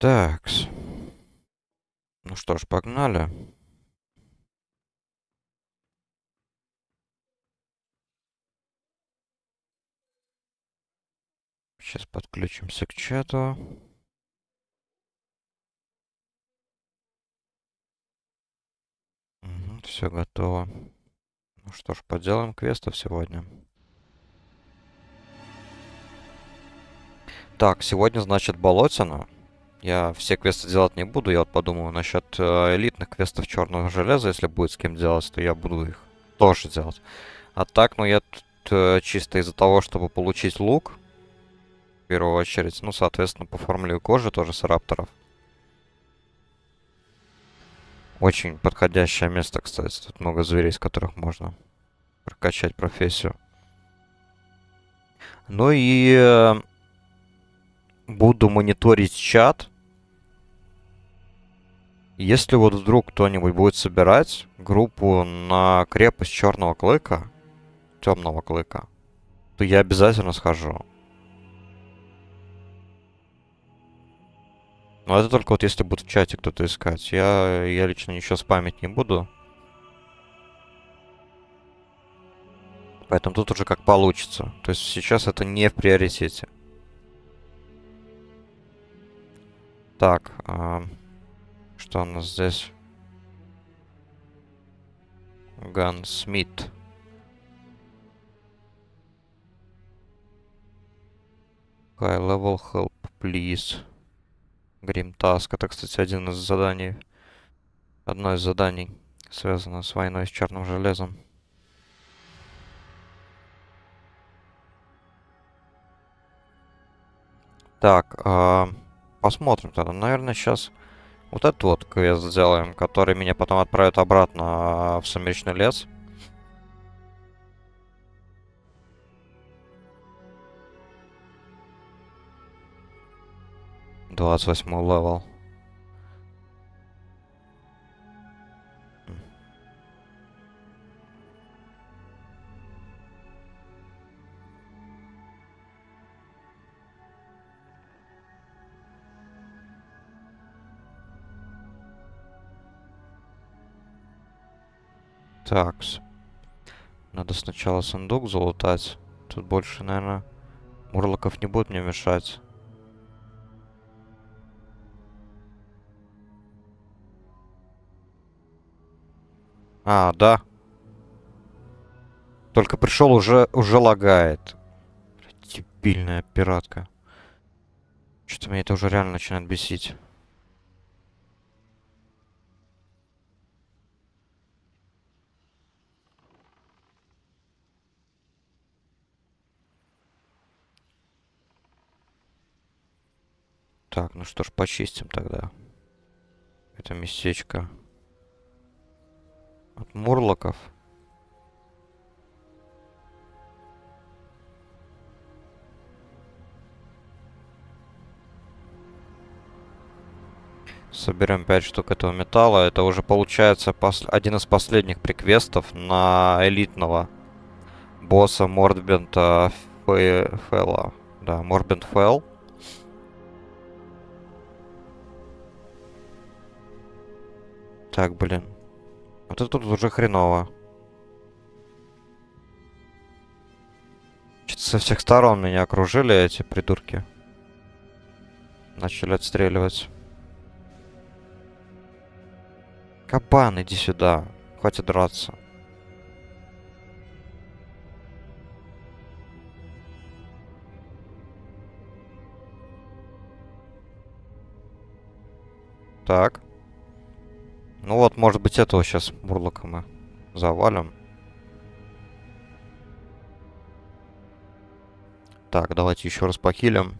Такс. Ну что ж, погнали. Сейчас подключимся к чату. Все готово. Ну что ж, поделаем квестов сегодня. Так, сегодня, значит, болотина. Я все квесты делать не буду. Я вот подумал насчет элитных квестов черного железа. Если будет с кем делать, то я буду их тоже делать. А так, ну я тут чисто из-за того, чтобы получить лук. В первую очередь. Ну, соответственно, по формуле кожи тоже с рапторов. Очень подходящее место, кстати. Тут много зверей, с которых можно прокачать профессию. Ну и буду мониторить чат. Если вот вдруг кто-нибудь будет собирать группу на крепость Черного Клыка, Темного Клыка, то я обязательно схожу. Но это только вот если будет в чате кто-то искать. Я лично ничего спамить не буду. Поэтому тут уже как получится. То есть сейчас это не в приоритете. Так, что у нас здесь? Gunsmith. High level help, please. Grim Task. Это, кстати, один из заданий. Одно из заданий, связано с войной с черным железом. Так, посмотрим тогда. Наверное, сейчас вот этот вот квест сделаем, который меня потом отправит обратно в Сумеречный лес. Двадцать 28 левел. Такс. Надо сначала сундук залутать. Тут больше, наверное, мурлоков не будут мне мешать. А, да. Только пришел, уже лагает. Дебильная пиратка. Что-то меня это уже реально начинает бесить. Так, ну что ж, почистим тогда. Это местечко от мурлоков. Соберем 5 штук этого металла. Это уже получается один из последних приквестов на элитного босса Мордбента Фэлла. Да, Мордбент Фэлл. Так, блин. Вот это тут уже хреново. Что-то со всех сторон меня окружили эти придурки. Начали отстреливать. Кабан, иди сюда. Хватит драться. Так. Ну вот, может быть, этого сейчас Мурлока мы завалим. Так, давайте еще раз похилим.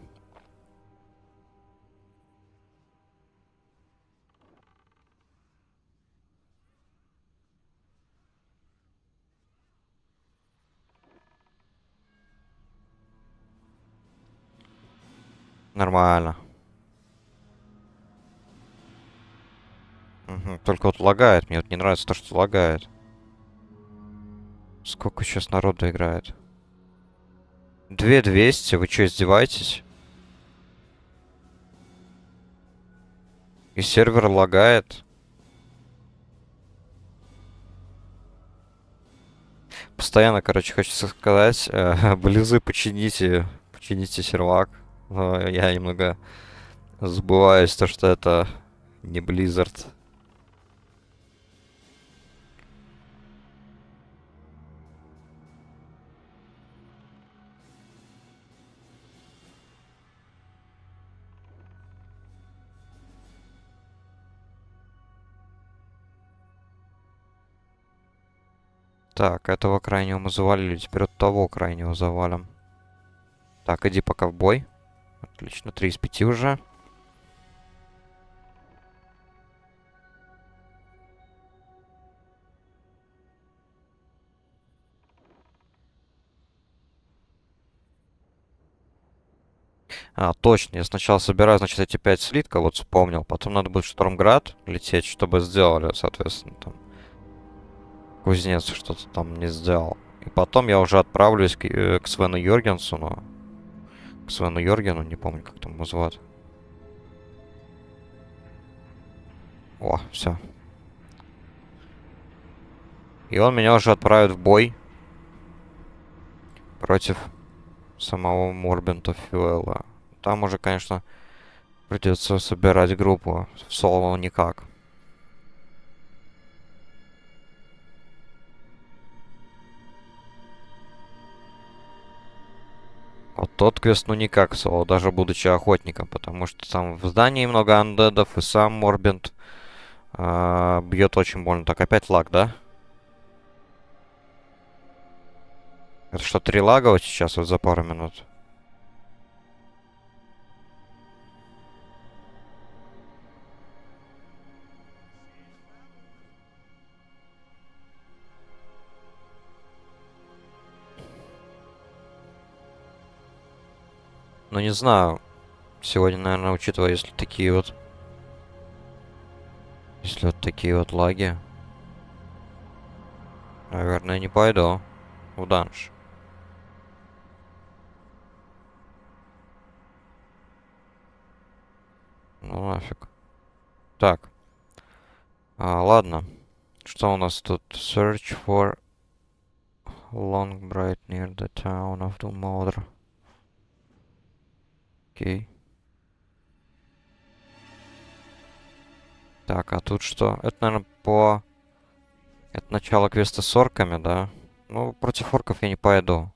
Нормально. Угу. Только вот лагает. Мне вот не нравится то, что лагает. Сколько сейчас народу играет? 2200? Вы что, издеваетесь? И сервер лагает. Постоянно, короче, хочется сказать, близы, почините сервак. Но я немного забываюсь, то, что это не Blizzard. Так, этого крайнего мы завалили, теперь от того крайнего завалим. Так, иди пока в бой. Отлично, 3 из 5 уже. А, точно, я сначала собираю, значит, эти 5 слитков, вот вспомнил. Потом надо будет в Штормград лететь, чтобы сделали, соответственно, там. Кузнец что-то там не сделал. И потом я уже отправлюсь к Свену Йоргенсону. К Свену Йоргену, не помню, как там его зовут. О, все. И он меня уже отправит в бой против самого Морбента Фьюэла. Там уже, конечно, придется собирать группу. В соло никак. Вот тот квест, ну никак в соло, даже будучи охотником, потому что там в здании много андедов, и сам Морбент бьет очень больно. Так, опять лаг, да? Это что, 3 лага вот сейчас вот за пару минут? Ну, не знаю. Сегодня, наверное, учитывая, если такие вот... Если вот такие вот лаги... Наверное, не пойду в данж. Ну, нафиг. Так. Ладно. Что у нас тут? Search for long bright near the town of Dulmodr. Окей. Так, а тут что? Это, наверное, по... Это начало квеста с орками, да? Ну, против орков я не пойду.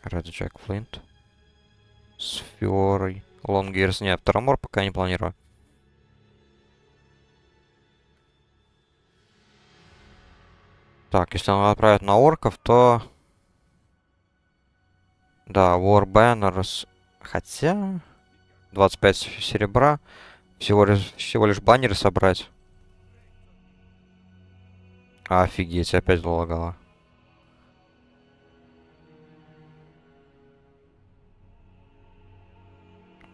Ради Джек Флинт. С Фиорой. Лонгирс. Нет, Тарамор пока не планирую. Так, если он отправит на орков, то... Да, War Banners. Хотя... 25 серебра. Всего лишь баннеры собрать. Офигеть, опять залагало.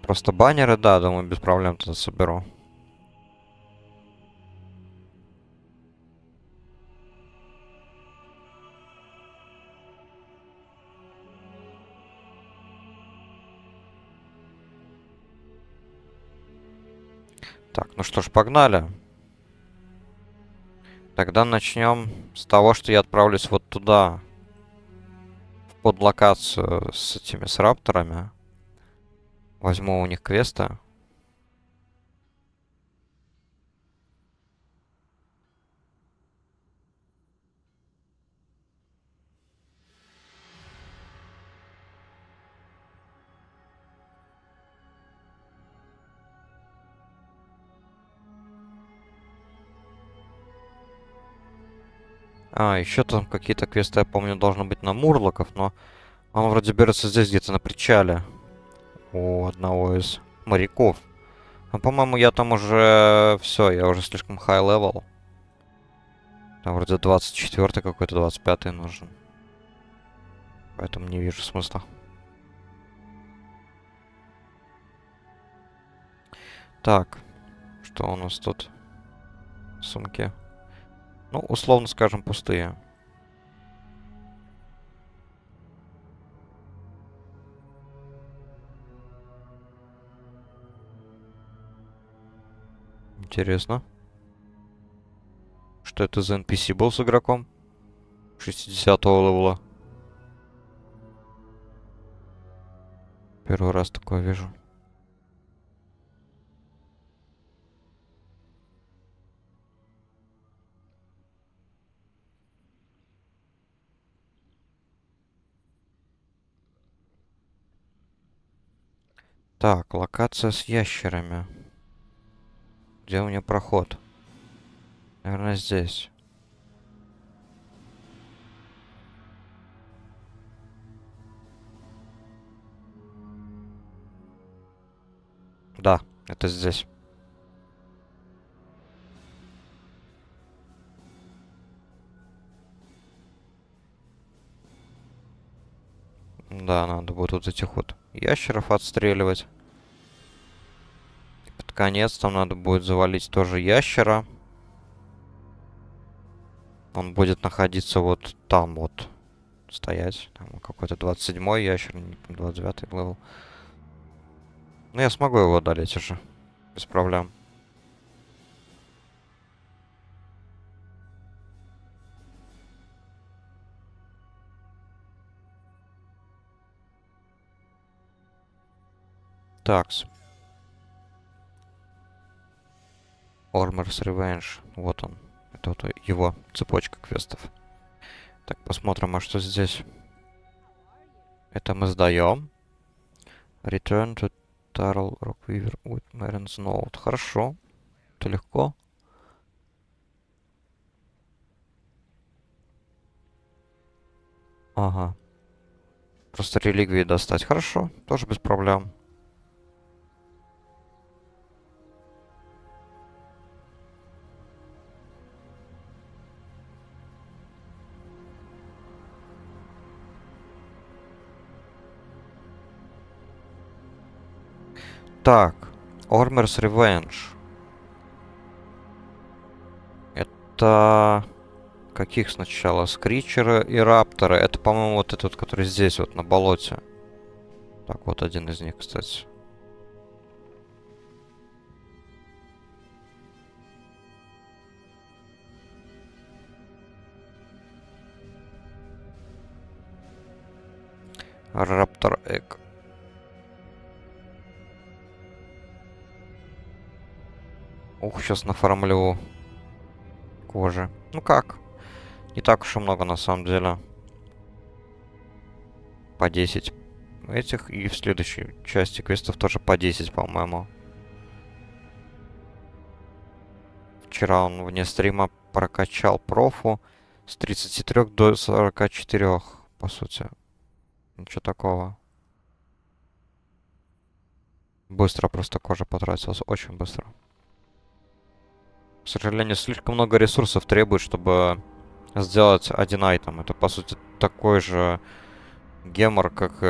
Просто баннеры, да, думаю, без проблем тогда соберу. Так, ну что ж, погнали. Тогда начнем с того, что я отправлюсь вот туда. В подлокацию с этими, с рапторами. Возьму у них квесты. Еще там какие-то квесты, я помню, должны быть на Мурлоков, но он вроде берется здесь где-то на причале. У одного из моряков. А по-моему, я там уже... Все, я уже слишком high level. Там вроде 24 какой-то, 25 нужен. Поэтому не вижу смысла. Так, что у нас тут? Сумки. Ну, условно скажем, пустые. Интересно. Что это за NPC был с игроком? 60-го левела. Первый раз такое вижу. Так, локация с ящерами. Где у меня проход? Наверное, здесь. Да, это здесь. Да, надо будет вот этих вот ящеров отстреливать. И под конец там надо будет завалить тоже ящера. Он будет находиться вот там вот. Стоять. Там какой-то 27-й ящер, не помню, 29-й левел. Ну, я смогу его одолеть уже. Без проблем. Такс. Ormor's Revenge. Вот он. Это вот его цепочка квестов. Так, посмотрим, а что здесь. Это мы сдаем. Return to Tarl Rockweaver with Marin's Note. Хорошо. Это легко. Ага. Просто реликвии достать. Хорошо. Тоже без проблем. Так. Ormor's Revenge. Это... Каких сначала? Скричера и Раптора. Это, по-моему, вот этот, который здесь, вот на болоте. Так, вот один из них, кстати. Раптор Эг. Ух, сейчас нафармлю кожи. Ну как? Не так уж и много на самом деле. По 10 этих. И в следующей части квестов тоже по 10, по-моему. Вчера он вне стрима прокачал профу с 33 до 44, по сути. Ничего такого. Быстро просто кожа потратилась. Очень быстро. К сожалению, слишком много ресурсов требует, чтобы сделать один айтем. Это, по сути, такой же гемор, как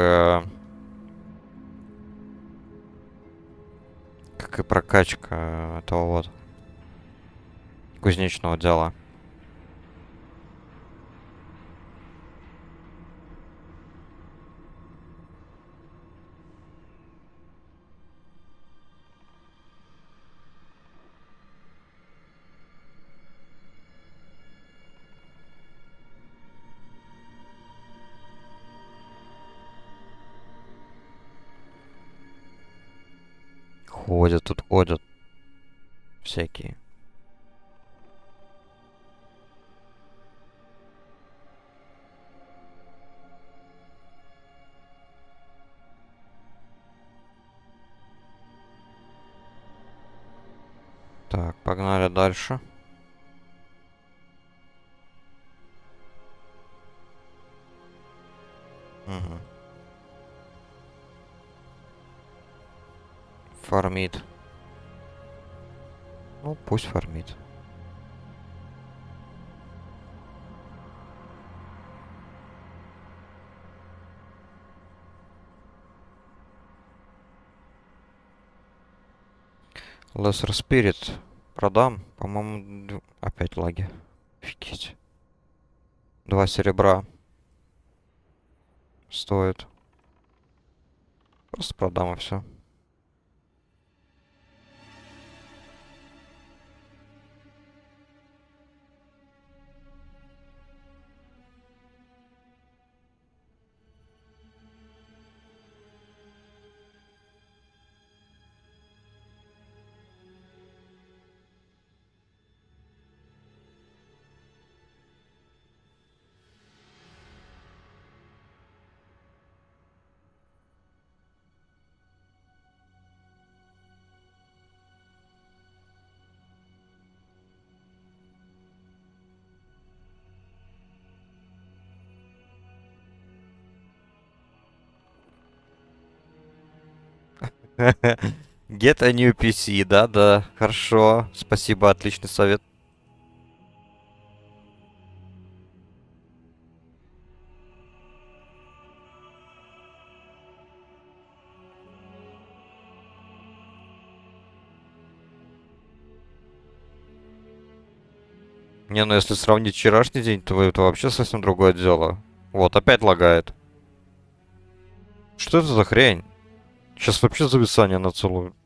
и прокачка этого вот кузнечного дела. Ходят, тут ходят всякие. Так, погнали дальше. Угу. Фармит. Ну, пусть фармит. Lesser Spirit продам. По-моему, опять лаги. Офигеть. 2 серебра стоит. Просто продам и все. Get a new PC, да, хорошо. Спасибо, отличный совет. Не, ну если сравнить вчерашний день, то это вообще совсем другое дело. Вот, опять лагает. Что это за хрень? Сейчас вообще зависание на целую...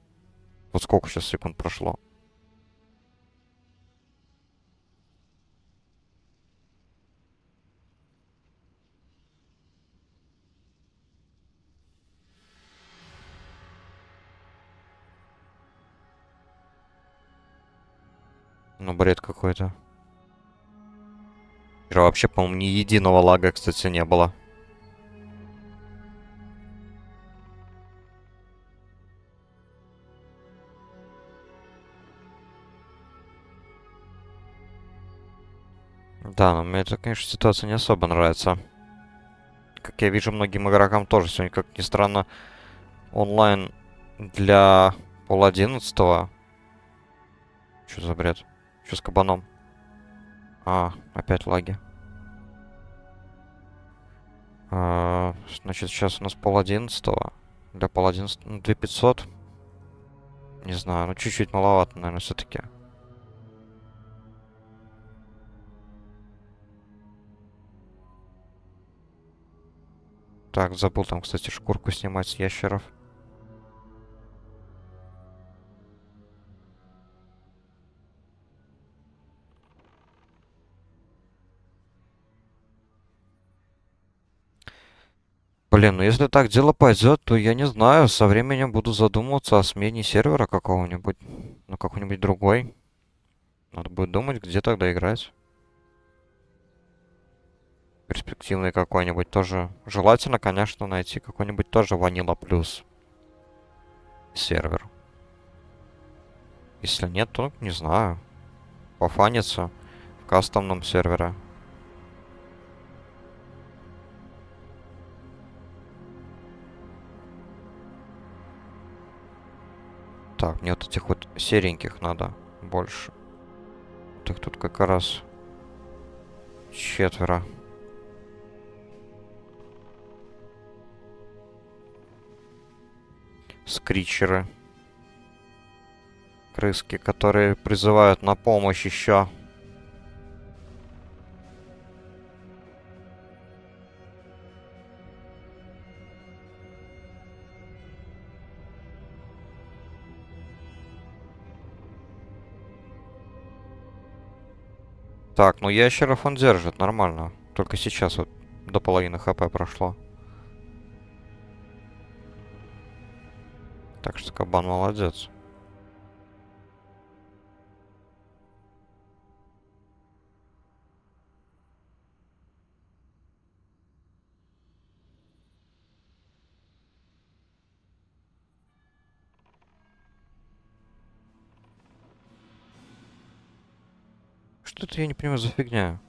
Вот сколько сейчас секунд прошло? Ну, бред какой-то. Вчера вообще, по-моему, ни единого лага, кстати, не было. Да, но мне эта, конечно, ситуация не особо нравится. Как я вижу, многим игрокам тоже сегодня, как ни странно, онлайн для пол-11. Что за бред? Что с кабаном? А, опять лаги. Значит, сейчас у нас пол-11. Для пол-11, ну, 2500. Не знаю, ну чуть-чуть маловато, наверное, все-таки. Так, забыл там, кстати, шкурку снимать с ящеров. Блин, ну если так дело пойдет, то я не знаю, со временем буду задумываться о смене сервера какого-нибудь. Ну, какой-нибудь другой. Надо будет думать, где тогда играть. Перспективный какой-нибудь тоже. Желательно, конечно, найти какой-нибудь тоже Vanilla Plus сервер. Если нет, то не знаю. Пофаниться в кастомном сервере. Так, мне вот этих вот сереньких надо больше. Так тут как раз 4. Скричеры. Крыски, которые призывают на помощь еще. Так, ну ящеров он держит нормально. Только сейчас вот до половины хп прошло. Так что кабан молодец. Что это я не понимаю за фигня?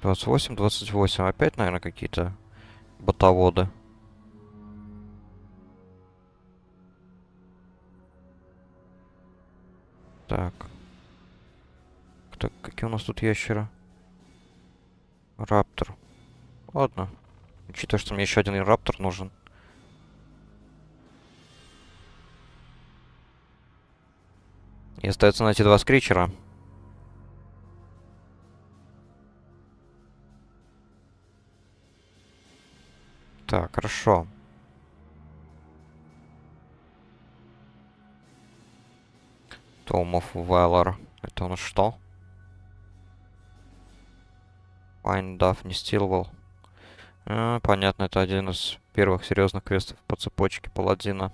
28, 28. Опять, наверное, какие-то ботоводы. Так. Какие у нас тут ящеры? Раптор. Ладно. Учитывая, что мне еще один раптор нужен. И остается найти 2 скричера. Так, хорошо. Tome of Valor. Это у нас что? Find Daphne Stillwell. Понятно, это один из первых серьезных квестов по цепочке паладина.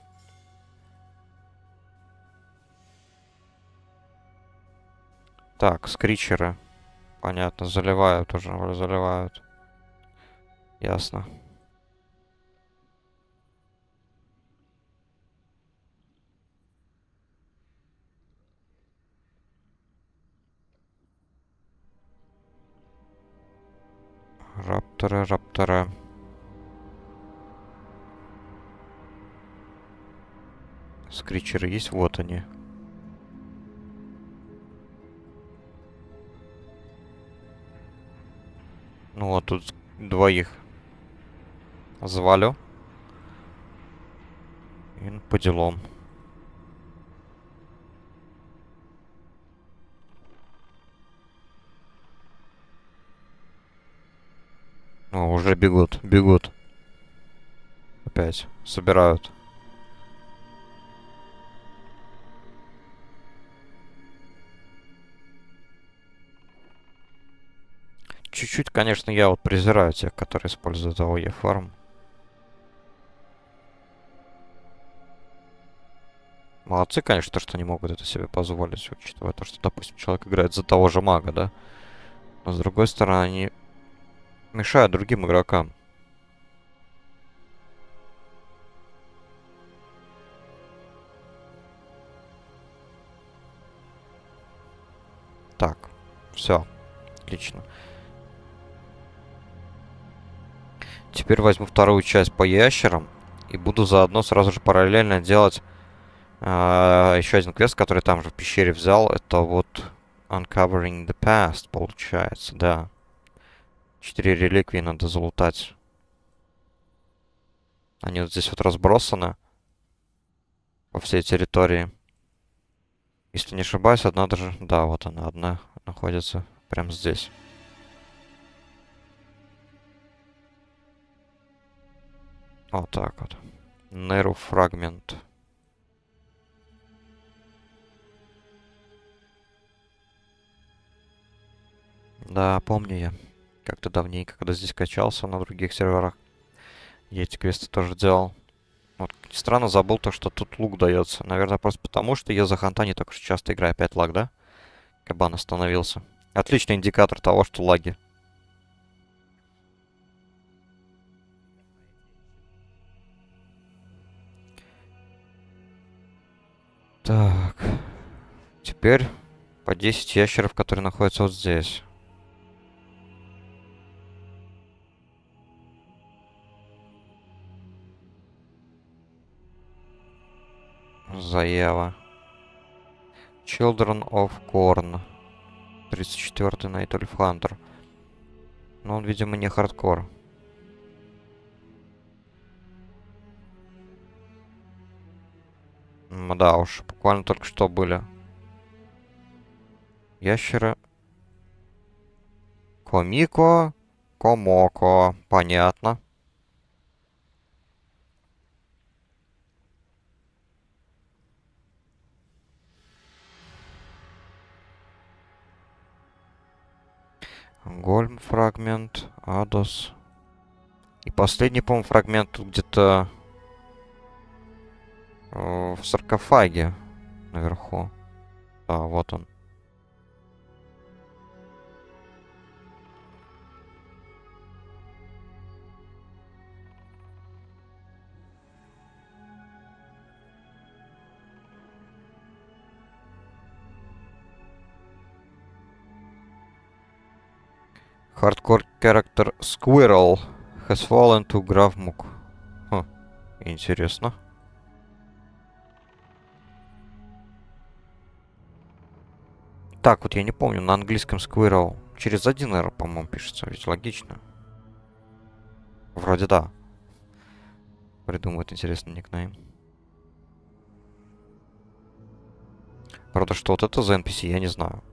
Так, скричеры. Понятно, заливают уже, заливают. Ясно. Рапторы, рапторы. Скричеры есть? Вот они. Ну вот тут двоих завалю. И по делам. О, уже бегут, бегут. Опять собирают. Чуть-чуть, конечно, я вот презираю тех, которые используют AOE фарм. Молодцы, конечно, то, что они могут это себе позволить, учитывая то, что, допустим, человек играет за того же мага, да? Но с другой стороны, они мешают другим игрокам. Так, все, отлично. Теперь возьму вторую часть по ящерам и буду заодно сразу же параллельно делать еще один квест, который там же в пещере взял. Это вот Uncovering the Past, получается, да. 4 реликвии надо залутать. Они вот здесь вот разбросаны по всей территории. Если не ошибаюсь, одна даже... Да, вот она, одна находится прямо здесь. Вот так вот. Неру фрагмент. Да, помню я. Как-то давненько, когда здесь качался на других серверах. Я эти квесты тоже делал. Вот, странно, забыл то, что тут лук дается. Наверное, просто потому, что я за ханта не так уж часто играю. Опять лаг, да? Кабан остановился. Отличный индикатор того, что лаги. Так. Теперь по 10 ящеров, которые находятся вот здесь. Заява. Children of Corn. 34-й Night Elf Hunter. Но он, видимо, не хардкор. Да уж, буквально только что были. Ящеры. Комико. Комоко. Понятно. Гольм фрагмент. Адос. И последний, по-моему, фрагмент тут где-то в саркофаге наверху. Да, вот он. Hardcore character Squirrel has fallen to Gravmuk. Хм, интересно. Так, вот я не помню, на английском Squirrel через один R, по-моему, пишется, ведь логично. Вроде да. Придумывает интересный никнейм. Правда, что вот это за NPC, я не знаю.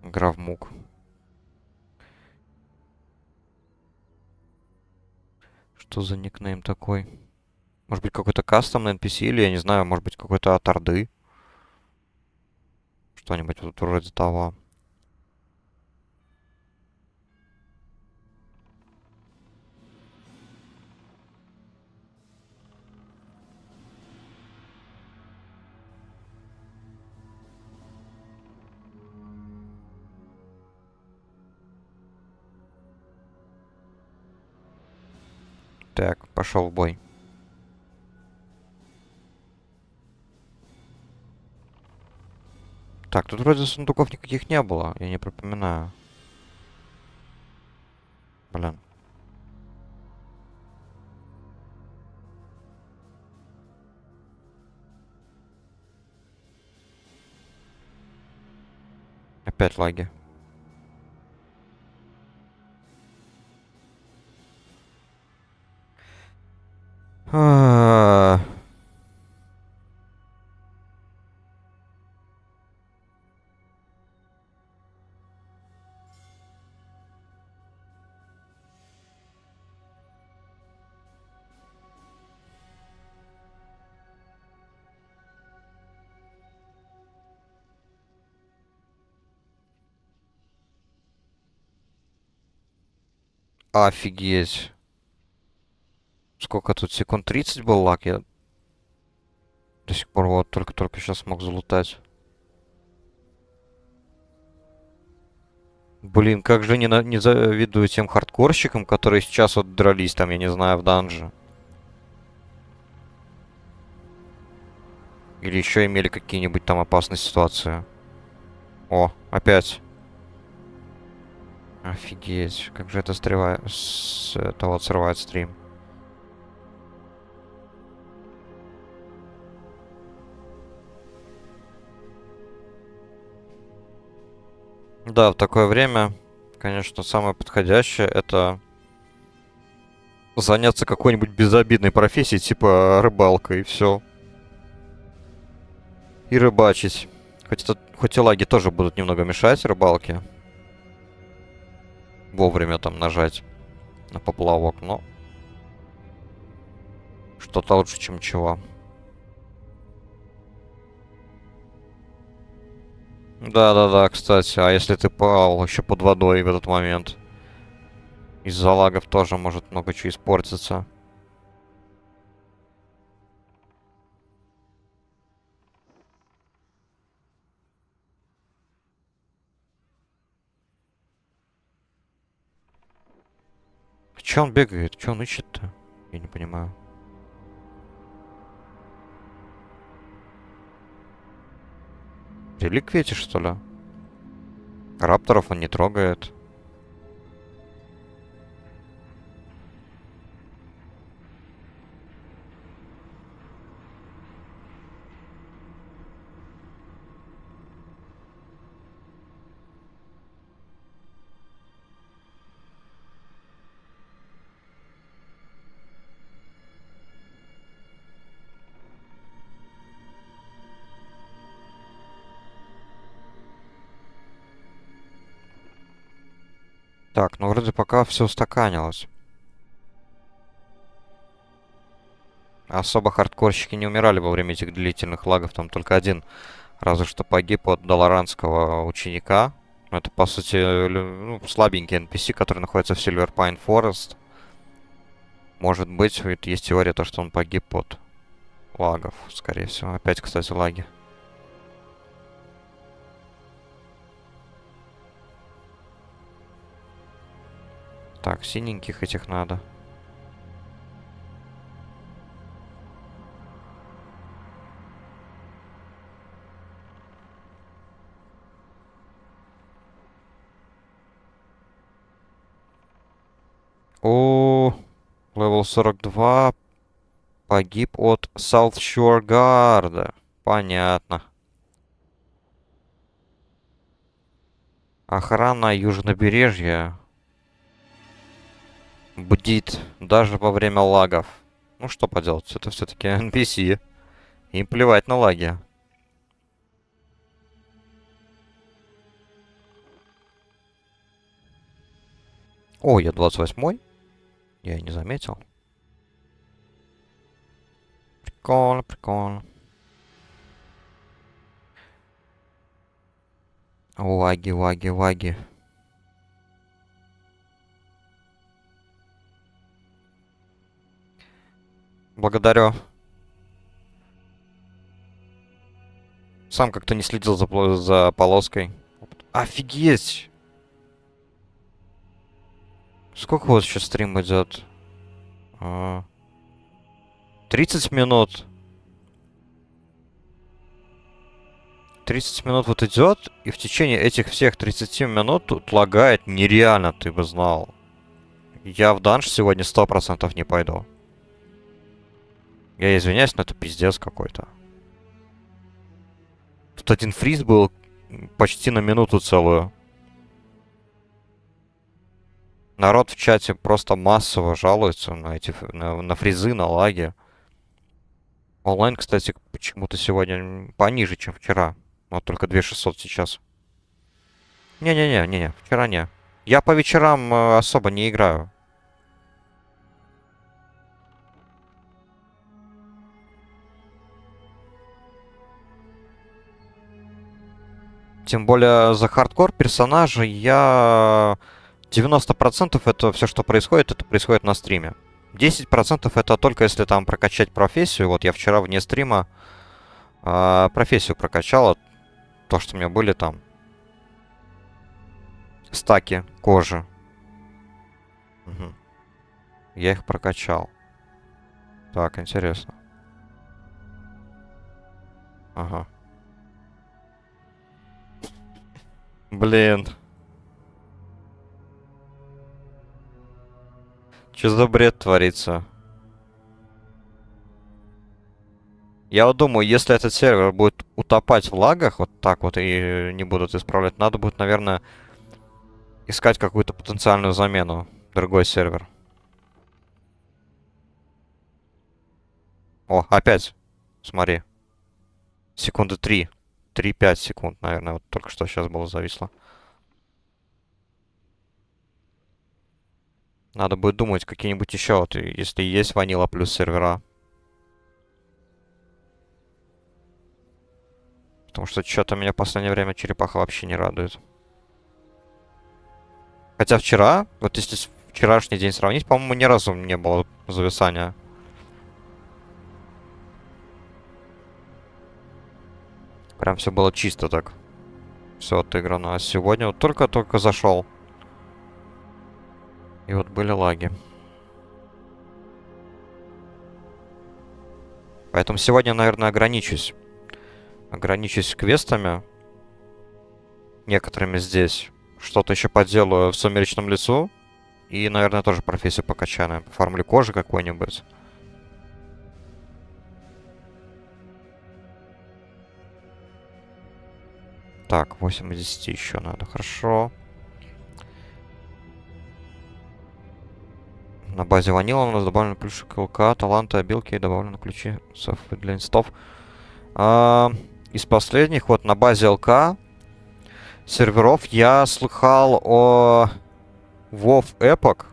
Гравмук. Что за никнейм такой? Может быть, какой-то кастомный NPC, или, я не знаю, может быть, какой-то от Орды? Что-нибудь вот вроде того. Так, пошел в бой. Так, тут вроде сундуков никаких не было, я не припоминаю. Блин. опять лаги. А. Офигеть. Сколько тут секунд? 30 был лаг? Я до сих пор вот только-только сейчас смог залутать. Блин, как же не завидую тем хардкорщикам, которые сейчас вот дрались там, я не знаю, в данже. Или еще имели какие-нибудь там опасные ситуации. О, опять. Офигеть, как же это это вот срывает стрим. Да, в такое время, конечно, самое подходящее это заняться какой-нибудь безобидной профессией, типа рыбалка, и все. И рыбачить. Хоть и лаги тоже будут немного мешать рыбалке. Вовремя там нажать на поплавок, но что-то лучше, чем чего. Да-да-да, кстати, а если ты плавал еще под водой в этот момент? Из-за лагов тоже может много чего испортиться. Че он бегает? Че он ищет-то? Я не понимаю. Реликвии эти, что ли? Рапторов он не трогает. Так, ну вроде пока все устаканилось. Особо хардкорщики не умирали во время этих длительных лагов. Там только один разве что погиб от долоранского ученика. Это, по сути, ну, слабенький NPC, который находится в Silver Pine Forest. Может быть, есть теория, то, что он погиб от лагов, скорее всего. Опять, кстати, лаги. Так, синеньких этих надо. О, левел 42 погиб от South Shore Guard. Понятно. Охрана южнобережья бдит даже во время лагов. Ну что поделать, это все-таки NPC. Им плевать на лаги. О, я 28-й. Я и не заметил. Прикольно, прикольно. Лаги, лаги, лаги. Благодарю. Сам как-то не следил за полоской. Офигеть! Сколько у вас сейчас стрим идет? 30 минут. 30 минут вот идет, и в течение этих всех 30 минут тут лагает нереально, ты бы знал. Я в данж сегодня 100% не пойду. Я извиняюсь, но это пиздец какой-то. Тут один фриз был почти на минуту целую. Народ в чате просто массово жалуется на эти на фризы, на лаги. Онлайн, кстати, почему-то сегодня пониже, чем вчера. Вот только 2600 сейчас. Не-не-не, вчера не. Я по вечерам особо не играю. Тем более за хардкор персонажа я... 90% это все, что происходит, это происходит на стриме. 10% это только если там прокачать профессию. Вот я вчера вне стрима профессию прокачал. То, что у меня были там стаки кожи. Угу. Я их прокачал. Так, интересно. Ага. Блин. Что за бред творится? Я вот думаю, если этот сервер будет утопать в лагах, вот так вот, и не будут исправлять, надо будет, наверное, искать какую-то потенциальную замену. Другой сервер. О, опять. Смотри. Секунды 3. 3-5 секунд, наверное, вот только что сейчас было зависло. Надо будет думать какие-нибудь еще, вот, если есть ванила плюс сервера. Потому что что-то меня в последнее время черепаха вообще не радует. Хотя вчера, вот если вчерашний день сравнить, по-моему, ни разу не было зависания. Прям все было чисто так. Все отыграно. А сегодня вот только-только зашел. И вот были лаги. Поэтому сегодня, наверное, ограничусь. Ограничусь квестами. Некоторыми здесь. Что-то еще поделаю в Сумеречном лесу. И, наверное, тоже профессию покачаю. Пофармлю кожи какой-нибудь. Так, 8 из 10 еще надо. Хорошо. На базе ванила у нас добавлено плюшек ЛК, таланты, обилки и добавлены ключи для инстов. Из последних, вот на базе ЛК серверов я слыхал о WoW Epoch.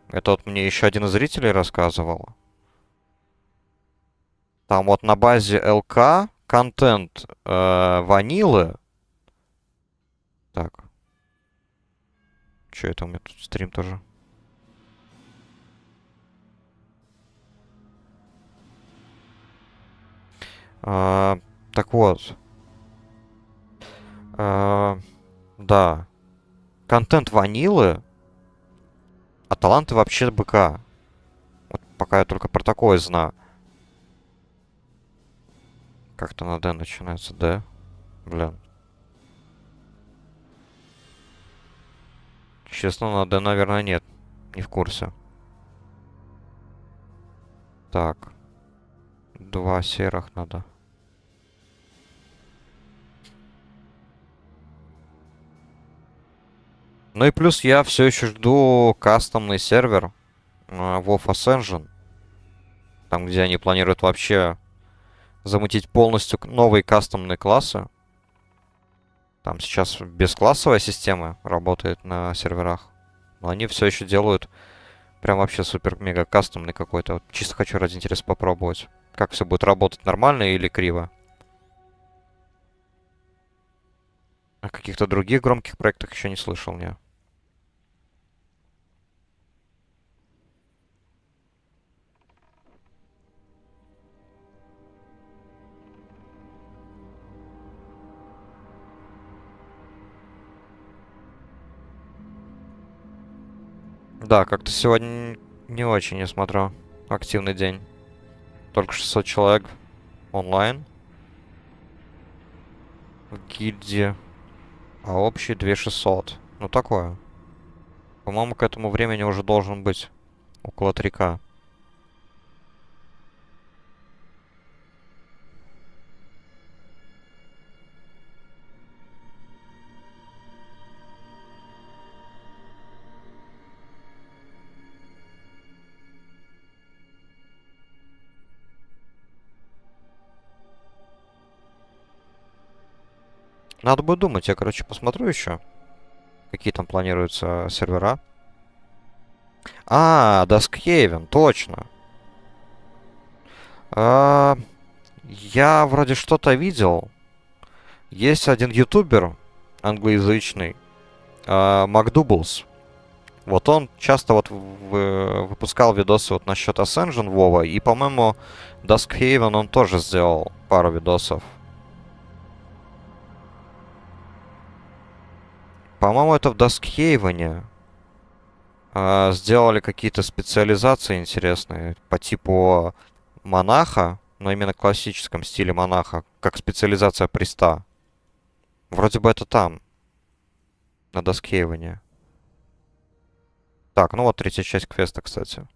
Это вот мне еще один из зрителей рассказывал. Там вот на базе ЛК контент ванилы. Так. Че это у меня тут стрим тоже? Так вот. Да. Контент ванилы, а таланты вообще БК. Вот пока я только про такое знаю. Как-то на Д начинается, Д. Блин. Честно, на Д, наверное, нет. Не в курсе. Так. 2 серых надо. Ну и плюс я все еще жду кастомный сервер WoW Ascension. Там, где они планируют вообще замутить полностью новые кастомные классы. Там сейчас бесклассовая система работает на серверах. Но они все еще делают прям вообще супер-мега кастомный какой-то. Вот чисто хочу ради интереса попробовать. Как все будет работать, нормально или криво? О каких-то других громких проектах еще не слышал, не. Да, как-то сегодня не очень, я смотрю. Активный день. Только 600 человек онлайн. В гильдии. А общий 2600. Ну, такое. По-моему, к этому времени уже должен быть около 3К. Надо будет думать. Я, короче, посмотрю еще, какие там планируются сервера. А, Duskhaven, точно. А, я вроде что-то видел. Есть один ютубер англоязычный, Макдублс. Вот он часто вот выпускал видосы вот насчет Ascension Вова, и, по-моему, Duskhaven он тоже сделал пару видосов. По-моему, это в Duskhaven сделали какие-то специализации интересные по типу монаха, но именно в классическом стиле монаха, как специализация приста. Вроде бы это там, на Duskhaven. Так, ну вот третья часть квеста, кстати.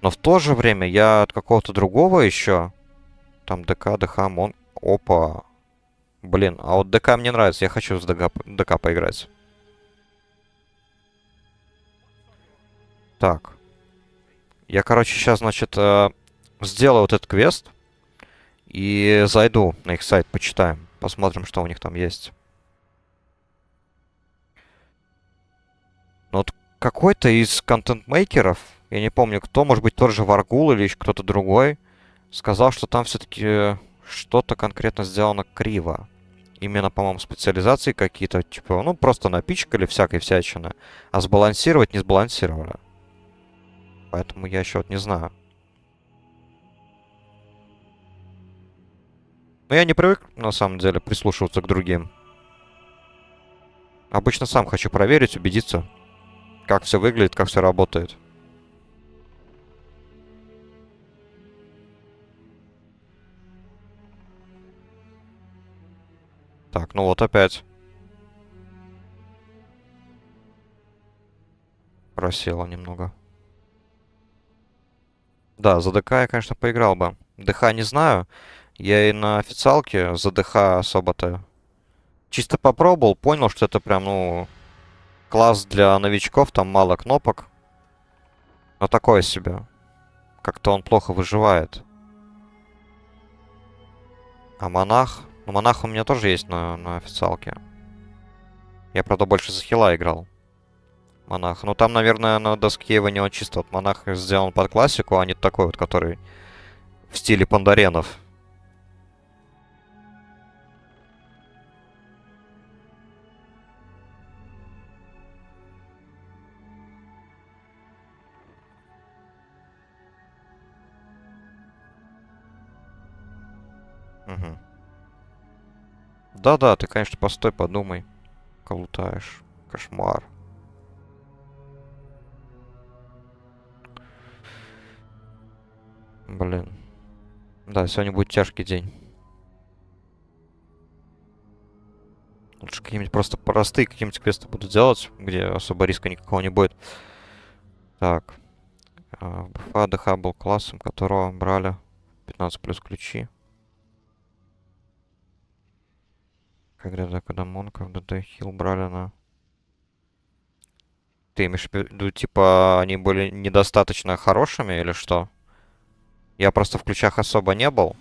Но в то же время я от какого-то другого еще... Там ДК, ДХ, Мон... Опа. Блин, а вот ДК мне нравится. Я хочу с ДК поиграть. Так. Я, короче, сейчас, значит, сделаю вот этот квест. И зайду на их сайт, почитаем. Посмотрим, что у них там есть. Ну вот какой-то из контент-мейкеров, я не помню кто, может быть тот же Варгул или еще кто-то другой, сказал, что там все-таки что-то конкретно сделано криво. Именно, по-моему, специализации какие-то, типа, ну, просто напичкали всякой всячины, а сбалансировать не сбалансировали. Поэтому я еще вот не знаю. Но я не привык, на самом деле, прислушиваться к другим. Обычно сам хочу проверить, убедиться, как все выглядит, как все работает. Так, ну вот опять. Просело немного. Да, за ДХ я, конечно, поиграл бы. ДХ не знаю. Я и на официалке за ДХ особо-то чисто попробовал, понял, что это прям, ну, класс для новичков, там мало кнопок. Но такое себе. Как-то он плохо выживает. А монах? Ну, монах у меня тоже есть на официалке. Я, правда, больше за хила играл. Монах. Ну, там, наверное, на доске не он чисто вот монах сделан под классику, а не такой вот, который в стиле пандаренов. Угу. Да-да, ты, конечно, постой, подумай. Колутаешь. Кошмар. Блин. Да, сегодня будет тяжкий день. Лучше какие-нибудь просто простые какие-нибудь квесты буду делать, где особо риска никакого не будет. Так. В БФА ДХ был классом, которого брали 15 плюс ключи. Когда Мон, когда ДД Хил брали на... Ты имеешь в виду, типа, они были недостаточно хорошими или что? Я просто в ключах особо не был.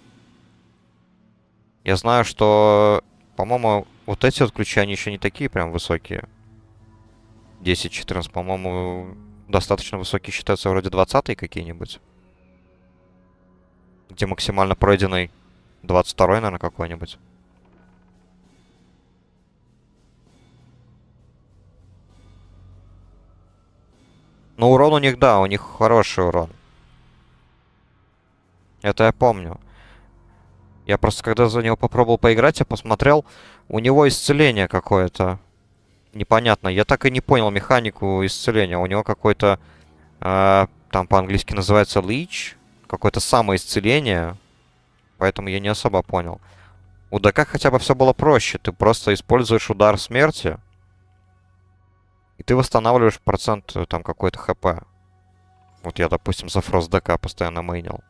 Я знаю, что, по-моему, вот эти вот ключи, они еще не такие прям высокие. 10-14, по-моему, достаточно высокие считаются вроде 20-е какие-нибудь. Где максимально пройденный 22-й, наверное, какой-нибудь. Но урон у них, да, у них хороший урон. Это я помню. Я просто, когда за него попробовал поиграть, я посмотрел, у него исцеление какое-то. Непонятно. Я так и не понял механику исцеления. У него какой-то, там по-английски называется leech, какое-то самоисцеление. Поэтому я не особо понял. У ДК хотя бы все было проще. Ты просто используешь удар смерти, и ты восстанавливаешь процент там какой-то хп. Вот я, допустим, за Фрост ДК постоянно мейнил.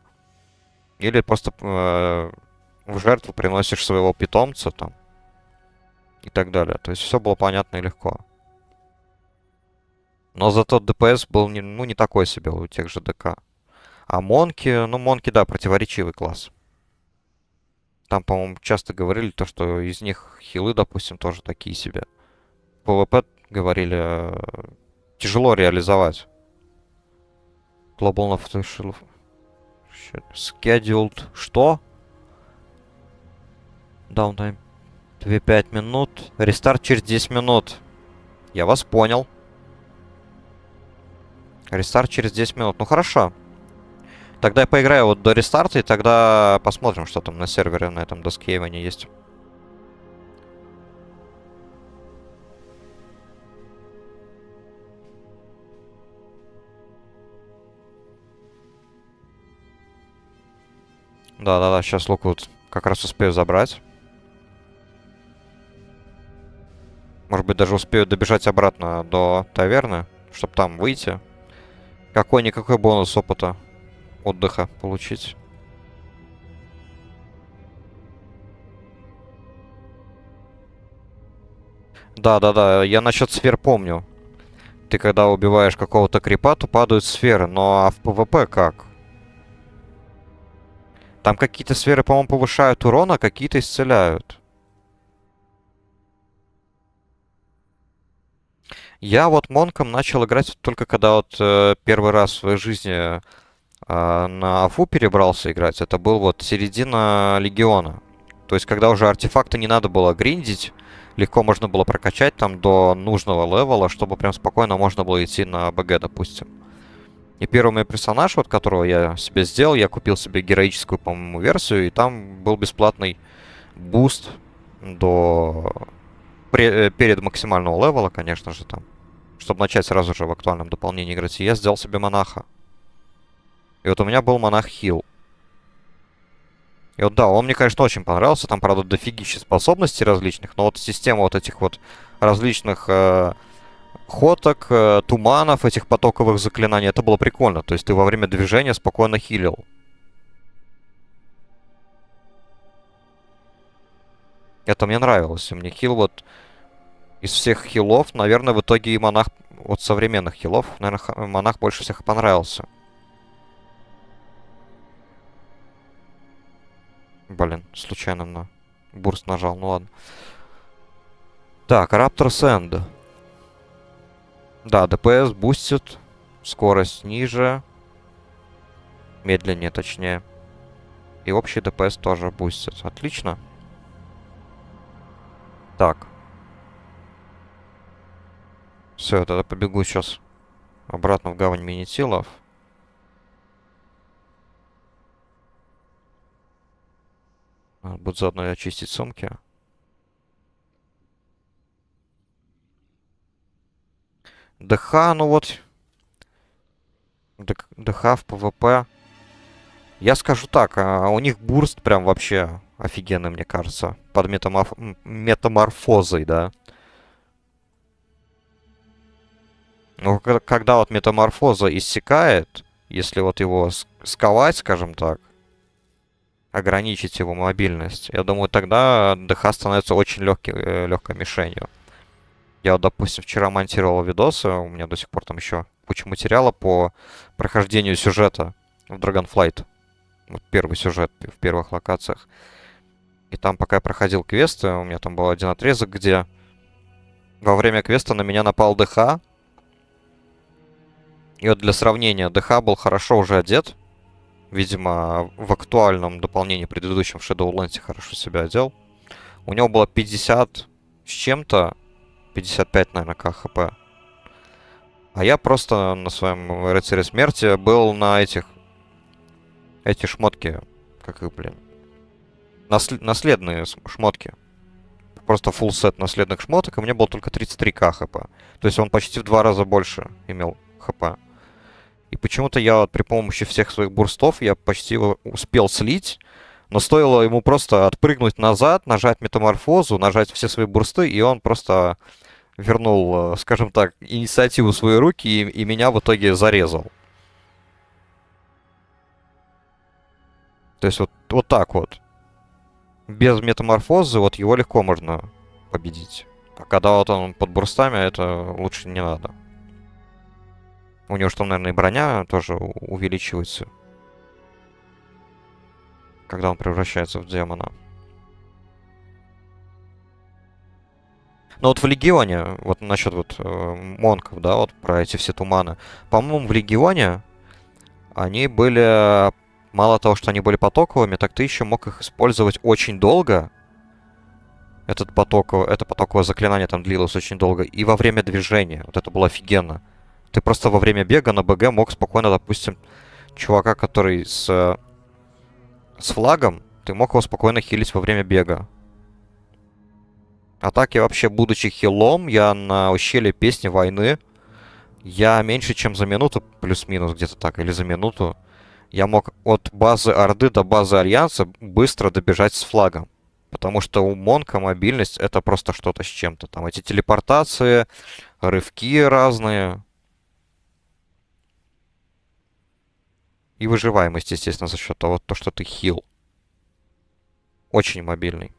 Или просто в жертву приносишь своего питомца там. И так далее. То есть все было понятно и легко. Но зато ДПС был не, ну, не такой себе у тех же ДК. А Монки, ну, Монки, да, противоречивый класс. Там, по-моему, часто говорили то, что из них хилы, допустим, тоже такие себе. ПВП говорили, тяжело реализовать. Global Official Scheduled. Что? Даунтайм. 2-5 минут. Рестарт через 10 минут. Я вас понял. Рестарт через 10 минут. Ну хорошо. Тогда я поиграю вот до рестарта, и тогда посмотрим, что там на сервере на этом доскейване есть. Да-да-да, сейчас лук вот как раз успею забрать. Может быть, даже успею добежать обратно до таверны, чтобы там выйти. Какой-никакой бонус опыта отдыха получить. Да-да-да, я насчет сфер помню. Ты когда убиваешь какого-то крипа, то падают сферы, но а в ПВП как? Там какие-то сферы, по-моему, повышают урон, а какие-то исцеляют. Я вот Монком начал играть только когда вот первый раз в своей жизни на Афу перебрался играть. Это был вот середина Легиона. То есть, когда уже артефакты не надо было гриндить, легко можно было прокачать там до нужного левела, чтобы прям спокойно можно было идти на БГ, допустим. И первый мой персонаж, вот которого я себе сделал, я купил себе героическую, по-моему, версию, и там был бесплатный буст до... перед максимального левела, конечно же, там. Чтобы начать сразу же в актуальном дополнении играть. И я сделал себе монаха. И вот у меня был монах хил. И вот да, он мне, конечно, очень понравился. Там, правда, дофигища способностей различных. Но вот система вот этих вот различных хоток, туманов, этих потоковых заклинаний, это было прикольно. То есть ты во время движения спокойно хилил. Это мне нравилось. И мне хил вот из всех хилов, наверное, в итоге и монах от современных хилов, наверное, монах больше всех понравился. Блин, случайно на бурст нажал, ну ладно. Так, Raptor's End. Да, ДПС бустит, скорость ниже, медленнее точнее. И общий ДПС тоже бустит. Отлично. Так. Все, я тогда побегу сейчас обратно в гавань Минитилов. Надо будет заодно и очистить сумки. ДХ, ну вот. ДХ в ПВП. Я скажу так, у них бурст прям вообще офигенный, мне кажется. Под метаморфозой, да. Ну, когда вот метаморфоза иссякает, если вот его сковать, скажем так, ограничить его мобильность, я думаю, тогда ДХ становится очень легкой мишенью. Я вот, допустим, вчера монтировал видосы, у меня до сих пор там еще куча материала по прохождению сюжета в Dragonflight. Вот первый сюжет в первых локациях. И там, пока я проходил квесты, у меня там был один отрезок, где во время квеста на меня напал ДХ. И вот для сравнения, ДХ был хорошо уже одет. Видимо, в актуальном дополнении предыдущем в Shadowlands хорошо себя одел. У него было 50 с чем-то, 55, наверное, КХП. А я просто на своем рыцаре смерти был на эти шмотки, как их, блин, наследные шмотки. Просто full сет наследных шмоток, и мне было только 33к хп. То есть он почти в 2 раза больше имел хп. И почему-то я вот при помощи всех своих бурстов я почти его успел слить. Но стоило ему просто отпрыгнуть назад, нажать метаморфозу, нажать все свои бурсты, и он просто вернул, скажем так, инициативу в свои руки и меня в итоге зарезал. То есть вот так вот. Без метаморфозы вот его легко можно победить. А когда вот он под бурстами, это лучше не надо. У него что, наверное, и броня тоже увеличивается. Когда он превращается в демона. Но вот в Легионе, вот насчет вот монков, да, вот про эти все туманы. По-моему, в Легионе они были... Мало того, что они были потоковыми, так ты еще мог их использовать очень долго. Это потоковое заклинание там длилось очень долго. И во время движения. Вот это было офигенно. Ты просто во время бега на БГ мог спокойно, допустим, чувака, который с флагом, ты мог его спокойно хилить во время бега. А так я вообще, будучи хилом, я на ущелье Песни Войны, я меньше чем за минуту, плюс-минус где-то так, или за минуту, я мог от базы Орды до базы Альянса быстро добежать с флагом. Потому что у Монка мобильность это просто что-то с чем-то. Там эти телепортации, рывки разные. И выживаемость, естественно, за счет того, что ты хил. Очень мобильный.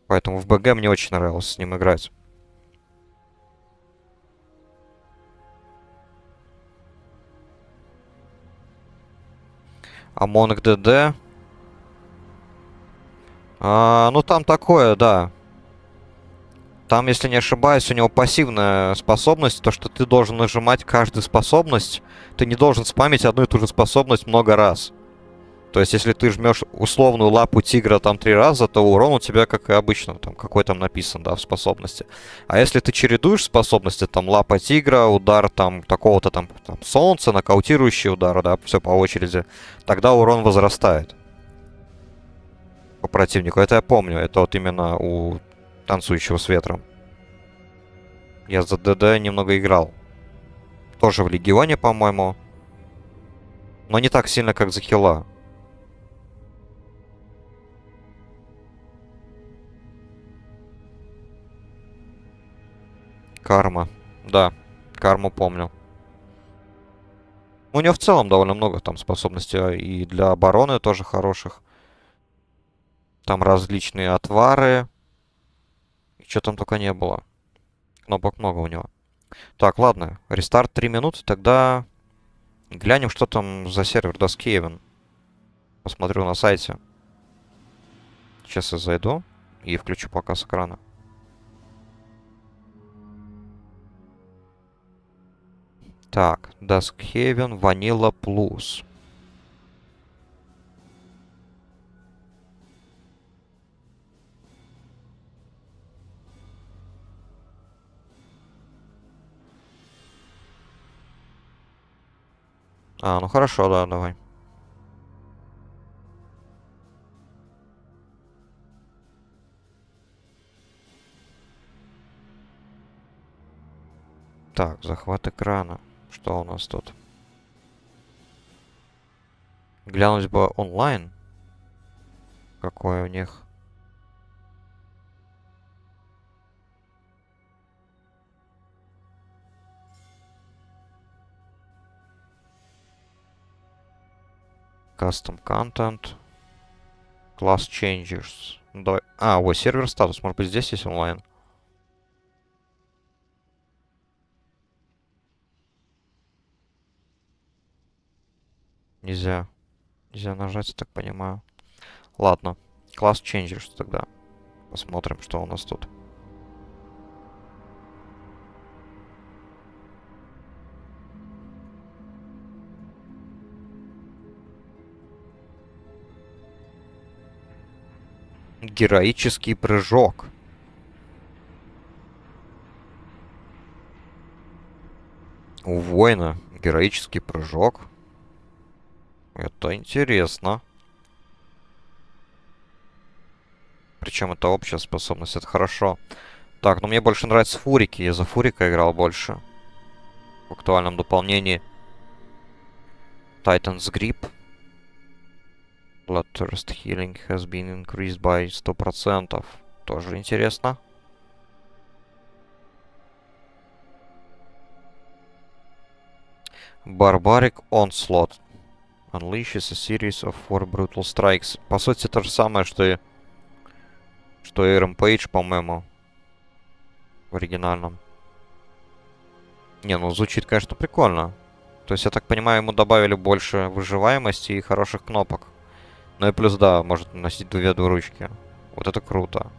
Поэтому в БГ мне очень нравилось с ним играть. А Монк ДД... ну там такое, да. Там, если не ошибаюсь, у него пассивная способность, то что ты должен нажимать каждую способность. Ты не должен спамить одну и ту же способность много раз. То есть, если ты жмешь условную лапу тигра там 3 раза, то урон у тебя, как и обычно, там какой там написан, да, в способности. А если ты чередуешь способности, там лапа тигра, удар там такого-то там солнца, нокаутирующий удар, да, все по очереди, тогда урон возрастает по противнику. Это я помню, это вот именно у танцующего с ветром. Я за ДД немного играл. Тоже в Легионе, по-моему. Но не так сильно, как за хила. Карма. Да, карму помню. У него в целом довольно много там способностей. И для обороны тоже хороших. Там различные отвары. И что там только не было. Кнопок много у него. Так, ладно. Рестарт 3 минуты. Тогда глянем, что там за сервер Duskhaven. Посмотрю на сайте. Сейчас я зайду и включу показ экрана. Так, Duskhaven Vanilla Plus. Ну хорошо, да, давай. Так, захват экрана. Что у нас тут? Глянуть бы онлайн. Какой у них. Custom Content. Class Changes. Давай. Вот сервер статус. Может быть, здесь есть онлайн? Нельзя. Нельзя нажать, я так понимаю. Ладно. Class Changes тогда. Посмотрим, что у нас тут. Героический прыжок. У воина героический прыжок. Это интересно. Причем это общая способность, это хорошо. Так, ну мне больше нравятся фурики. Я за фурика играл больше. В актуальном дополнении. Titan's Grip. Bloodthirst Healing has been increased by 100%. Тоже интересно. Barbaric Onslaught. Unleashes a series of 4 brutal strikes. По сути, то же самое, что и Rampage, по-моему. В оригинальном. Не, ну звучит, конечно, прикольно. То есть, я так понимаю, ему добавили больше выживаемости и хороших кнопок. Ну и плюс, да, может носить две ручки. Вот это круто.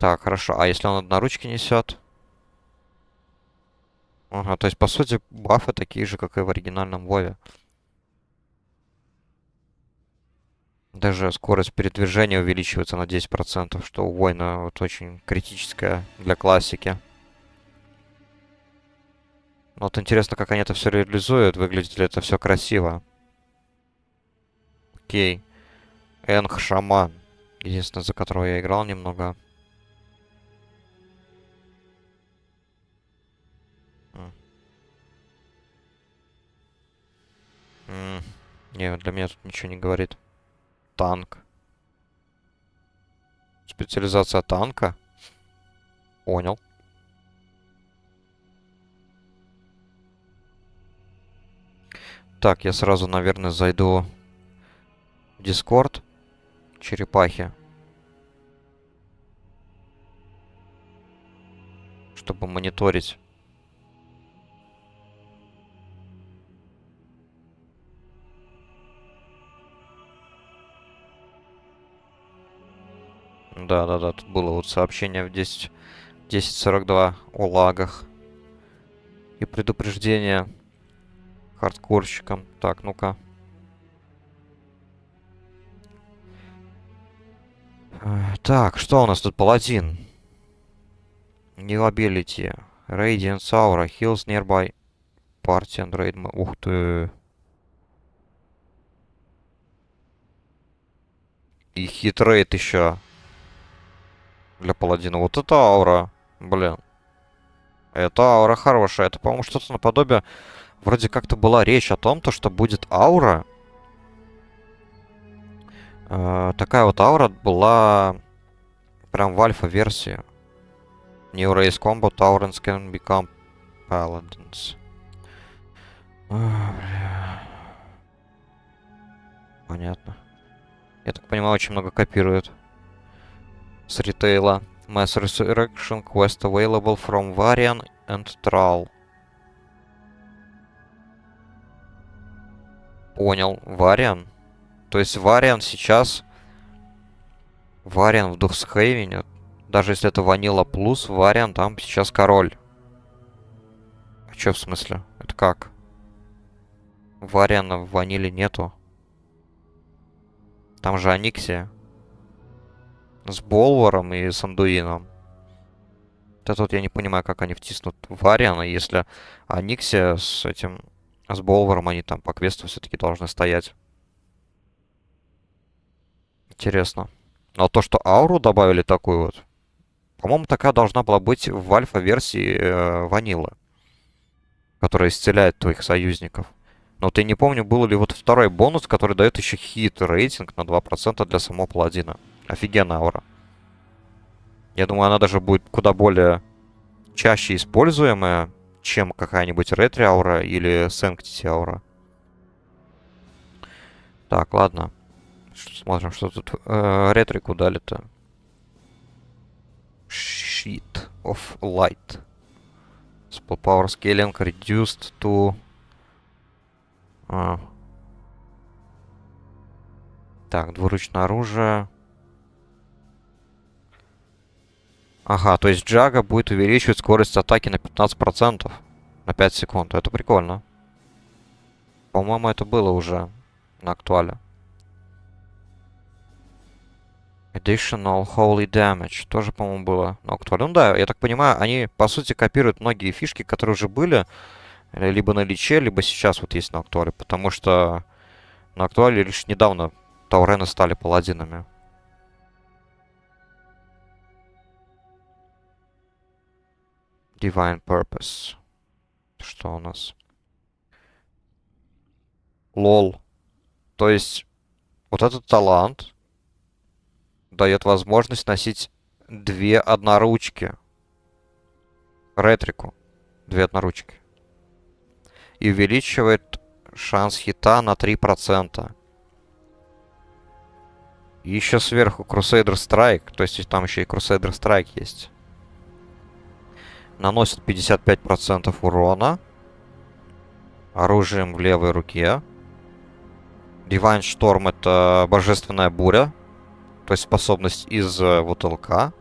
Так, хорошо. А если он одноручки несет? Ага, то есть, по сути, бафы такие же, как и в оригинальном Вове. Даже скорость передвижения увеличивается на 10%, что у воина вот очень критическая для классики. Но вот интересно, как они это все реализуют. Выглядит ли это все красиво? Окей. Энг Шаман. Единственное, за которого я играл немного. Не, для меня тут ничего не говорит. Танк. Специализация танка. Понял. Так, я сразу, наверное, зайду в Discord. Черепахи. Чтобы мониторить. Да-да-да, тут было вот сообщение в 10:42 о лагах. И предупреждение хардкорщикам. Так, ну-ка. Так, что у нас тут? Паладин. New ability. Radiance Aura. Heals nearby party and raid. Ух ты. И хитрейт еще. Для паладина. Вот это аура. Блин. Это аура хорошая. Это, по-моему, что-то наподобие... Вроде как-то была речь о том, что будет аура. Такая вот аура была прям в альфа-версии. New Race Combo Taurens can become Paladins. Понятно. Я так понимаю, очень много копируют с ритейла. Mass Resurrection Quest available from Varian and Thrall. Понял. Varian. То есть Varian сейчас... Varian в Духсхейвене. Даже если это Vanilla Plus, Varian там сейчас король. А чё в смысле? Это как? Varian в ваниле нету. Там же Аниксия. С Болваром и с Андуином. Это вот я не понимаю, как они втиснут Вариана, если Аниксия с этим... С Болваром они там по квесту все-таки должны стоять. Интересно. Но то, что ауру добавили такую вот... По-моему, такая должна была быть в альфа-версии Ванилы. Которая исцеляет твоих союзников. Но вот я не помню, был ли вот второй бонус, который дает еще хит рейтинг на 2% для самого паладина. Офигенная аура. Я думаю, она даже будет куда более чаще используемая, чем какая-нибудь ретри аура или Sanctity аура. Так, ладно. Смотрим, что тут ретрику дали-то. Sheet of Light. Spell Power Scaling reduced to... Так, двуручное оружие. Ага, то есть Джага будет увеличивать скорость атаки на 15%. На 5 секунд. Это прикольно. По-моему, это было уже на актуале. Additional Holy Damage. Тоже, по-моему, было на актуале. Ну да, я так понимаю, они, по сути, копируют многие фишки, которые уже были. Либо на Личе, либо сейчас вот есть на актуале. Потому что на актуале лишь недавно Таурены стали паладинами. Divine Purpose. Что у нас? Лол. То есть, вот этот талант дает возможность носить две одноручки. Ретрику. Две одноручки. И увеличивает шанс хита на 3%. И еще сверху Crusader Strike. То есть там еще и Crusader Strike есть. Наносит 55% урона. Оружием в левой руке. Divine Storm — это божественная буря. То есть способность из вот ЛК.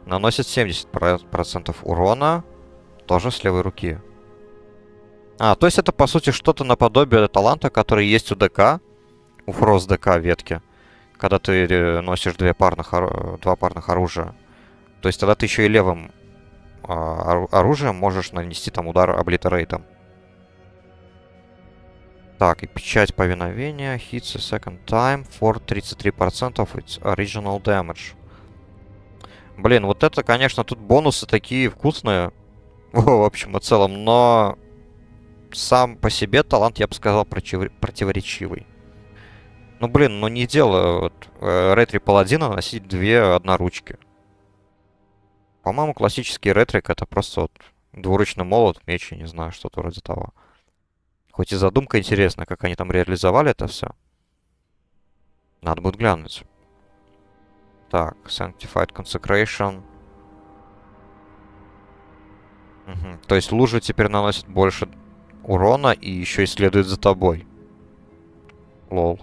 Наносит 70% урона. Тоже с левой руки. А, то есть это, по сути, что-то наподобие таланта, который есть у ДК. У Фрост ДК ветки. Когда ты носишь два парных оружия. То есть тогда ты еще и левым оружием можешь нанести там удар облитерейтом. Так, и печать повиновения. Hits a second time for 33% of its original damage. Блин, вот это, конечно, тут бонусы такие вкусные. В общем и целом, но сам по себе талант, я бы сказал, противоречивый. Ну, блин, ну не дело вот, ретри паладина носить две одноручки. По-моему, классический ретрик это просто вот двуручный молот, меч, я не знаю, что-то вроде того. Хоть и задумка интересная, как они там реализовали это все. Надо будет глянуть. Так, Sanctified Consecration. Угу. То есть лужи теперь наносят больше урона и еще и следует за тобой. Лол.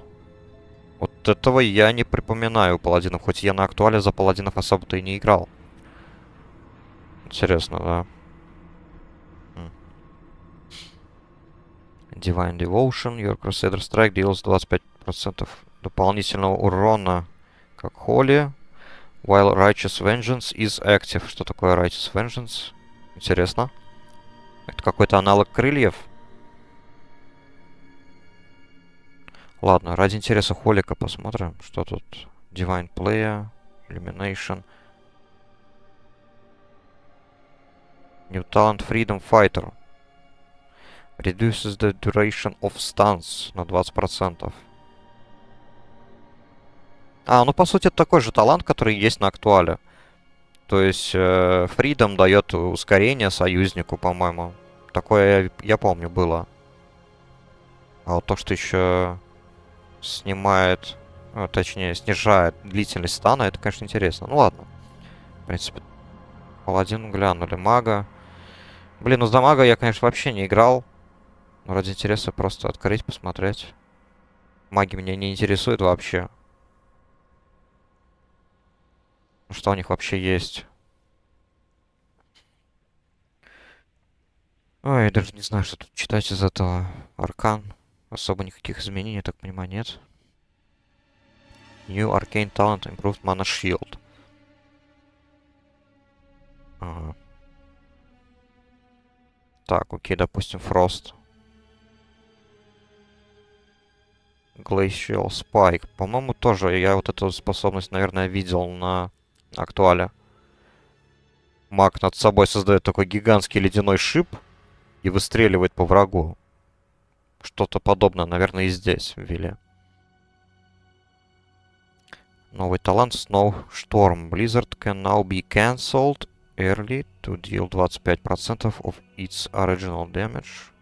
Вот этого я не припоминаю у паладинов, хоть я на актуале за паладинов особо-то и не играл. Интересно, да? Divine Devotion. Your Crusader Strike deals 25% дополнительного урона, как Holy. While Righteous Vengeance is active. Что такое Righteous Vengeance? Интересно. Это какой-то аналог крыльев? Ладно, ради интереса Холика посмотрим, что тут. Divine Player, Illumination. New Talent Freedom Fighter. Reduces the duration of stance на 20%. А, ну по сути это такой же талант, который есть на актуале. То есть Freedom дает ускорение союзнику, по-моему. Такое я помню было. А вот то, что еще снимает, точнее снижает длительность стана, это, конечно, интересно. Ну ладно. В принципе, паладин глянули. Мага. Блин, ну за мага я, конечно, вообще не играл. Но ради интереса просто открыть, посмотреть. Маги меня не интересуют вообще. Что у них вообще есть? Ой, даже не знаю, что тут читать из этого. Аркан. Особо никаких изменений, я так понимаю, нет. New Arcane Talent Improved Mana Shield. Ага. Так, окей, допустим, Frost. Glacial Spike. По-моему, тоже я вот эту способность, наверное, видел на актуале. Маг над собой создает такой гигантский ледяной шип и выстреливает по врагу. Что-то подобное, наверное, и здесь ввели. Новый талант Snowstorm. Blizzard can now be cancelled early to deal 25% of its original damage.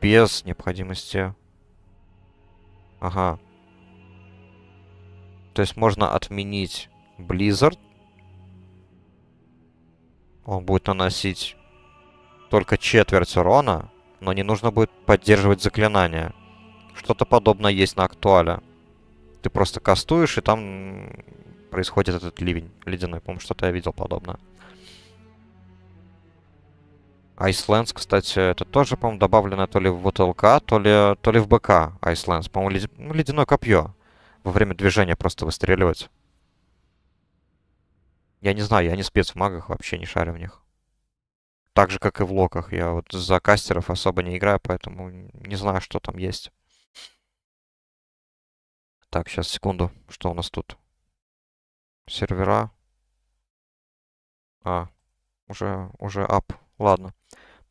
Без необходимости... Ага. То есть можно отменить Blizzard. Он будет наносить только четверть урона, но не нужно будет поддерживать заклинания. Что-то подобное есть на актуале. Ты просто кастуешь, и там происходит этот ливень ледяной. По-моему, что-то я видел подобное. Icelands, кстати, это тоже, по-моему, добавлено то ли в ВТЛК, то ли в БК Icelands. По-моему, ледяное копье. Во время движения просто выстреливать. Я не знаю, я не спец в магах, вообще не шарю в них. Так же, как и в локах. Я вот за кастеров особо не играю, поэтому не знаю, что там есть. Так, сейчас, секунду. Что у нас тут? Сервера. А, уже ап. Ладно.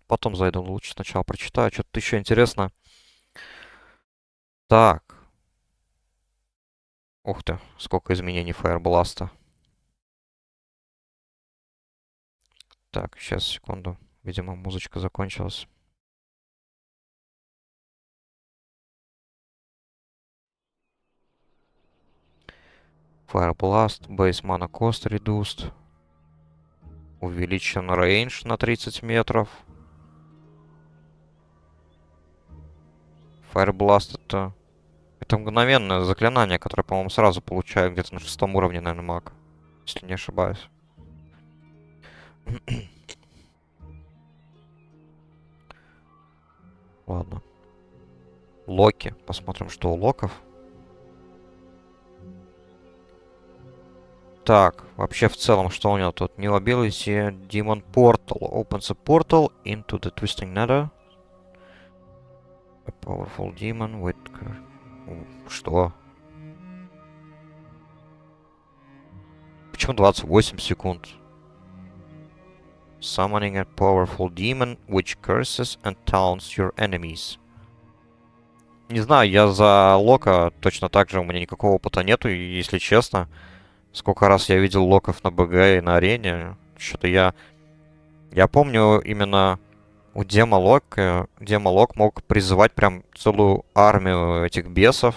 Потом зайду, лучше сначала прочитаю. Что-то еще интересно. Так. Ух ты, сколько изменений Fireblast. Так, сейчас, секунду. Видимо, музычка закончилась. Fireblast, base mana cost reduced. Увеличен range на 30 метров. Fireblast это мгновенное заклинание, которое, по-моему, сразу получаю где-то на 6 уровне, наверное, маг. если не ошибаюсь. Ладно. Локи. Посмотрим, что у локов. Так, вообще в целом, что у него тут? New ability, Demon Portal. Opens a portal into the Twisting Nether. A powerful demon with... Что? Почему 28 секунд? Summoning a powerful demon which curses and taunts your enemies. Не знаю, я за Лока точно так же, у меня никакого опыта нету, и, если честно. Сколько раз я видел локов на БГ и на арене. Что-то я... Я помню именно у Демолок мог призывать прям целую армию этих бесов.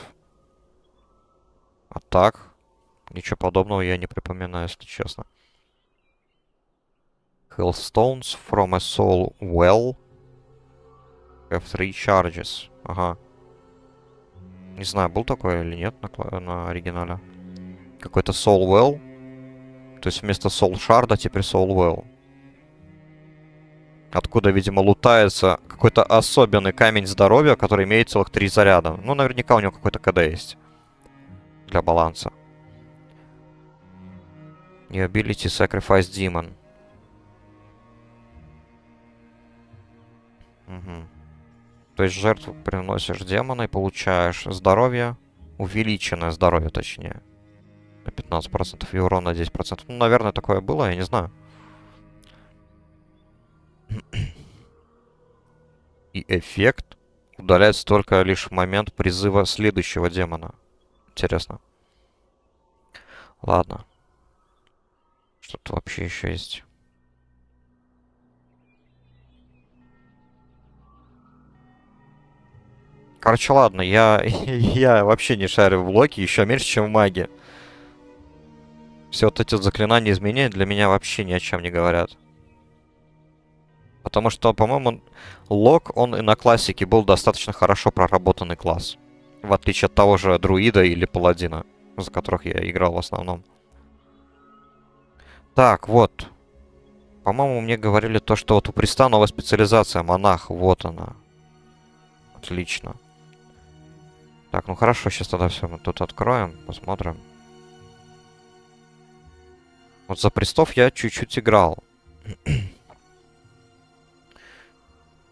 А так, ничего подобного я не припоминаю, если честно. Hellstones from a soul well. Have 3 charges. Ага. Не знаю, был такой или нет на оригинале. Какой-то soul well. То есть вместо soul шарда теперь soul well. Откуда, видимо, лутается какой-то особенный камень здоровья, который имеет целых 3 заряда. Ну, наверняка у него какой-то КД есть. Для баланса. New ability Sacrifice Demon. Угу. То есть жертву приносишь демона и получаешь здоровье. Увеличенное здоровье, точнее. На 15% и урон на 10%. Ну, наверное, такое было, я не знаю. И эффект удаляется только лишь в момент призыва следующего демона. Интересно. Ладно. Что-то вообще еще есть. Короче, ладно, я вообще не шарю в Локи, еще меньше, чем в маге. Все вот эти вот заклинания изменения для меня вообще ни о чем не говорят. Потому что, по-моему, Лок, он и на классике был достаточно хорошо проработанный класс. В отличие от того же Друида или Паладина, за которых я играл в основном. Так, вот. По-моему, мне говорили то, что вот у Приста новая специализация, монах, вот она. Отлично. Так, ну хорошо, сейчас тогда все мы тут откроем, посмотрим. Вот за Престов я чуть-чуть играл.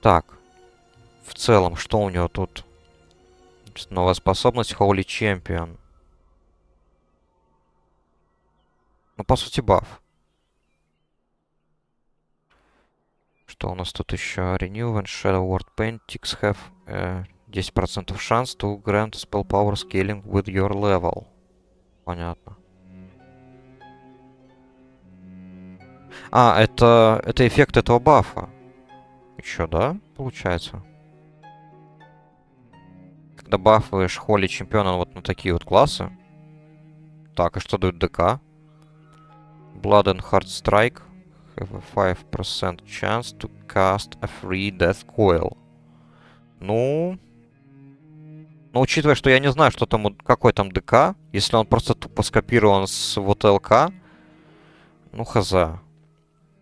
Так. В целом, что у него тут? Новая способность Holy Champion. Ну, по сути, баф. Что у нас тут еще? Renew and Shadow Word Paint. Ticks have 10% шанс to grant spell power scaling with your level. Понятно. А, это эффект этого бафа. Еще, да? Получается. Когда бафаешь Холли Чемпиона вот на такие вот классы. Так, и что дает ДК? Blood and Heart Strike. Have a 5% chance to cast a free death coil. Ну... Но учитывая, что я не знаю, что там, какой там ДК, если он просто тупо скопирован с вот ЛК, ну хз.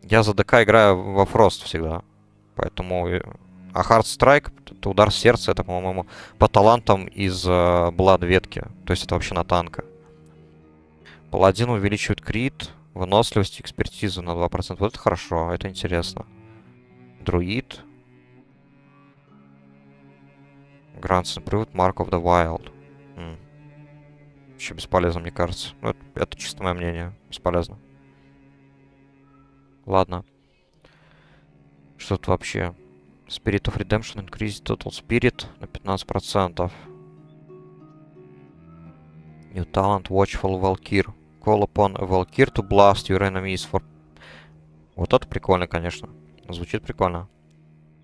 Я за ДК играю во Фрост всегда. Поэтому... А Hard Strike, это удар сердца, это, по-моему, по талантам из Blood ветки. То есть это вообще на танка. Паладин увеличивает крит, выносливость, экспертизу на 2%. Вот это хорошо, это интересно. Друид. Grants Improved Mark of the Wild. Еще бесполезно, мне кажется. Ну, это чисто мое мнение. Бесполезно. Ладно. Что тут вообще? Spirit of Redemption increased total spirit на 15%. New talent Watchful Valkyr. Call upon a Valkyr to blast your enemies for... Вот это прикольно, конечно. Звучит прикольно.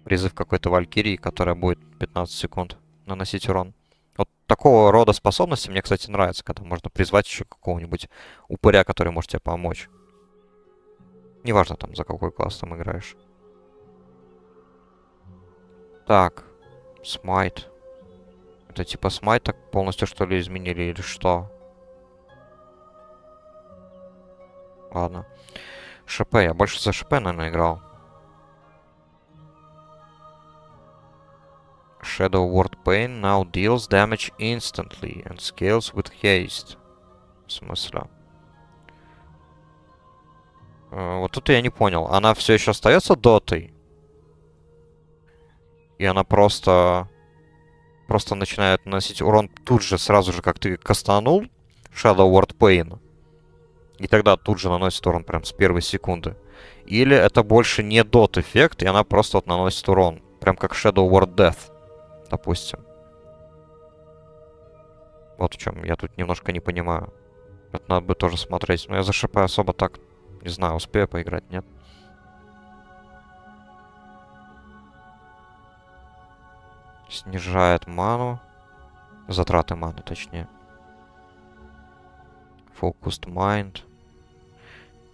Призыв какой-то Валькирии, которая будет 15 секунд наносить урон. Вот такого рода способности мне, кстати, нравится, когда можно призвать еще какого-нибудь упыря, который может тебе помочь. Неважно там, за какой класс там играешь. Так. Смайт. Это типа смайт так полностью, что ли, изменили или что? Ладно. ШП. Я больше за ШП, наверное, играл. Shadow Word Pain now deals damage instantly and scales with haste. В смысле? Вот тут я не понял. Она все еще остается дотой? И она просто начинает наносить урон тут же, сразу же, как ты кастанул Shadow Word Pain. И тогда тут же наносит урон прям с первой секунды. Или это больше не дот эффект, и она просто вот наносит урон. Прям как Shadow Word Death, допустим. Вот в чем я тут немножко не понимаю. Это надо бы тоже смотреть. Но я за ШП особо так, не знаю, успею поиграть, нет? Снижает ману. Затраты маны, точнее. Focused Mind.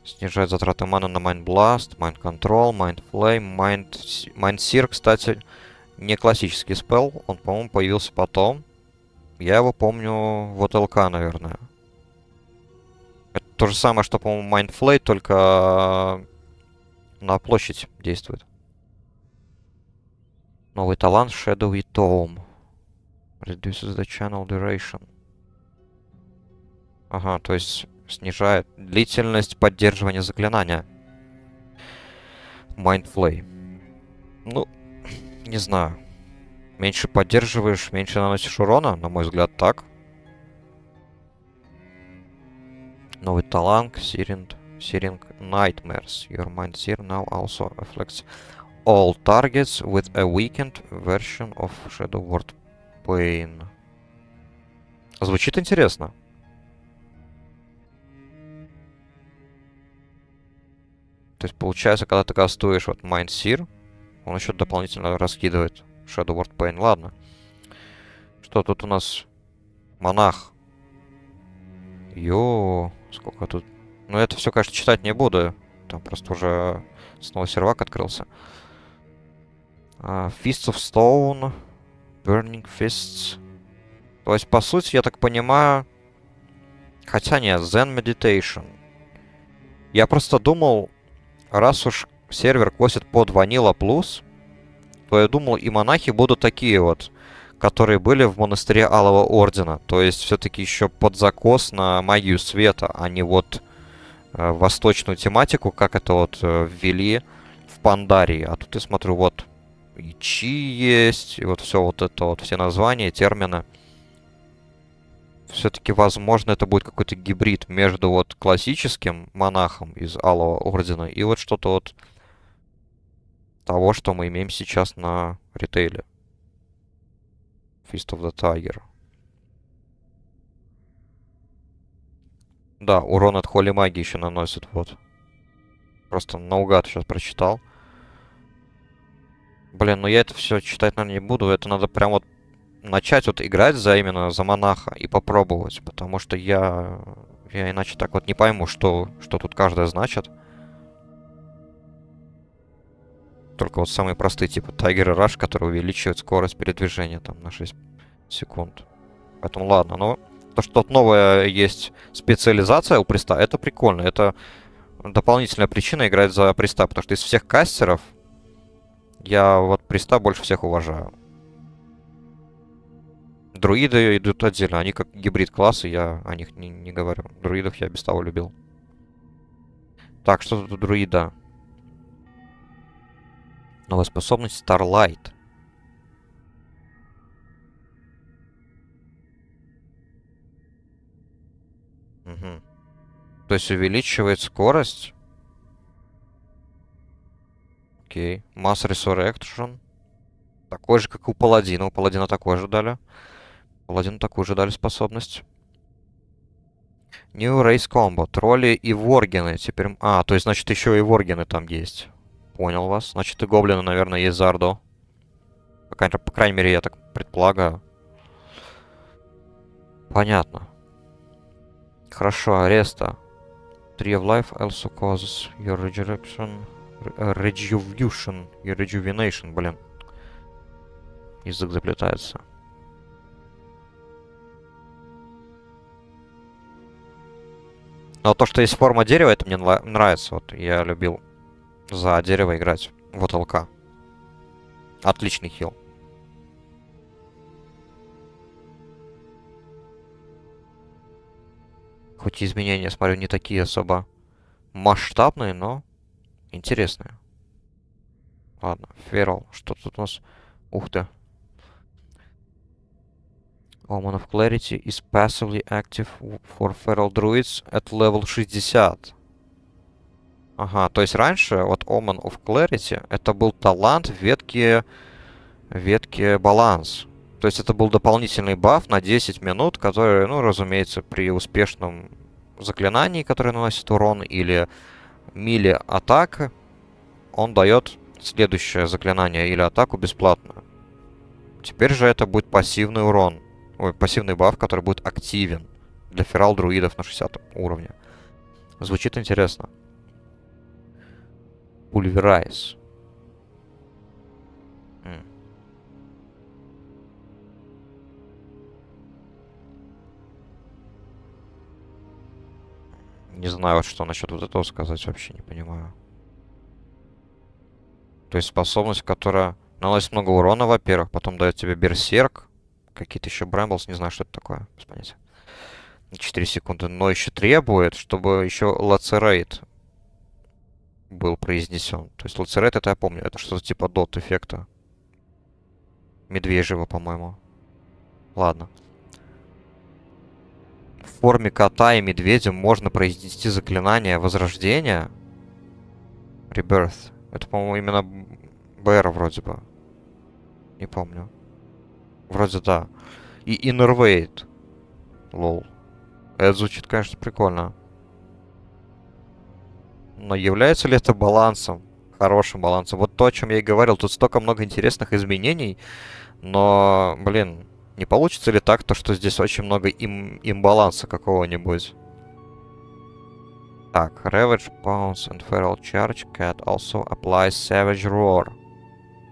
Снижает затраты маны на Mind Blast, Mind Control, Mind Flame, Mind Sear, кстати, не классический спелл. Он, по-моему, появился потом. Я его помню в ЛК, наверное. Это то же самое, что, по-моему, Mind Flay, только на площадь действует. Новый талант Shadowy Tome. Reduces the channel duration. Ага, то есть снижает длительность поддерживания заклинания. Mind Flay. Ну, не знаю. Меньше поддерживаешь, меньше наносишь урона, на мой взгляд, так. Новый талант, Searing Nightmares. Your Mind Sear now also afflicts all targets with a weakened version of Shadow Word Pain. Звучит интересно. То есть, получается, когда ты кастуешь вот Mind Sear, он еще дополнительно раскидывает Shadow Word Pain. Ладно. Что тут у нас? Монах. Йо, сколько тут... Ну, это все, конечно, читать не буду. Там просто уже снова сервак открылся. Fists of Stone. Burning Fists. То есть, по сути, я так понимаю... Хотя нет, Zen Meditation. Я просто думал, раз уж сервер косит под Vanilla Plus, то я думал, и монахи будут такие вот, которые были в монастыре Алого Ордена. То есть, все-таки еще под закос на магию света, а не вот восточную тематику, как это вот ввели в Пандарии. А тут я смотрю, вот и Чи есть, и вот все вот это вот, все названия, термины. Все-таки, возможно, это будет какой-то гибрид между вот классическим монахом из Алого Ордена и вот что-то вот того, что мы имеем сейчас на ритейле. Fist of the Tiger. Да, урон от Холли Магии еще наносит, вот. Просто наугад сейчас прочитал. Блин, ну я это все читать, наверное, не буду. Это надо прям вот начать вот играть именно за монаха и попробовать. Потому что я иначе так вот не пойму, что тут каждое значит. Только вот самые простые, типа Tiger Rush, который увеличивает скорость передвижения там на 6 секунд. Поэтому ладно, но то, что тут новая есть специализация у приста, это прикольно. Это дополнительная причина играть за приста, потому что из всех кастеров я вот приста больше всех уважаю. Друиды идут отдельно, они как гибрид классы, я о них не говорю. Друидов я без того любил. Так, что тут у друида? Новая способность Starlight. Угу. То есть увеличивает скорость. Окей. Mass Resurrection. Такой же, как у Паладина. У Паладина такой же дали. Паладину такую же дали способность. New Race Combo. Тролли и воргены. Теперь... А, то есть, значит, еще и воргены там есть. Понял вас. Значит, и гоблины, наверное, есть за Ордо. По крайней мере, я так предполагаю. Понятно. Хорошо, ареста. Tree of Life also causes your resurrection... Rejuvenation. Your rejuvenation, блин. Язык заплетается. Но то, что есть форма дерева, это мне нравится. Вот я любил за дерево играть. Вот ЛК. Отличный хил. Хоть и изменения, смотрю, не такие особо масштабные, но интересные. Ладно, Feral. Что тут у нас? Ух ты. Omen of Clarity is passively active for Feral Druids at level 60. Ага, то есть раньше вот Omen of Clarity это был талант в ветке баланс. То есть это был дополнительный баф на 10 минут, который, ну, разумеется, при успешном заклинании, которое наносит урон, или миле атака, он дает следующее заклинание или атаку бесплатно. Теперь же это будет пассивный урон. Ой, пассивный баф, который будет активен для ферал друидов на 60 уровне. Звучит интересно. Pulverize. Не знаю, вот что насчет вот этого сказать, вообще не понимаю. То есть способность, которая наносит много урона, во-первых, потом дает тебе берсерк, какие-то еще брамблс, не знаю, что это такое, без понятия. 4 секунды, но еще требует, чтобы еще лацерейт был произнесен. То есть лацерейт, это я помню, это что-то типа дот эффекта. Медвежьего, по-моему. Ладно. В форме кота и медведя можно произнести заклинание возрождения. Rebirth. Это, по-моему, именно БР вроде бы. Не помню. Вроде да. И Innervate. Лол. Это звучит, конечно, прикольно. Но является ли это балансом? Хорошим балансом. Вот то, о чем я и говорил. Тут столько много интересных изменений. Но, блин, не получится ли так, то, что здесь очень много имбаланса какого-нибудь? Так, Ravage, Pounce and Feral Charge. Cat also applies Savage Roar.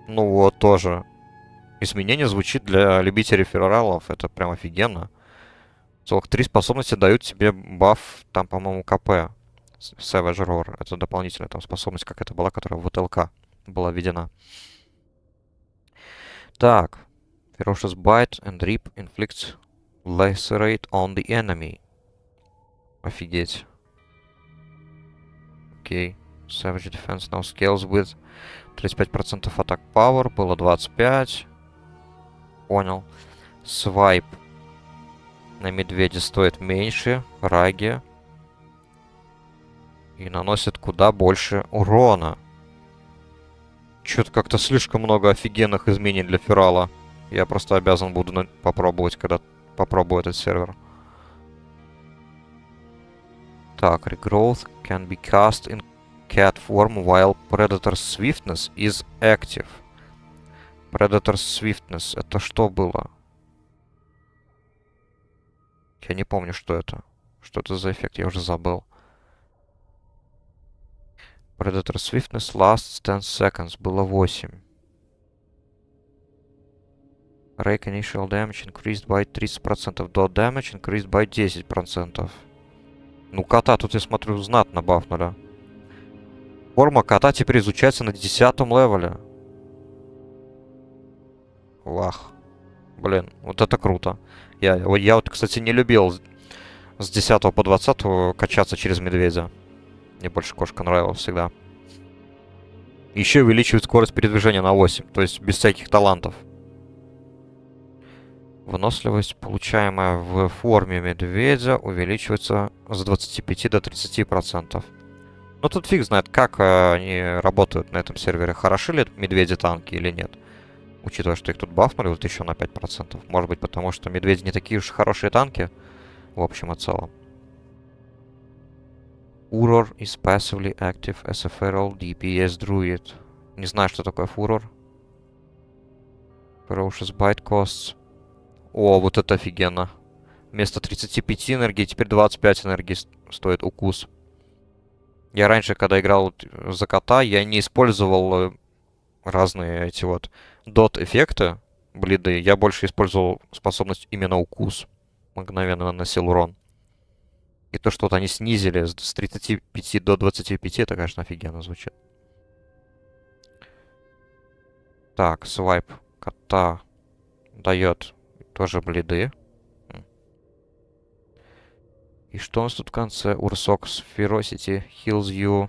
Ну вот, тоже. Изменение звучит для любителей фералов. Это прям офигенно. Целых 3 способности дают тебе баф, там, по-моему, КП. Savage Roar. Это дополнительная там способность, как это была, которая в ВТЛК была введена. Так. Ferocious Bite and Rip inflicts lacerate on the enemy. Офигеть. Окей. Savage Defense now scales with 35% attack power. Было 25. Понял. Свайп на медведя стоит меньше. Раги. И наносит куда больше урона. Чё-то как-то слишком много офигенных изменений для ферала. Я просто обязан буду попробовать, когда попробую этот сервер. Так, Regrowth can be cast in cat form while Predator's Swiftness is active. Predator's Swiftness, это что было? Я не помню, что это. Что это за эффект, я уже забыл. Predator Swiftness lasts 10 seconds. Было 8. Rake initial damage increased by 30%. Dot damage increased by 10%. Ну, кота тут, я смотрю, знатно бафнули. Форма кота теперь изучается на 10-м левеле. Вах. Блин, вот это круто. Я вот, кстати, не любил с 10 по 20 качаться через медведя. Мне больше кошка нравилась всегда. Еще увеличивает скорость передвижения на 8. То есть без всяких талантов. Выносливость, получаемая в форме медведя, увеличивается с 25 до 30%. Но тут фиг знает, как они работают на этом сервере. Хороши ли медведи танки или нет. Учитывая, что их тут бафнули вот еще на 5%. Может быть, потому что медведи не такие уж хорошие танки. В общем и целом. Furor is passively active as a feral DPS druid. Не знаю, что такое Furor. Ferocious Bite costs. О, вот это офигенно. Вместо 35 энергии, теперь 25 энергии стоит укус. Я раньше, когда играл за кота, я не использовал разные эти вот дот-эффекты, блиды. Я больше использовал способность именно укус. Мгновенно наносил урон. И то, что вот они снизили с 35 до 25, это, конечно, офигенно звучит. Так, свайп кота дает тоже блиды. И что у нас тут в конце? Ursox Ferocity heals you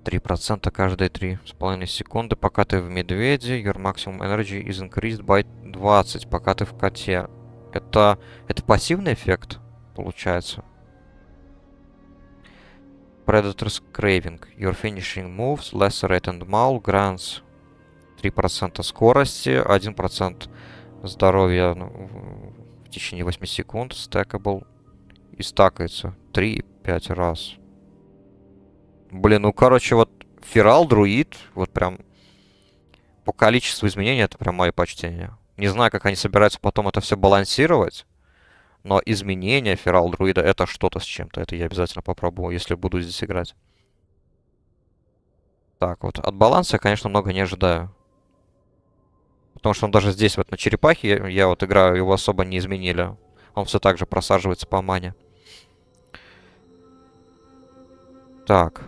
3% каждые 3,5 секунды. Пока ты в медведе, your maximum energy is increased by 20. Пока ты в коте. Это пассивный эффект, получается. Predator's Craving. Your finishing moves, Lacerate and Maul grants 3% скорости, 1% здоровья в течение 8 секунд. Stackable. И стакается 3-5 раз. Блин, ну короче, вот Ферал, Друид, вот прям по количеству изменений это прям мои почтения. Не знаю, как они собираются потом это все балансировать, но изменения Ферал, Друида это что-то с чем-то. Это я обязательно попробую, если буду здесь играть. Так, вот от баланса я, конечно, много не ожидаю. Потому что он даже здесь, вот на черепахе, я вот играю, его особо не изменили. Он все так же просаживается по мане. Так.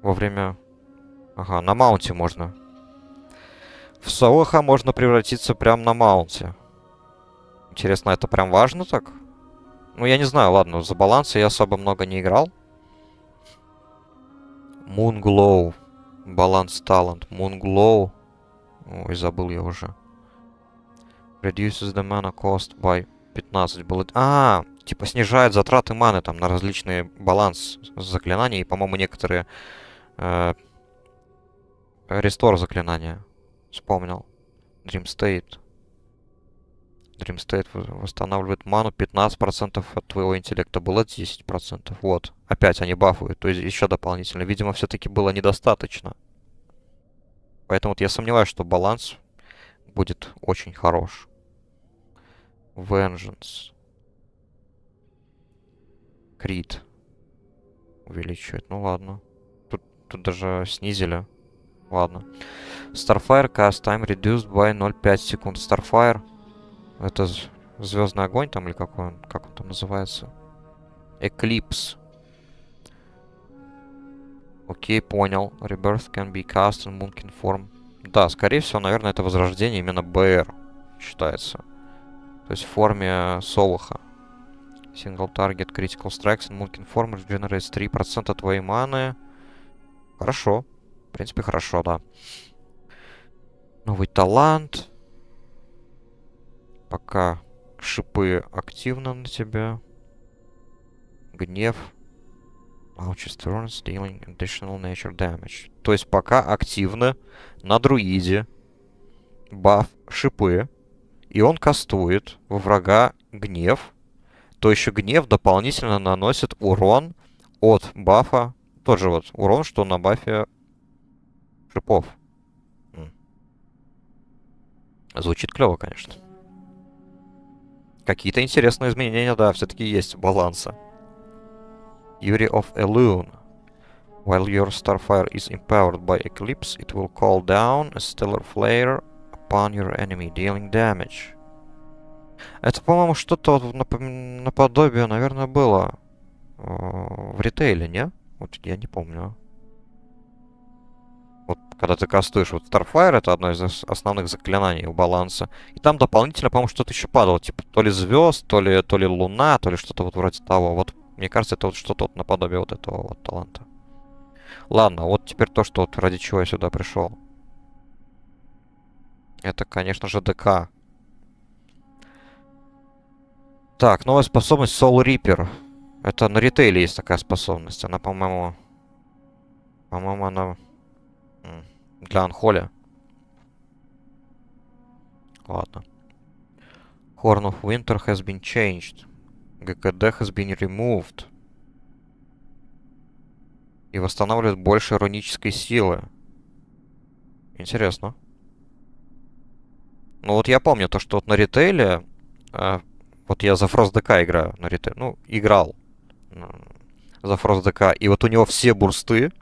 Во время... Ага, на маунте можно. В Солоха можно превратиться прям на маунте. Интересно, это прям важно так? Ну, я не знаю, ладно, за баланс я особо много не играл. Moonglow. Баланс талант. Moonglow. Ой, забыл я уже. Reduces the mana cost by 15 bullet. Типа снижает затраты маны там на различные баланс заклинаний. И, по-моему, некоторые... Рестор заклинания. Вспомнил. Dream State. Dream State восстанавливает ману 15% от твоего интеллекта. Было 10%. Вот. Опять они бафуют. То есть еще дополнительно. Видимо, все-таки было недостаточно. Поэтому вот я сомневаюсь, что баланс будет очень хорош. Vengeance. Крит. Увеличивает. Ну ладно. Тут даже снизили. Ладно. Starfire cast time reduced by 0,5 секунд. Starfire. Это звездный огонь там или как он там называется? Eclipse. Окей, понял. Rebirth can be cast in Moonkin form. Да, скорее всего, наверное, это возрождение именно БР считается. То есть в форме Солоха. Single target critical strikes in Moonkin form regenerates 3% твоей маны. Хорошо. В принципе, хорошо, да. Новый талант. Пока шипы активны на тебя. Гнев. Launches turns, dealing additional nature damage. То есть пока активны на друиде баф шипы. И он кастует во врага гнев. То еще гнев дополнительно наносит урон от бафа. Тот же вот урон, что на бафе шипов. Звучит клево, конечно. Какие-то интересные изменения, да, все-таки есть у баланса. Fury of Elune. While your Starfire is empowered by Eclipse, it will call down a stellar flare upon your enemy, dealing damage. Это, по-моему, что-то вот наподобие, наверное, было в ритейле, не? Вот я не помню. Вот когда ты кастуешь вот Starfire, это одно из основных заклинаний у баланса. И там дополнительно, по-моему, что-то еще падало. Типа то ли звезд, то ли луна, то ли что-то вот вроде того. Вот мне кажется, это вот что-то вот наподобие вот этого вот таланта. Ладно, вот теперь то, что вот ради чего я сюда пришел. Это, конечно же, ДК. Так, новая способность Soul Reaper. Это на ритейле есть такая способность. Она, по-моему... По-моему, она... Для Анхоля. Ладно. Horn of Winter has been changed. ГКД has been removed. И восстанавливает больше рунической силы. Интересно. Ну вот я помню то, что вот на ритейле... вот я за Frost ДК играю на ритейле. Ну, играл за Frost ДК. И вот у него все бурсты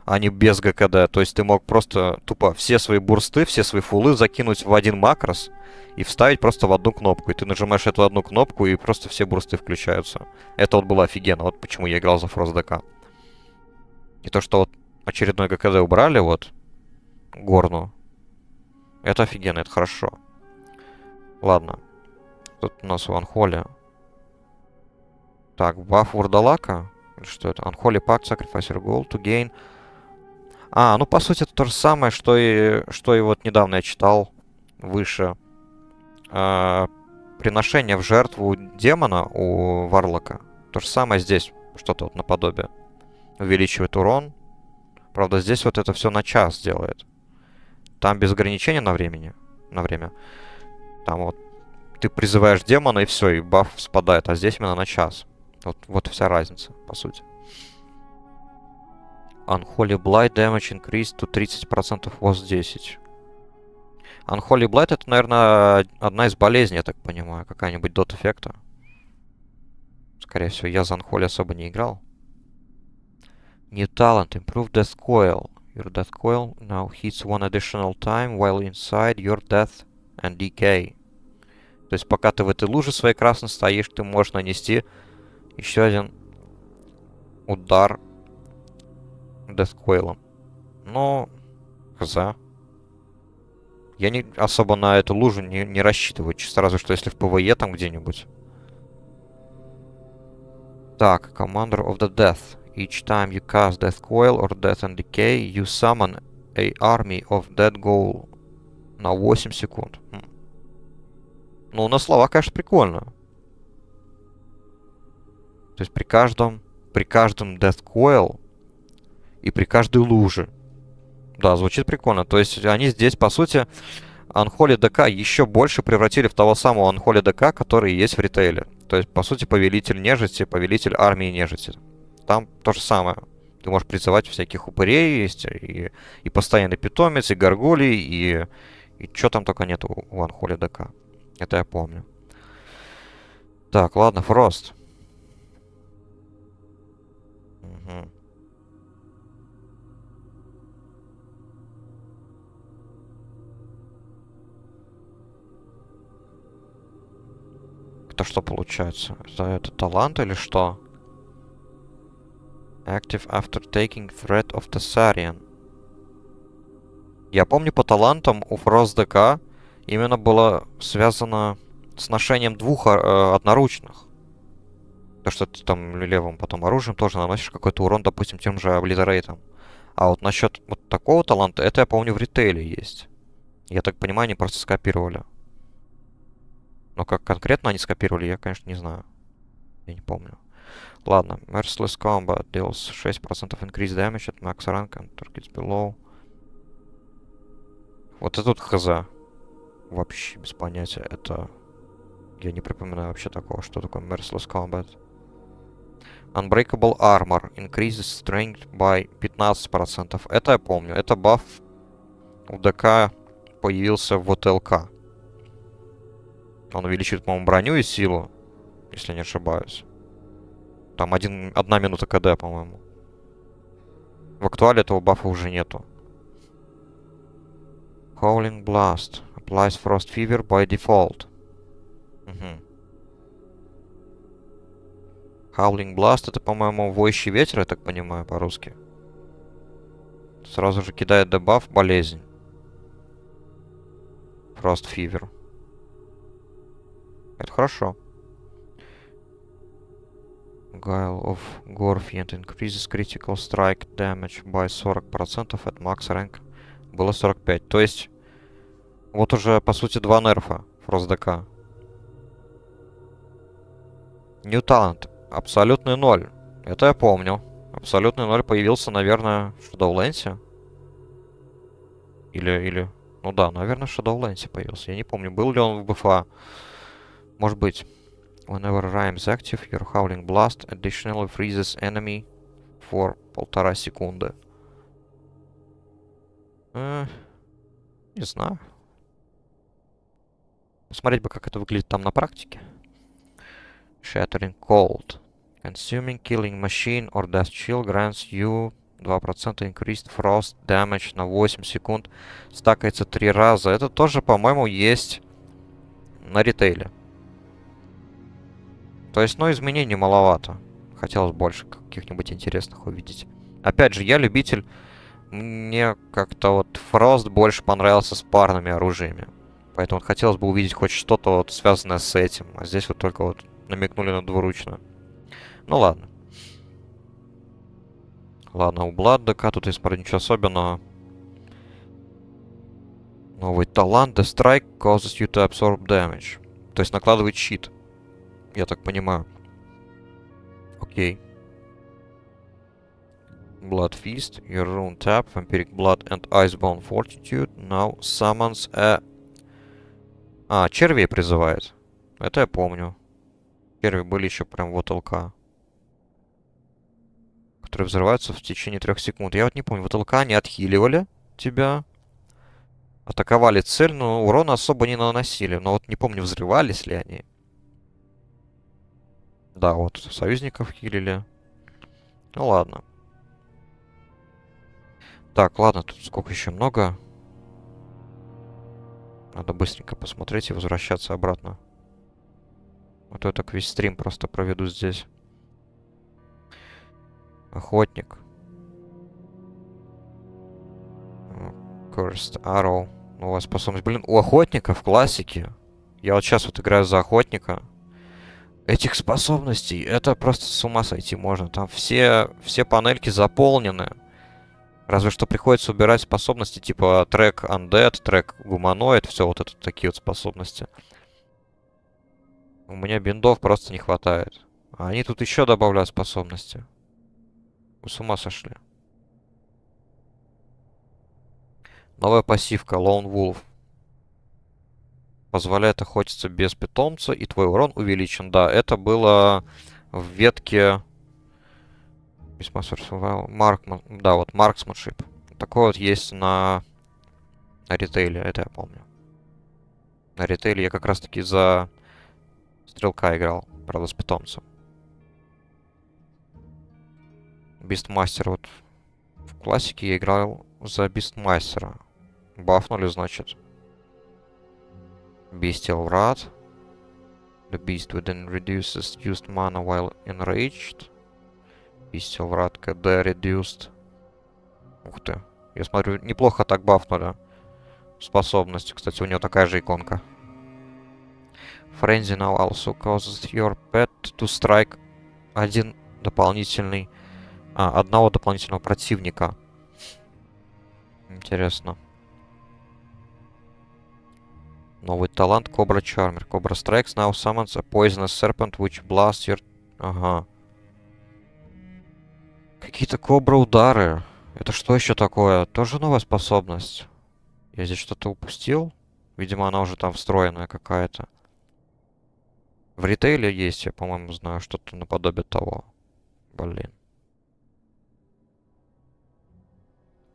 а не без ГКД. То есть ты мог просто тупо все свои бурсты, все свои фулы закинуть в один макрос и вставить просто в одну кнопку. И ты нажимаешь эту одну кнопку, и просто все бурсты включаются. Это вот было офигенно. Вот почему я играл за Frost DK. И то, что вот очередной ГКД убрали, вот, горну, это офигенно, это хорошо. Ладно. Тут у нас у Анхоли. Так, баф Вурдалака. Что это? Unholy Pact, Sacrifice your gold to gain. Ну по сути это то же самое, что и вот недавно я читал выше. Приношение в жертву демона у Варлока. То же самое здесь, что-то вот наподобие. Увеличивает урон. Правда, здесь вот это все на час делает. Там без ограничения на время. Там вот ты призываешь демона, и все, и баф спадает. А здесь именно на час. Вот вся разница, по сути. Unholy Blight damage increased to 30% was 10. Unholy Blight это, наверное, одна из болезней, я так понимаю. Какая-нибудь дот эффекта. Скорее всего, я за Unholy особо не играл. New talent. Improve Death Coil. Your Death Coil now hits one additional time while inside your Death and Decay. То есть, пока ты в этой луже своей красной стоишь, ты можешь нанести еще один удар Death Coil'ом. Ну, хз. Я не особо на эту лужу не рассчитываю. Чисто разве что если в ПВЕ там где-нибудь. Так, Commander of the Death. Each time you cast Death Coil or Death and Decay, you summon a army of Dead Ghoul на 8 секунд. Ну, на слова, конечно, прикольно. То есть при каждом Death Coil и при каждой луже. Да, звучит прикольно. То есть они здесь, по сути, Unholy DK еще больше превратили в того самого Unholy DK, который есть в ритейле. То есть, по сути, повелитель нежити, повелитель армии нежити. Там то же самое. Ты можешь призывать всяких упырей, есть и постоянный питомец, и горгулий, и что там только нет у Unholy DK. Это я помню. Так, ладно, Фрост. Угу. Это что получается? Это талант или что? Active after taking threat of Tessarian. Я помню, по талантам у Frost DK именно было связано с ношением двух одноручных. То, что ты там левым потом оружием тоже наносишь какой-то урон, допустим, тем же облитерейтом. А вот насчет вот такого таланта, это я помню в ритейле есть. Я так понимаю, они просто скопировали. Но как конкретно они скопировали, я, конечно, не знаю. Я не помню. Ладно. Merciless Combat deals 6% increased damage at max rank and targets below. Вот это тут хз. Вообще без понятия. Это... Я не припоминаю вообще такого, что такое Merciless Combat. Unbreakable Armor increases strength by 15%. Это я помню. Это баф у ДК появился в ОТЛК. Он увеличивает, по-моему, броню и силу, если не ошибаюсь. Там 1 минута КД, по-моему. В актуале этого бафа уже нету. Howling Blast applies Frost Fever by default. Угу. Howling Blast это, по-моему, воющий ветер, я так понимаю, по-русски. Сразу же кидает дебаф болезнь. Frost Fever. Это хорошо. Guile of Gorfiend increases critical strike damage by 40% at max rank. Было 45. То есть, вот уже, по сути, 2 нерфа Frost DK. New Talent. Абсолютный 0. Это я помню. Абсолютный 0 появился, наверное, в Shadowlands. Или... Ну да, наверное, в Shadowlands появился. Я не помню, был ли он в БФА. Может быть. Whenever Rhyme's active, your Howling Blast additionally freezes enemy for 1,5 секунды. Не знаю. Посмотреть бы, как это выглядит там на практике. Shattering Cold. Consuming Killing Machine or Death Chill grants you 2% increased frost damage на 8 секунд. Стакается 3 раза. Это тоже, по-моему, есть на ритейле. То есть, ну, изменений маловато. Хотелось больше каких-нибудь интересных увидеть. Опять же, я любитель. Мне как-то вот Frost больше понравился с парными оружиями. Поэтому вот хотелось бы увидеть хоть что-то вот связанное с этим. А здесь вот только вот намекнули на двуручную. Ну ладно. Ладно, у Бладдека тут есть, ничего особенного. Новый талант. The strike causes you to absorb damage. То есть накладывает щит. Я так понимаю. Окей. Blood Feast. Your rune tap. Vampiric Blood and Icebound Fortitude. Now summons a... А, червей призывает. Это я помню. Черви были еще прям вот ЛК. Которые взрываются в течение 3 секунд. Я вот не помню, вот ЛК они отхиливали тебя. Атаковали цель, но урона особо не наносили. Но вот не помню, взрывались ли они. Да, вот, союзников хилили. Ну ладно. Так, ладно, тут сколько еще много. Надо быстренько посмотреть и возвращаться обратно. А то я так весь стрим просто проведу здесь. Охотник. Cursed Arrow. Новая способность. Блин, у охотника в классике. Я вот сейчас вот играю за охотника. Этих способностей, это просто с ума сойти можно. Там все панельки заполнены. Разве что приходится убирать способности типа трек Undead, трек Гуманоид, все вот это такие вот способности. У меня биндов просто не хватает. А они тут еще добавляют способности. Вы с ума сошли. Новая пассивка Lone Wolf. Позволяет охотиться без питомца, и твой урон увеличен. Да, это было в ветке... Маркман... Да, вот Marksmanship. Такое вот есть на ритейле, это я помню. На ритейле я как раз таки за стрелка играл, правда, с питомцем. Бистмастер вот в классике я играл за Бистмастера. Бафнули, значит. Bestial Wrath. The beast within reduces used mana while enraged. Bestial Wrath KD reduced. Ух ты. Я смотрю, неплохо так бафнули. Способность. Кстати, у него такая же иконка. Frenzy now also causes your pet to strike одного дополнительного противника. Интересно. Новый талант Cobra Charmer. Cobra Strikes now summons a poisonous serpent which blasts your... Ага. Какие-то кобра удары. Это что еще такое? Тоже новая способность. Я здесь что-то упустил? Видимо, она уже там встроенная какая-то. В ритейле есть, я, по-моему, знаю, что-то наподобие того. Блин.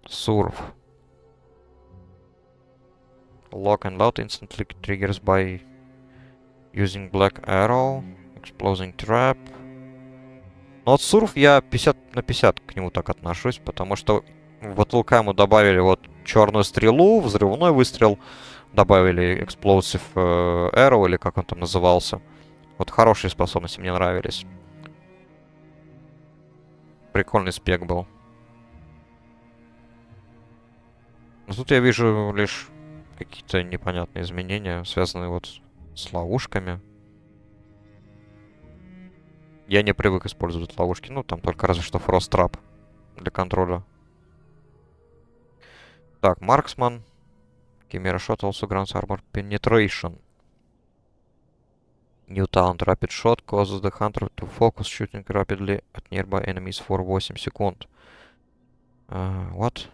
Сурф. Lock and load instantly triggers by using black arrow. Exploding trap. Но вот Сурф я 50 на 50 к нему так отношусь, потому что в Battle ему добавили вот черную стрелу, взрывной выстрел, добавили Explosive Arrow, или как он там назывался. Вот хорошие способности мне нравились. Прикольный спек был. Но тут я вижу лишь какие-то непонятные изменения, связанные вот с ловушками. Я не привык использовать ловушки. Ну, там только разве что Frost Trap для контроля. Так, Marksman. Chimera Shot also grants armor penetration. New talent Rapid Shot causes the hunter to focus shooting rapidly at nearby enemies for 8 секунд. What?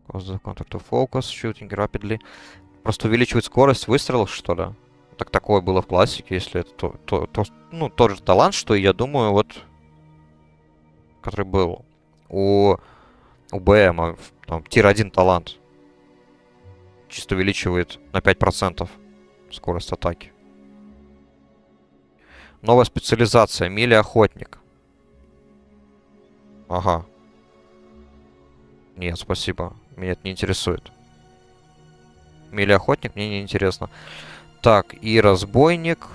Causes the hunter to focus shooting rapidly. Просто увеличивает скорость выстрелов, что ли? Так такое было в классике, если это ну, тот же талант, что я думаю, вот, который был у БМа, там, тир-1 талант. Чисто увеличивает на 5% скорость атаки. Новая специализация. Мили Охотник. Ага. Нет, спасибо. Меня это не интересует. Мили-охотник мне не интересно. Так, и разбойник.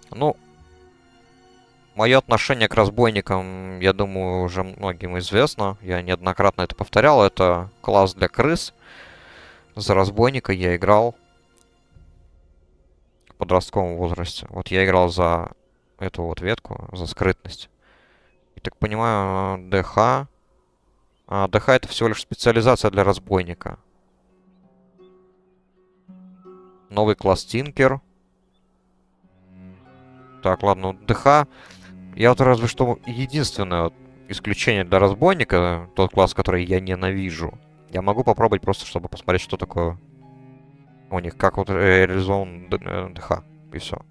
Ну, мое отношение к разбойникам, я думаю, уже многим известно. Я неоднократно это повторял. Это класс для крыс. За разбойника я играл в подростковом возрасте. Вот я играл за эту вот ветку, за скрытность. И так понимаю, ДХ... ДХ это всего лишь специализация для разбойника. Новый класс Тинкер. Так, ладно, ДХ... Я вот разве что единственное вот исключение для разбойника, тот класс, который я ненавижу. Я могу попробовать просто, чтобы посмотреть, что такое у них, как вот реализован ДХ, и все.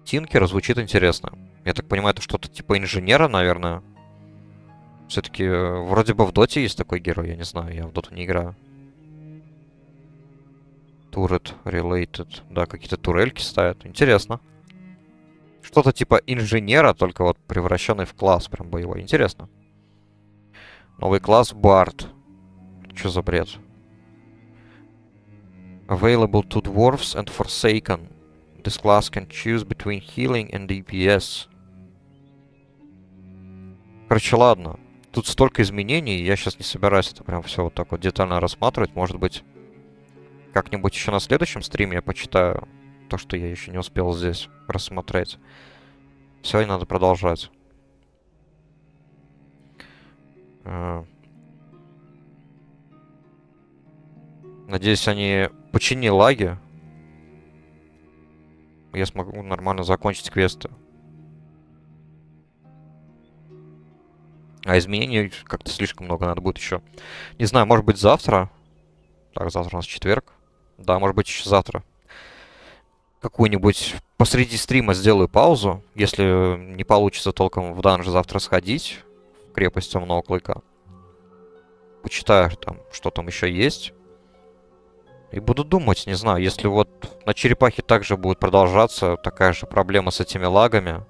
Тинкер звучит интересно. Я так понимаю, это что-то типа инженера, наверное. Все-таки вроде бы в Доте есть такой герой, я не знаю, я в Доту не играю. Turret related. Да, какие-то турельки ставят. Интересно. Что-то типа инженера, только вот превращенный в класс прям боевой. Интересно. Новый класс Бард. Что за бред? Available to dwarves and Forsaken. This class can choose between healing and DPS. Короче, ладно. Тут столько изменений, я сейчас не собираюсь это прям все вот так вот детально рассматривать. Может быть, как-нибудь еще на следующем стриме я почитаю то, что я еще не успел здесь рассмотреть. Сегодня надо продолжать. Надеюсь, они починили лаги. Я смогу нормально закончить квесты. А изменений как-то слишком много надо будет еще. Не знаю, может быть завтра. Так, завтра у нас четверг. Да, может быть еще завтра. Какую-нибудь посреди стрима сделаю паузу. Если не получится толком в данж завтра сходить. В крепость Темного Клыка. Почитаю там, что там еще есть. И буду думать, не знаю, если вот на черепахе также будет продолжаться такая же проблема с этими лагами,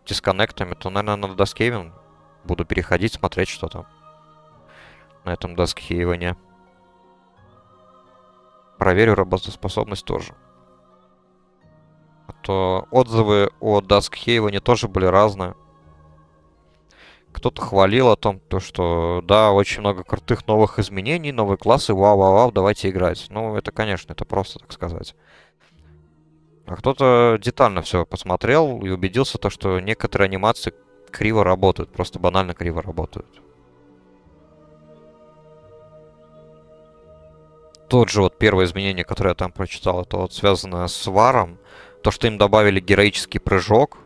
дисконнектами, то, наверное, на Dusthaven буду переходить, смотреть, что там на этом Dusthaven. Проверю работоспособность тоже. А то отзывы о Dusthaven тоже были разные. Кто-то хвалил о том, что да, очень много крутых новых изменений, новые классы, вау-вау-вау, давайте играть. Ну, это, конечно, это просто, так сказать. А кто-то детально все посмотрел и убедился, что некоторые анимации криво работают, просто банально криво работают. Тот же вот первое изменение, которое я там прочитал, это вот связано с варом. То, что им добавили героический прыжок,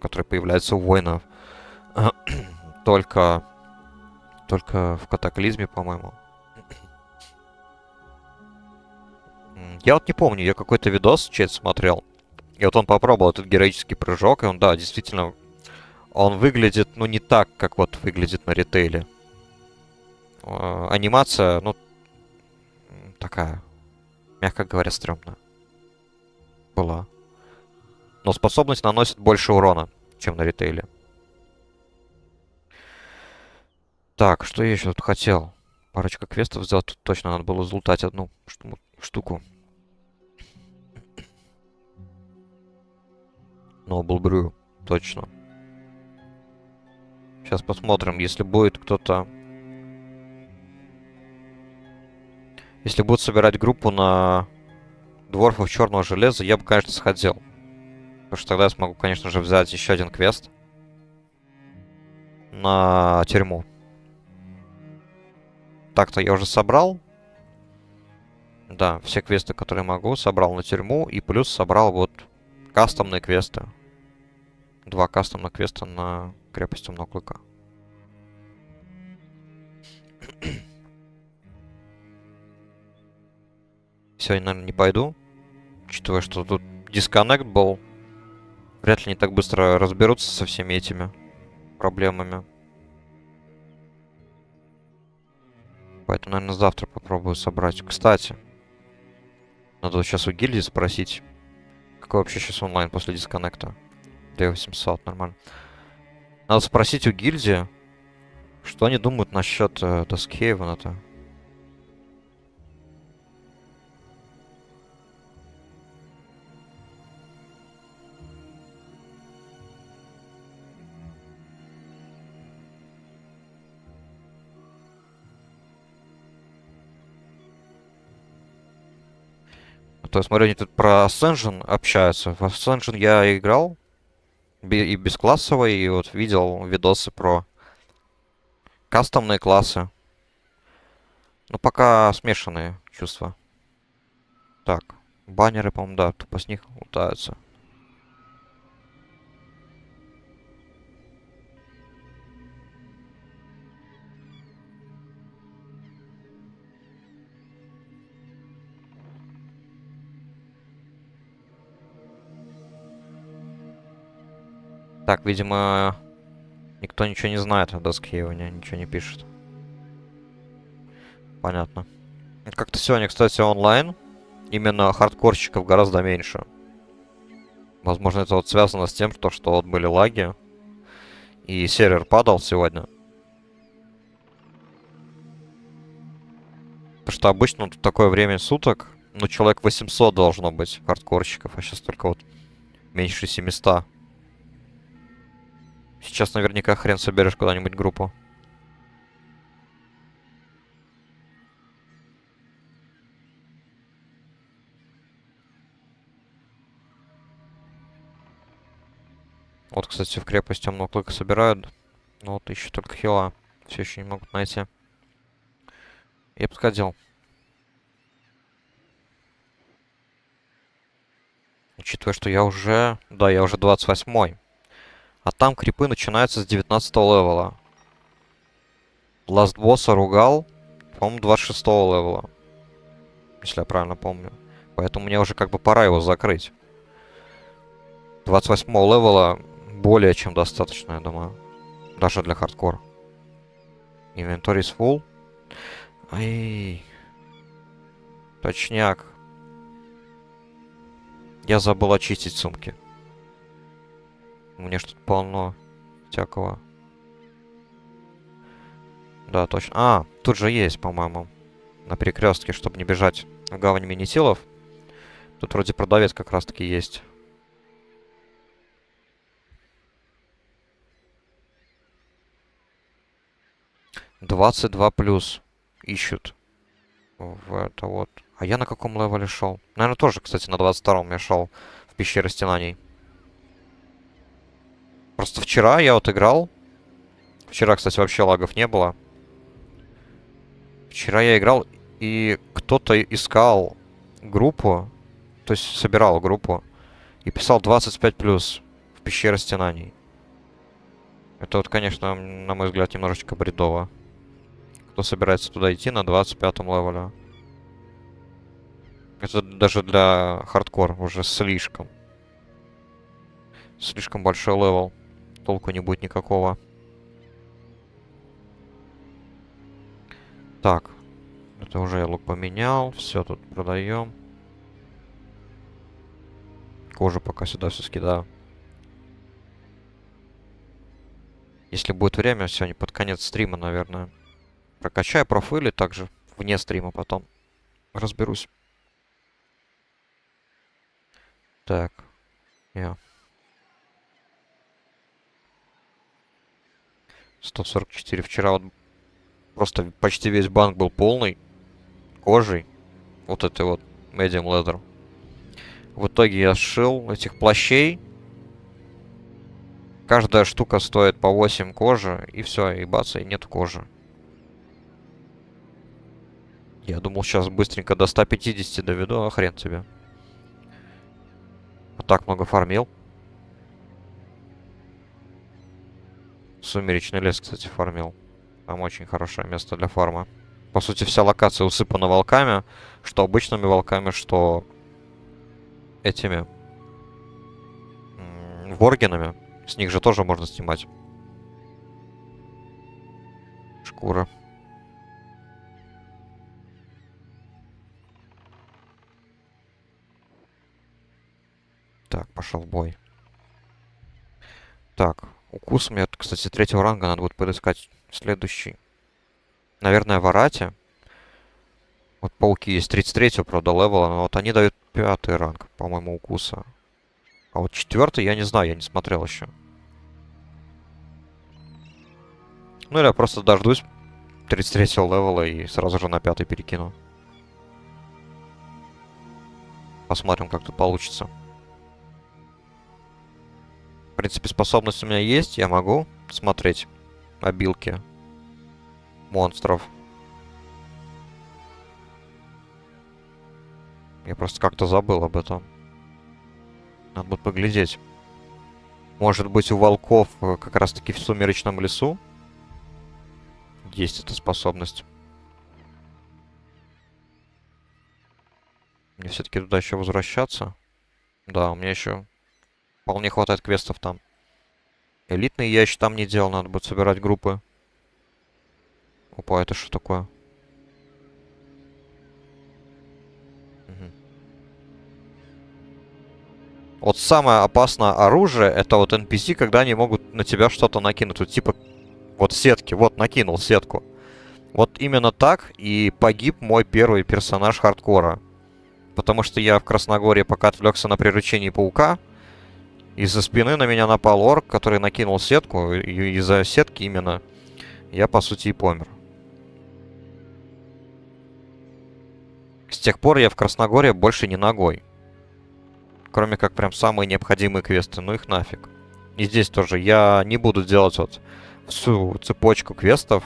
который появляется у воинов. Только в Катаклизме, по-моему. Я вот не помню, я какой-то видос чей-то смотрел. И вот он попробовал этот героический прыжок, и он, да, действительно, он выглядит, ну, не так, как вот выглядит на ритейле. Анимация, ну, такая, мягко говоря, стрёмная была. Но способность наносит больше урона, чем на ритейле. Так, что я еще тут хотел? Парочка квестов сделать. Тут точно надо было залутать одну штуку. Noble Brew. Точно. Сейчас посмотрим, если будет кто-то... Если будут собирать группу на дворфов черного железа, я бы, конечно, сходил. Потому что тогда я смогу, конечно же, взять еще один квест на тюрьму. Так-то я уже собрал. Да, все квесты, которые могу, собрал на тюрьму. И плюс собрал вот кастомные квесты. 2 кастомных квеста на крепость Темного Клыка. Сегодня, наверное, не пойду. Учитывая, что тут дисконнект был. Вряд ли не так быстро разберутся со всеми этими проблемами. Поэтому, наверное, завтра попробую собрать. Кстати, надо сейчас у гильдии спросить, какой вообще сейчас онлайн после дисконнекта. 2800, нормально. Надо спросить у гильдии, что они думают насчет Дускхейвена-то. То есть, смотрю, они тут про Ascension общаются. В Ascension я играл и бесклассовый, и вот видел видосы про кастомные классы. Ну, пока смешанные чувства. Так, баннеры, по-моему, да, тупо с них лутаются. Так, видимо, никто ничего не знает о Дускхейвене, ничего не пишет. Понятно. Как-то сегодня, кстати, онлайн именно хардкорщиков гораздо меньше. Возможно, это вот связано с тем, что вот были лаги, и сервер падал сегодня. Потому что обычно вот в такое время суток, ну, человек 800 должно быть хардкорщиков, а сейчас только вот меньше 700. Сейчас наверняка хрен соберешь куда-нибудь группу. Вот, кстати, в крепость темного клыка собирают. Но вот ищут только хила. Все еще не могут найти. Я бы сходил. Учитывая, что я уже... Да, я уже 28-й. А там крипы начинаются с 19-го левела. Ласт босса ругал, по-моему, 26-го левела. Если я правильно помню. Поэтому мне уже как бы пора его закрыть. 28-го левела более чем достаточно, я думаю. Даже для хардкора. Inventory is full. Ай. Точняк. Я забыл очистить сумки. Мне что-то полно всякого. Да, точно. А, тут же есть, по-моему. На перекрестке, чтобы не бежать в гавань мини-силов. Тут вроде продавец как раз-таки есть. $22+ ищут. В это вот. А я на каком левеле шел? Наверное, тоже, кстати, на 22-м я шел в пещере стенаний. Просто вчера я вот играл. Вчера, кстати, вообще лагов не было. Вчера я играл, и кто-то искал группу, то есть собирал группу, и писал 25+ в пещере стенаний. Это вот, конечно, на мой взгляд, немножечко бредово. Кто собирается туда идти на 25-м левеле? Это даже для хардкор уже слишком. Слишком большой левел. Толку не будет никакого. Так. Это уже я лук поменял. Все тут продаем. Кожу пока сюда все скидаю. Если будет время, сегодня под конец стрима, наверное. Прокачаю профили также вне стрима потом. Разберусь. Так. Я. 144. Вчера вот просто почти весь банк был полный. Кожей. Вот это вот. Medium leather. В итоге я сшил этих плащей. Каждая штука стоит по 8 кожи. И все, и бац, и нет кожи. Я думал, сейчас быстренько до 150 доведу, а хрен тебе. А так много фармил. Сумеречный лес, кстати, фармил. Там очень хорошее место для фарма. По сути, вся локация усыпана волками. Что обычными волками, что этими воргенами. С них же тоже можно снимать. Шкура. Так, пошел в бой. Так, укус мне Кстати, третьего ранга надо будет подыскать следующий. Наверное, в Арате. Вот пауки есть 33-го, правда, левела, но вот они дают 5-й ранг, по-моему, укуса. А вот 4-й я не знаю, я не смотрел еще. Ну или я просто дождусь 33-го левела и сразу же на 5-й перекину. Посмотрим, как тут получится. В принципе, способность у меня есть, я могу смотреть обилки монстров. Я просто как-то забыл об этом. Надо будет поглядеть. Может быть, у волков как раз-таки в сумеречном лесу есть эта способность. Мне все-таки туда еще возвращаться. Да, у меня еще вполне хватает квестов там. Элитный я еще там не делал, надо будет собирать группы. Опа, это что такое? Угу. Вот самое опасное оружие, это вот NPC, когда они могут на тебя что-то накинуть. Вот типа, вот сетки, вот накинул сетку. Вот именно так и погиб мой первый персонаж хардкора. Потому что я в Красногорье пока отвлекся на приручение паука. Из-за спины на меня напал орк, который накинул сетку. И из-за сетки именно я, по сути, и помер. С тех пор я в Красногорье больше не ногой. Кроме как прям самые необходимые квесты. Ну их нафиг. И здесь тоже я не буду делать вот всю цепочку квестов,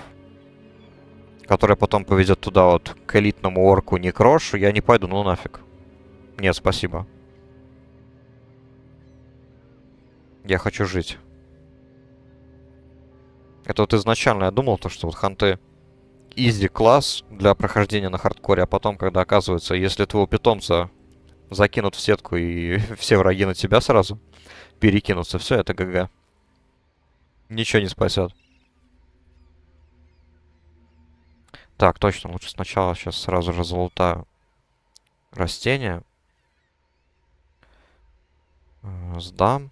которая потом поведет туда вот к элитному орку Некрошу. Я не пойду, ну нафиг. Нет, спасибо. Я хочу жить. Это вот изначально я думал, то, что вот ханты изи класс для прохождения на хардкоре, а потом, когда оказывается, если твоего питомца закинут в сетку и все враги на тебя сразу перекинутся, все, это ГГ. Ничего не спасет. Так, точно, лучше сначала сейчас сразу же залутаю растения. Сдам.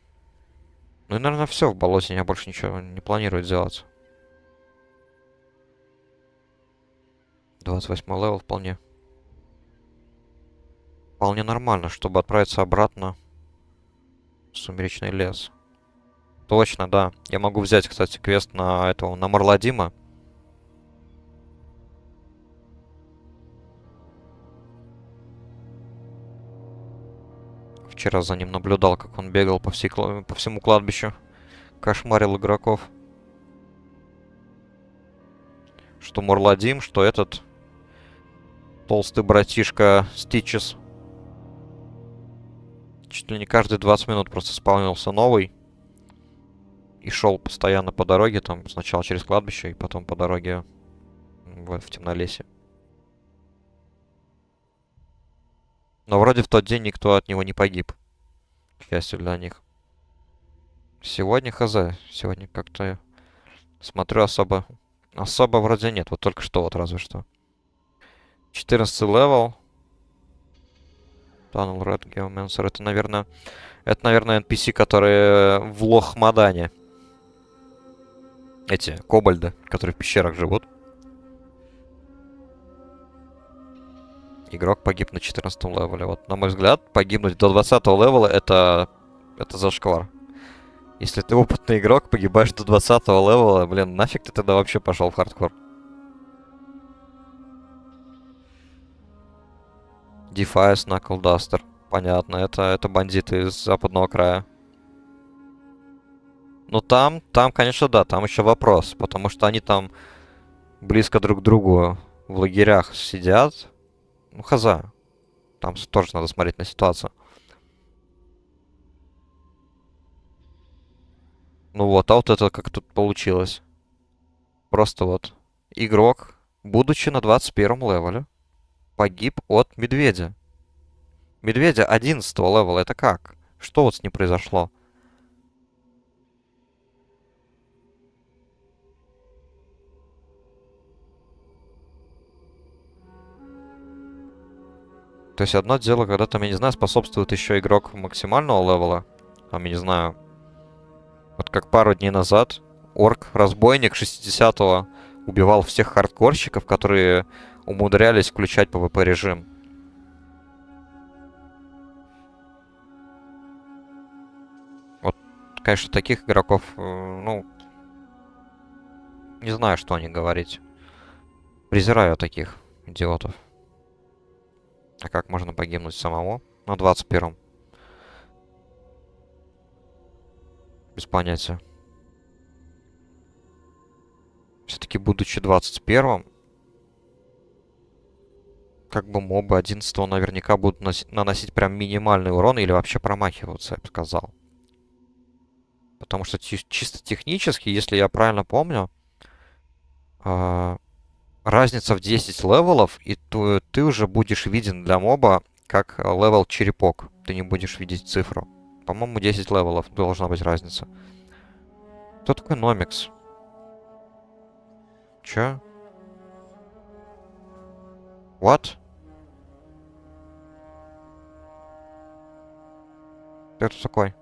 Ну и, наверное, все в болоте, я больше ничего не планирую делать. 28 левел вполне. Вполне нормально, чтобы отправиться обратно в Сумеречный лес. Точно, да. Я могу взять, кстати, квест на этого, на Марладима. Вчера за ним наблюдал, как он бегал по всему кладбищу. Кошмарил игроков. Что Марладим, что этот толстый братишка Стичес. Чуть ли не каждые 20 минут просто спавнился новый. И шел постоянно по дороге, там сначала через кладбище, и потом по дороге в темнолесье. Но вроде в тот день никто от него не погиб. К счастью для них. Сегодня хз. Сегодня как-то смотрю особо... Особо вроде нет. Вот только что вот разве что. 14 левел. Tunnel Red Geomancer. Это, наверное, NPC, которые в Лохмадане. Эти кобальды, которые в пещерах живут. Игрок погиб на 14 левеле. Вот, на мой взгляд, погибнуть до 20 левела это зашквар. Если ты опытный игрок, погибаешь до 20 левела, блин, нафиг ты тогда вообще пошел в хардкор? Defias Knuckle Duster. Понятно, это бандиты из западного края. Ну там, конечно, да, там еще вопрос. Потому что они там близко друг к другу в лагерях сидят. Ну, хаза. Там тоже надо смотреть на ситуацию. Ну вот, а вот это как тут получилось. Просто вот. Игрок, будучи на 21 левеле, погиб от медведя. Медведя 11 левела, это как? Что вот с ним произошло? То есть одно дело, когда там, я не знаю, способствует еще игрок максимального левела. Там, я не знаю, вот как пару дней назад Орк-разбойник 60-го убивал всех хардкорщиков, которые умудрялись включать PvP режим. Вот, конечно, таких игроков, ну, не знаю, что они говорить. Презираю таких идиотов. А как можно погибнуть самому на 21-м? Без понятия. Все-таки, будучи 21-м, как бы мобы 11-го наверняка будут наносить прям минимальный урон или вообще промахиваться, я бы сказал. Потому что чисто технически, если я правильно помню, разница в 10 левелов, и ты уже будешь виден для моба как левел черепок. Ты не будешь видеть цифру. По-моему, 10 левелов должна быть разница. Кто такой Номикс? Чё? What? Кто это такой?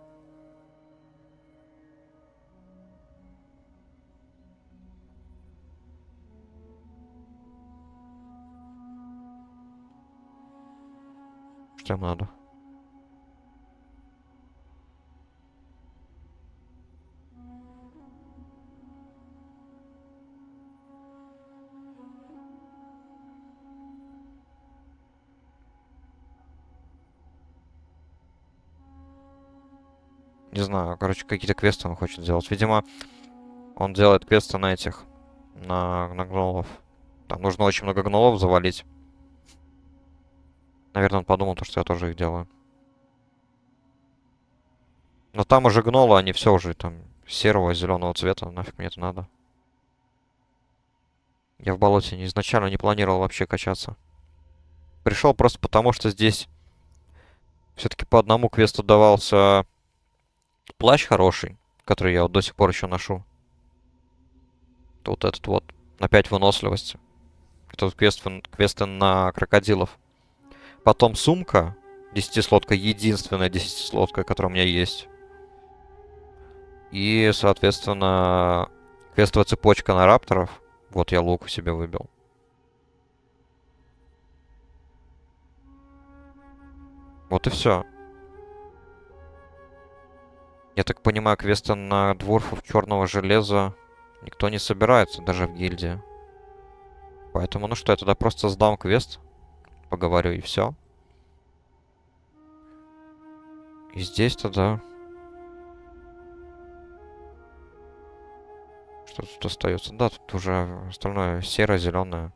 Что им надо? Не знаю, короче, какие-то квесты он хочет сделать. Видимо, он делает квесты на этих, на гнолов. Там нужно очень много гнолов завалить. Наверное, он подумал, то, что я тоже их делаю. Но там уже гнолы, они все уже там серого, зеленого цвета. Нафиг мне это надо. Я в болоте изначально не планировал вообще качаться. Пришел просто потому, что здесь все-таки по одному квесту давался плащ хороший, который я вот до сих пор еще ношу. Это вот этот вот на 5 выносливости. Это квесты на крокодилов. Потом сумка 10-слотка, единственная 10-слотка, которая у меня есть. И, соответственно, квестовая цепочка на рапторов. Вот я лук себе выбил. Вот и все. Я так понимаю, квесты на дворфов черного железа никто не собирается, даже в гильдии. Поэтому, ну что, я тогда просто сдам квест, поговорю и все. И здесь тогда... Что тут остается? Да, тут уже остальное серо-зеленое.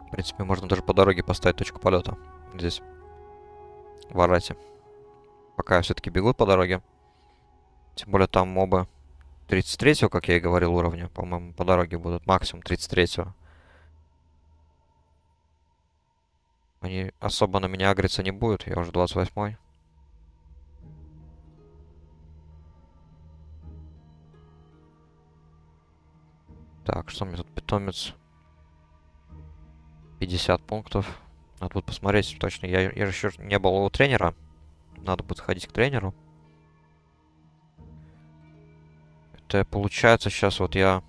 В принципе, можно даже по дороге поставить точку полета. Здесь. В Арате. Пока я все-таки бегу по дороге. Тем более там мобы 33-го, как я и говорил, уровня. По-моему, по дороге будут максимум 33-го. Они особо на меня агриться не будут. Я уже 28-й. Так, что мне тут питомец? 50 пунктов. Надо будет посмотреть точно. Я же еще не был у тренера. Надо будет ходить к тренеру. Это получается сейчас вот я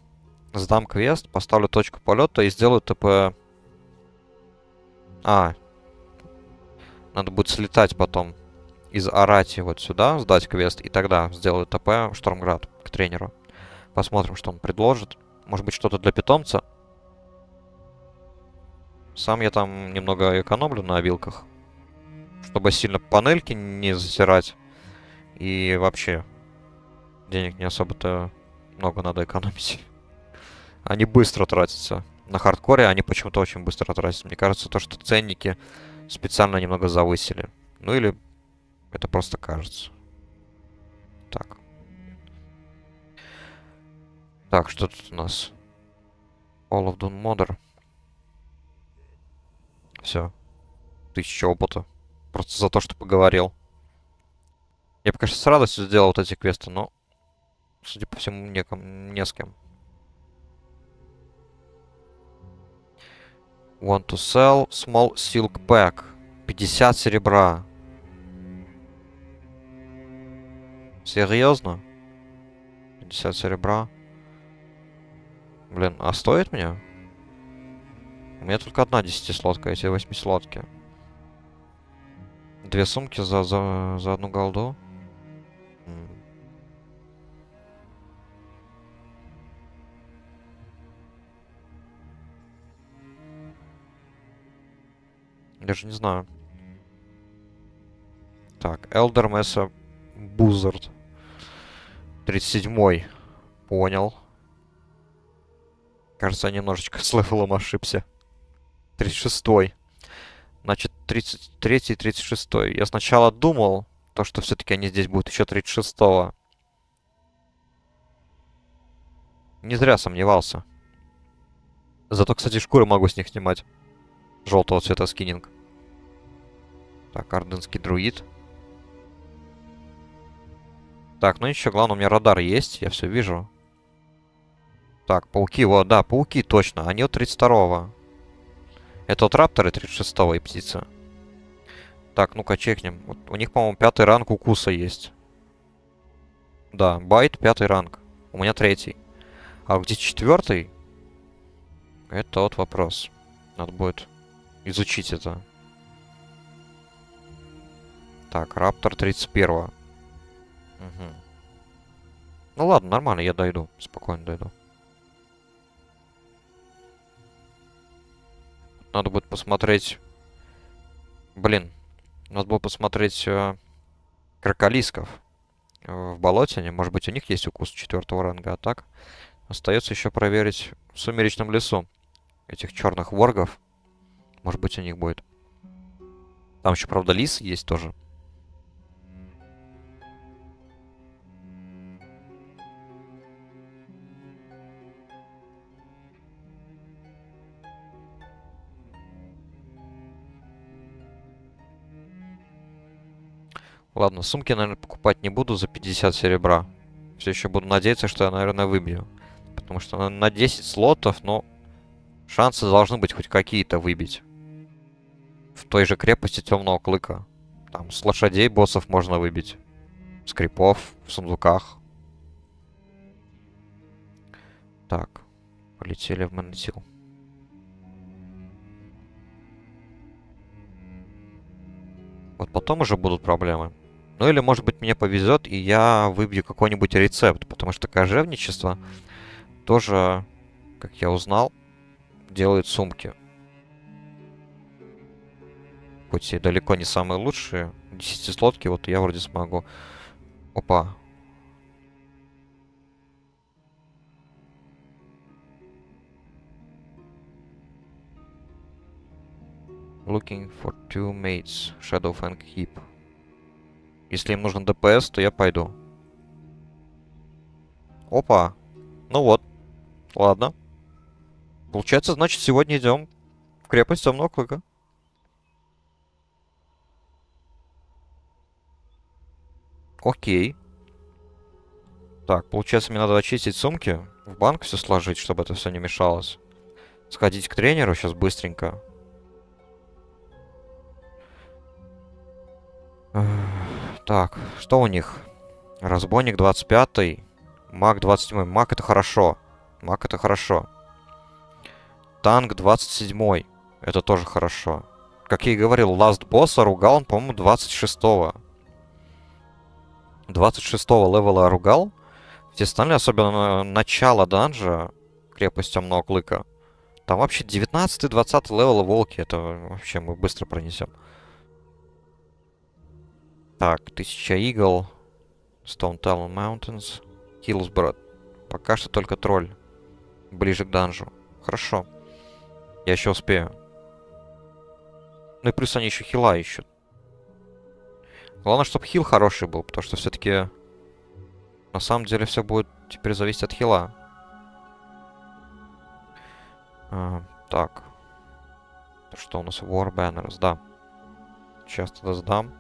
сдам квест, поставлю точку полета и сделаю ТП. Надо будет слетать потом из Арати вот сюда, сдать квест, и тогда сделаю ТП в Штормград к тренеру. Посмотрим, что он предложит. Может быть, что-то для питомца. Сам я там немного экономлю на обилках, чтобы сильно панельки не затирать. И вообще, денег не особо-то много надо экономить. Они быстро тратятся. На хардкоре они почему-то очень быстро тратятся. Мне кажется, то, что ценники специально немного завысили. Ну или это просто кажется. Так. Так, что тут у нас? All of Doom Modder. Все. 1000 опыта. Просто за то, что поговорил. Я бы, конечно, с радостью сделал вот эти квесты, но, судя по всему, не с кем. Want to sell small silk pack. 50 серебра. Серьезно? 50 серебра. Блин, а стоит мне? У меня только одна 10-слотка, эти 8-слотки. 2 сумки за одну голду. Даже не знаю. Так, Elder Mesa Buzzard. 37-й. Понял. Кажется, я немножечко с левелом ошибся. 36-й. Значит, 33-й и 36-й. Я сначала думал, то, что все-таки они здесь будут еще 36-го. Не зря сомневался. Зато, кстати, шкуры могу с них снимать. Желтого цвета скиннинг. Так, ордынский друид. Так, ну ничего, главное, у меня радар есть, я все вижу. Так, пауки, вот, да, пауки, точно. Они от 32-го. Это вот рапторы 36-го и птица. Так, ну-ка, чекнем. Вот у них, по-моему, 5-й ранг укуса есть. Да, байт 5-й ранг. У меня 3-й. А где 4-й? Это вот вопрос. Надо будет изучить это. Так, раптор 31-го. Угу. Ну ладно, нормально, я дойду. Спокойно дойду. Надо будет посмотреть... Блин. Надо было посмотреть кроколисков в болотине. Может быть, у них есть укус 4-го ранга, а так? Остается еще проверить в сумеречном лесу этих черных воргов. Может быть, у них будет. Там еще, правда, лис есть тоже. Ладно, сумки, наверное, покупать не буду за 50 серебра. Все еще буду надеяться, что я, наверное, выбью. Потому что на 10 слотов, но шансы должны быть хоть какие-то выбить. В той же крепости Темного Клыка. Там с лошадей боссов можно выбить. С крипов, в сундуках. Так, полетели в Манатил. Вот потом уже будут проблемы. Ну или, может быть, мне повезет, и я выбью какой-нибудь рецепт. Потому что кожевничество тоже, как я узнал, делает сумки. Хоть и далеко не самые лучшие. 10-слотки вот я вроде смогу. Опа. Looking for two mates. Shadowfang Keep. Если им нужен ДПС, то я пойду. Опа. Ну вот. Ладно. Получается, значит, сегодня идем в крепость Темного Клыка. Окей. Так, получается, мне надо очистить сумки, в банк все сложить, чтобы это все не мешалось. Сходить к тренеру сейчас быстренько. Так, что у них? Разбойник 25-й, маг 27-й. Маг это хорошо. Маг это хорошо. Танк 27-й. Это тоже хорошо. Как я и говорил, ласт босса ругал он, по-моему, 26-го. 26-го левела ругал. Все остальные, особенно начало данжа, крепость Темного Клыка. Там вообще 19-20 левела волки. Это вообще мы быстро пронесем. Так, 1000 игл. Stone Talon Mountains. Hillsborough. Пока что только тролль. Ближе к данжу. Хорошо. Я еще успею. Ну и плюс они еще хила ищут. Главное, чтобы хил хороший был, потому что все-таки на самом деле все будет теперь зависеть от хила. Так. Что у нас? War Banners, да. Сейчас тогда сдам.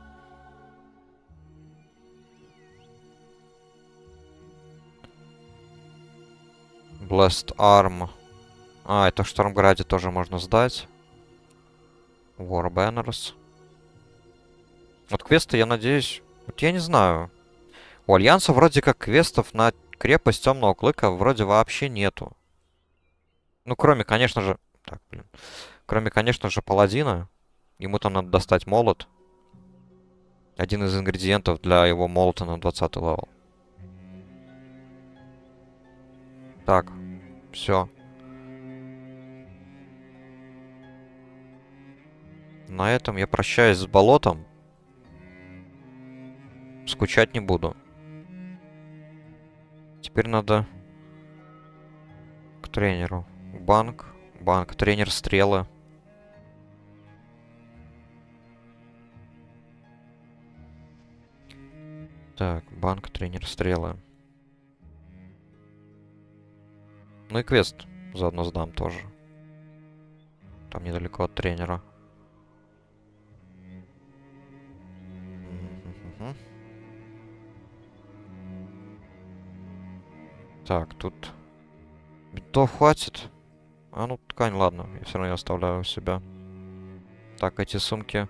Blessed Arm. А, это в Штормграде тоже можно сдать. War Banners. Вот квесты, я надеюсь... Вот я не знаю. У Альянса вроде как квестов на крепость Темного Клыка вроде вообще нету. Ну, кроме, конечно же... Так, блин. Кроме, конечно же, Паладина. Ему там надо достать молот. Один из ингредиентов для его молота на 20 левел. Так, все. На этом я прощаюсь с болотом. Скучать не буду. Теперь надо к тренеру. Банк. Банк. Тренер стрелы. Так, банк, тренер стрелы. Ну и квест заодно сдам тоже. Там недалеко от тренера. Так, тут бинтов хватит. А, ну ткань, ладно. Я все равно ее оставляю у себя. Так, эти сумки,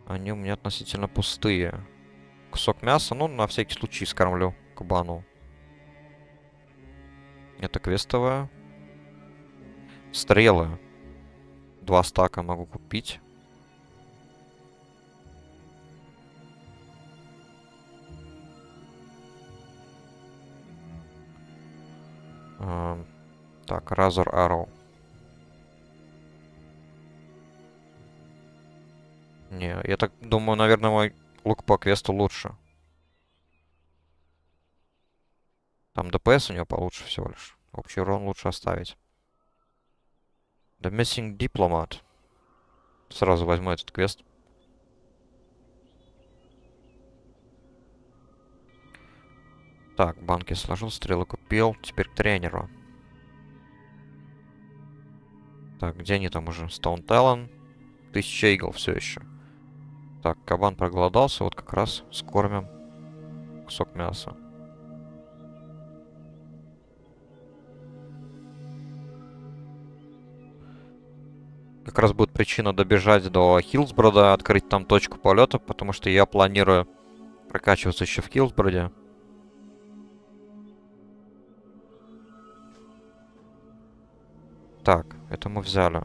они у меня относительно пустые. Кусок мяса, ну, на всякий случай скормлю кабану. Это квестовая. Стрелы. 2 стака могу купить. Так, Razor Arrow. Не, я так думаю, наверное, мой лук по квесту лучше. Там ДПС у него получше всего лишь. Общий урон лучше оставить. The Missing Diplomat. Сразу возьму этот квест. Так, банки сложил, стрелы купил. Теперь к тренеру. Так, где они там уже? Stone Talon. 1000 игл все еще. Так, кабан проголодался. Вот как раз скормим кусок мяса. Как раз будет причина добежать до Хилсброда, открыть там точку полета, потому что я планирую прокачиваться еще в Хилсброде. Так, это мы взяли.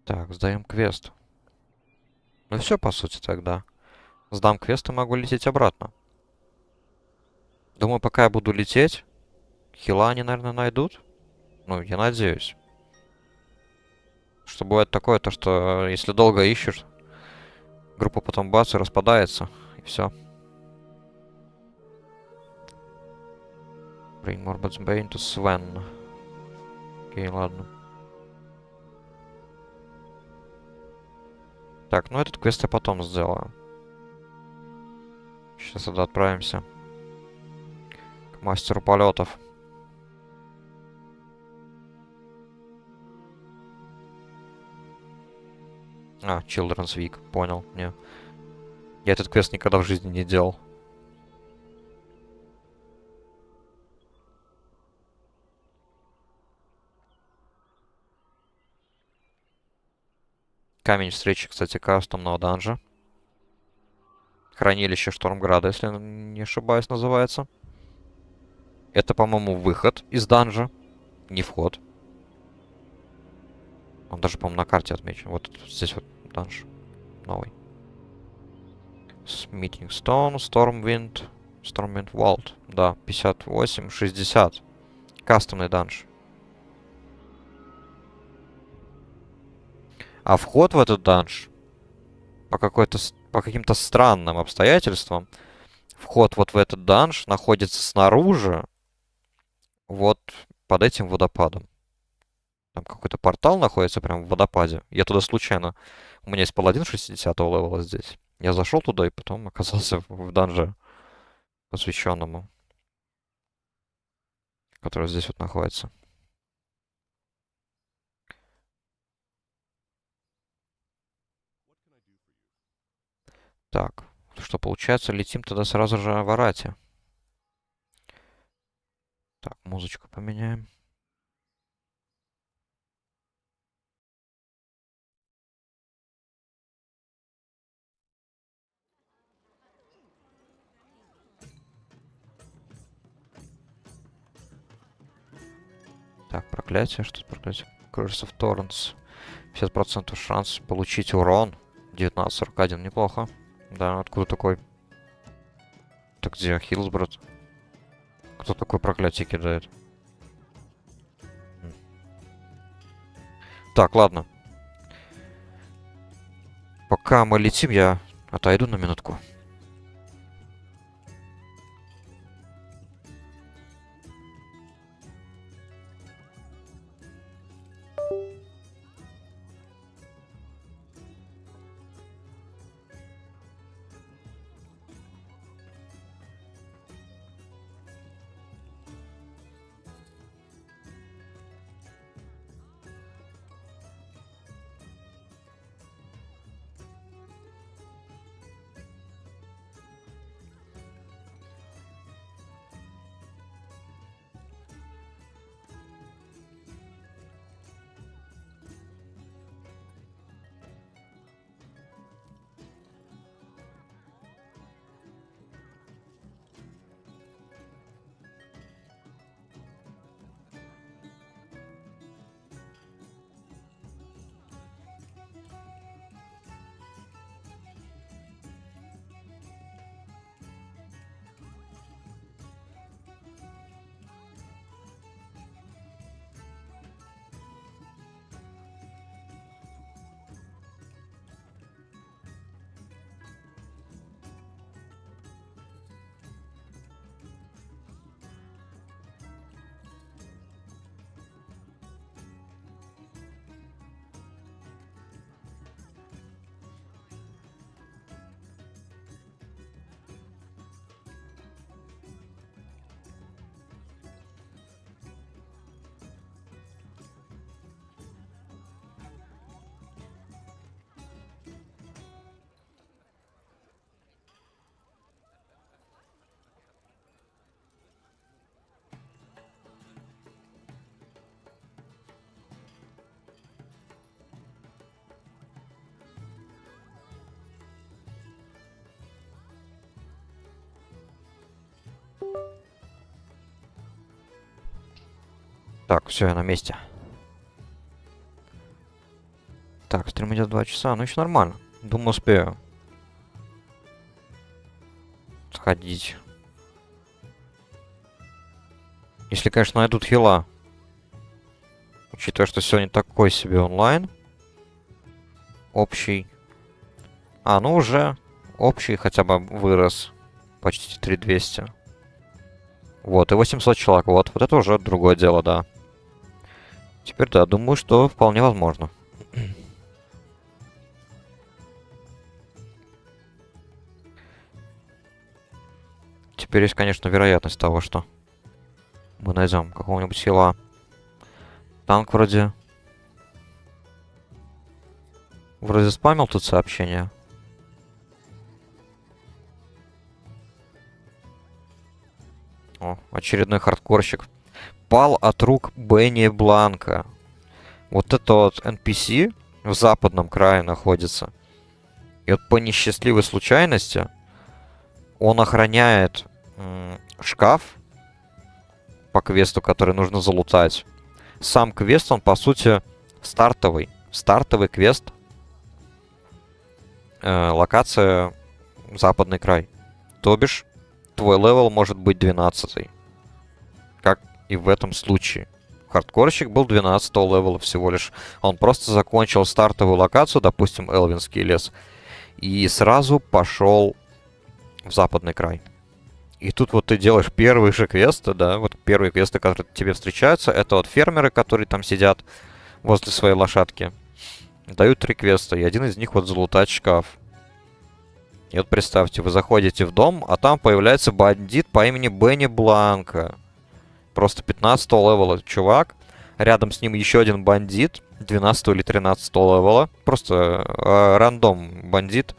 Так, сдаем квест. Ну все, по сути, тогда. Сдам квест и могу лететь обратно. Думаю, пока я буду лететь, хила они, наверное, найдут. Ну, я надеюсь. Что бывает такое, то что если долго ищешь, группа потом бац и распадается, и все. Bring Morbid's Bane to Sven. Окей, ладно. Так, ну этот квест я потом сделаю. Сейчас сюда отправимся. К мастеру полетов. А, Children's Week, понял. Не. Я этот квест никогда в жизни не делал. Камень встречи, кстати, кастомного данжа. Хранилище Штормграда, если не ошибаюсь, называется. Это, по-моему, выход из данжа. Не вход. Он даже, по-моему, на карте отмечен. Вот здесь вот данж новый. Meeting Stone, Stormwind, Stormwind Vault. Да, 58, 60. Кастомный данж. А вход в этот данж по каким-то странным обстоятельствам, вход вот в этот данж находится снаружи, вот под этим водопадом. Там какой-то портал находится прям в водопаде. Я туда случайно... У меня есть паладин 60-го левела здесь. Я зашел туда и потом оказался в данже, посвященному, который здесь вот находится. Так, что получается, летим тогда сразу же в Арате. Так, музычку поменяем. Так, проклятие, что тут проклятие? Curse of Torrents. 50% шанс получить урон. 19.41, неплохо. Да, откуда такой? Так где Хилсброд? Кто такое проклятие кидает? Так, ладно. Пока мы летим, я отойду на минутку. Так, все, я на месте. Так, стрим идет 2 часа, ну еще нормально. Думаю, успею сходить. Если, конечно, найдут хила. Учитывая, что сегодня такой себе онлайн. Общий. А, ну уже общий хотя бы вырос. Почти 3200. Вот, и 800 человек. Вот это уже другое дело, да. Теперь, да, думаю, что вполне возможно. Теперь есть, конечно, вероятность того, что мы найдем какого-нибудь хила. Танк вроде спамил тут сообщение. О, очередной хардкорщик. Пал от рук Бенни Бланка. Вот это вот NPC в западном крае находится. И вот по несчастливой случайности он охраняет шкаф по квесту, который нужно залутать. Сам квест, он по сути стартовый. Стартовый квест. Локация западный край. То бишь, твой левел может быть 12. Как и в этом случае. Хардкорщик был 12 левела всего лишь. Он просто закончил стартовую локацию, допустим, Элвинский лес. И сразу пошел в западный край. И тут вот ты делаешь первые же квесты, да, вот первые квесты, которые тебе встречаются, это вот фермеры, которые там сидят возле своей лошадки. Дают 3 квеста, и один из них вот залутать шкаф. И вот представьте, вы заходите в дом, а там появляется бандит по имени Бенни Бланко. Просто 15-го левела чувак. Рядом с ним еще один бандит, 12 или 13 левела. Просто рандом бандит.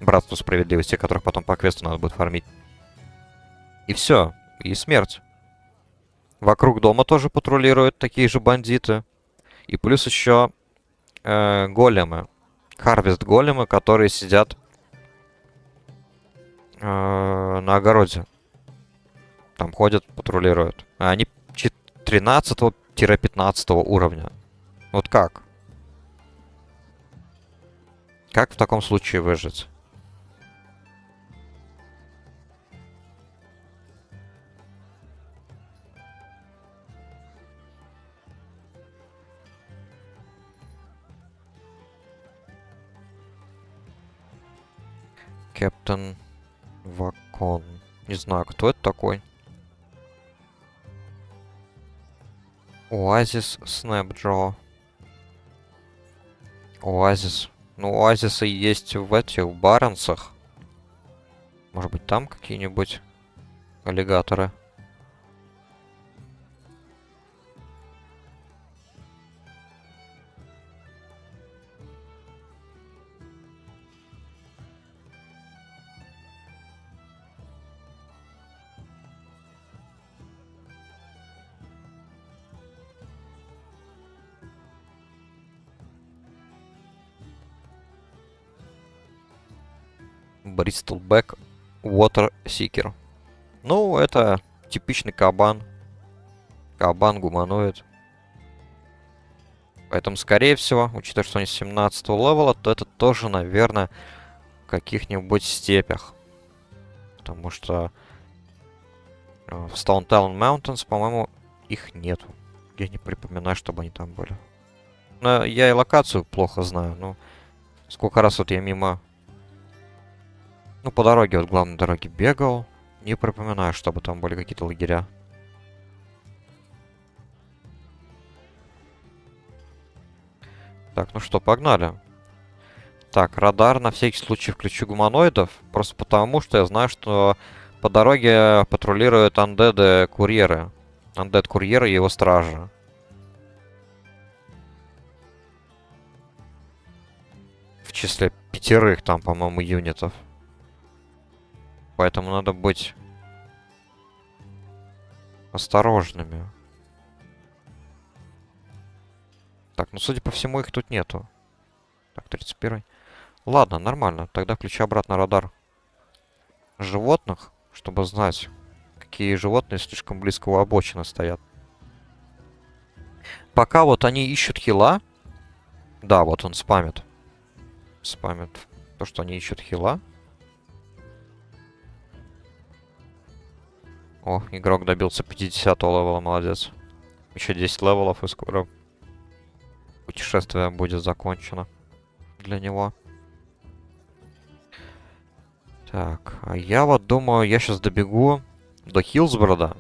Братство справедливости, которых потом по квесту надо будет фармить. И все. И смерть. Вокруг дома тоже патрулируют такие же бандиты. И плюс еще големы. Харвест големы, которые сидят на огороде. Там ходят, патрулируют. А они 13-15 уровня. Вот как? Как в таком случае выжить? Кэптен Вакон. Не знаю, кто это такой. Оазис Снэпджо. Оазис. Ну, оазисы есть в этих Барренсах. Может быть, там какие-нибудь аллигаторы? Бристлбэк Water Seeker. Ну, это типичный кабан. Кабан гуманоид. Поэтому, скорее всего, учитывая, что они с 17 левела, то это тоже, наверное, в каких-нибудь степях. Потому что в Stone Talon Mountains, по-моему, их нету. Я не припоминаю, чтобы они там были. Но я и локацию плохо знаю. Ну, сколько раз вот я мимо... Ну, по дороге, вот главной дороге бегал. Не припоминаю, чтобы там были какие-то лагеря. Так, ну что, погнали. Так, радар на всякий случай включу гуманоидов. Просто потому, что я знаю, что по дороге патрулируют андеды-курьеры. Андед-курьеры и его стражи. В числе 5 там, по-моему, юнитов. Поэтому надо быть осторожными. Так, ну, судя по всему, их тут нету. Так, 31-й. Ладно, нормально. Тогда включу обратно радар животных, чтобы знать, какие животные слишком близко у обочины стоят. Пока вот они ищут хила. Да, вот он спамит. Спамит то, что они ищут хила. О, игрок добился 50-го левела, молодец. Еще 10 левелов, и скоро путешествие будет закончено для него. Так, а я вот думаю, я сейчас добегу до Хилсборода.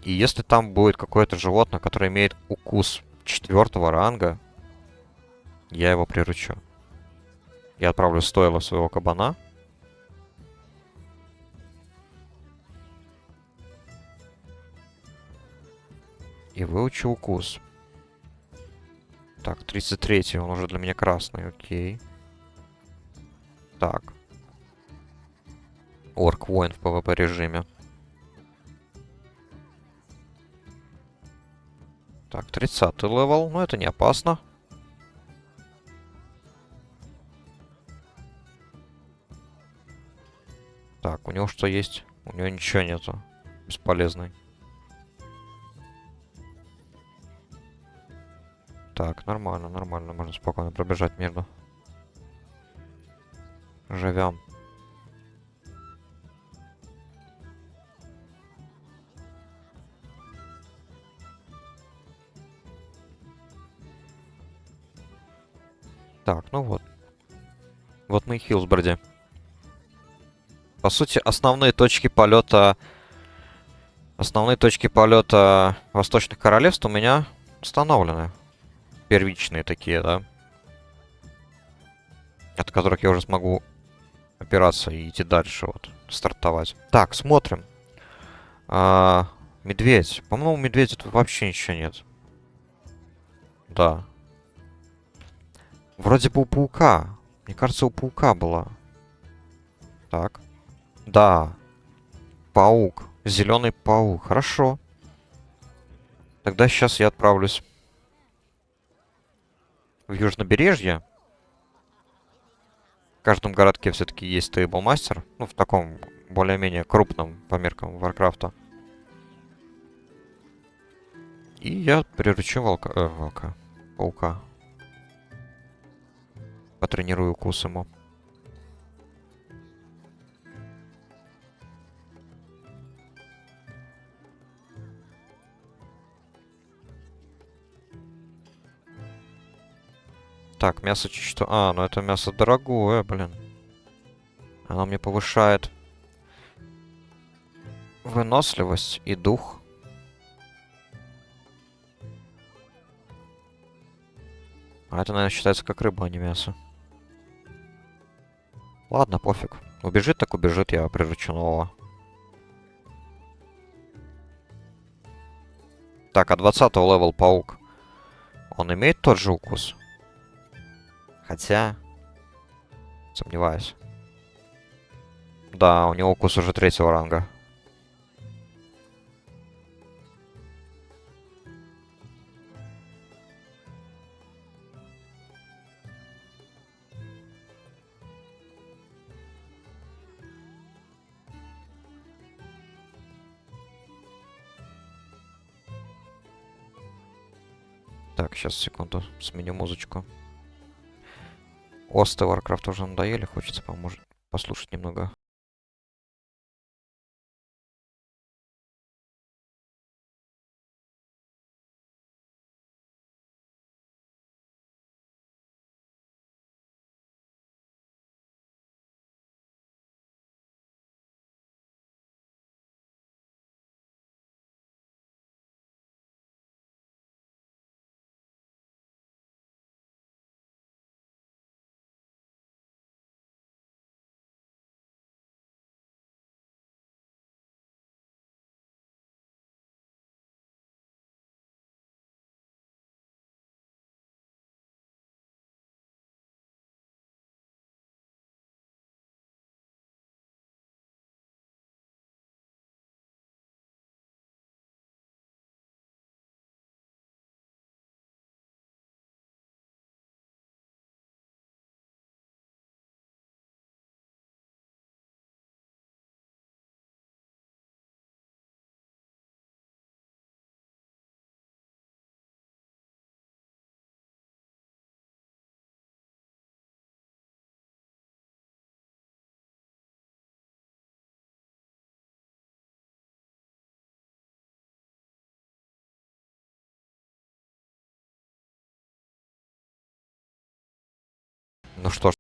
И если там будет какое-то животное, которое имеет укус 4-го ранга, я его приручу. Я отправлю стойло своего кабана. И выучу укус. Так, 33-й, он уже для меня красный, окей. Так. Орк-воин в PvP режиме. Так, 30-й левел, но это не опасно. Так, у него что есть? У него ничего нету. Бесполезный. Так, нормально, нормально. Можно спокойно пробежать между. Живем. Так, ну вот. Вот мы и в Хилсбороде. По сути, основные точки полета... Основные точки полета Восточных Королевств у меня установлены. Первичные такие, да. От которых я уже смогу опираться и идти дальше, вот, стартовать. Так, смотрим. А, медведь. По-моему, медведя тут вообще ничего нет. Да. Вроде бы у паука. Мне кажется, у паука была. Так. Да. Паук. Зеленый паук. Хорошо. Тогда сейчас я отправлюсь в Южнобережье. В каждом городке все-таки есть стейблмастер. Ну, в таком более-менее крупном по меркам Варкрафта. И я приручу волка. Паука. Потренирую укус ему. Так, мясо чуть что... А, ну это мясо дорогое, блин. Оно мне повышает выносливость и дух. А это, наверное, считается как рыба, а не мясо. Ладно, пофиг. Убежит так убежит, я приручу нового. Так, а 20-го левел паук. Он имеет тот же укус? Хотя... Сомневаюсь. Да, у него укус уже 3-го ранга. Так, сейчас, секунду, сменю музычку. Осты Warcraft уже надоели, хочется поможет послушать немного. Ну что ж,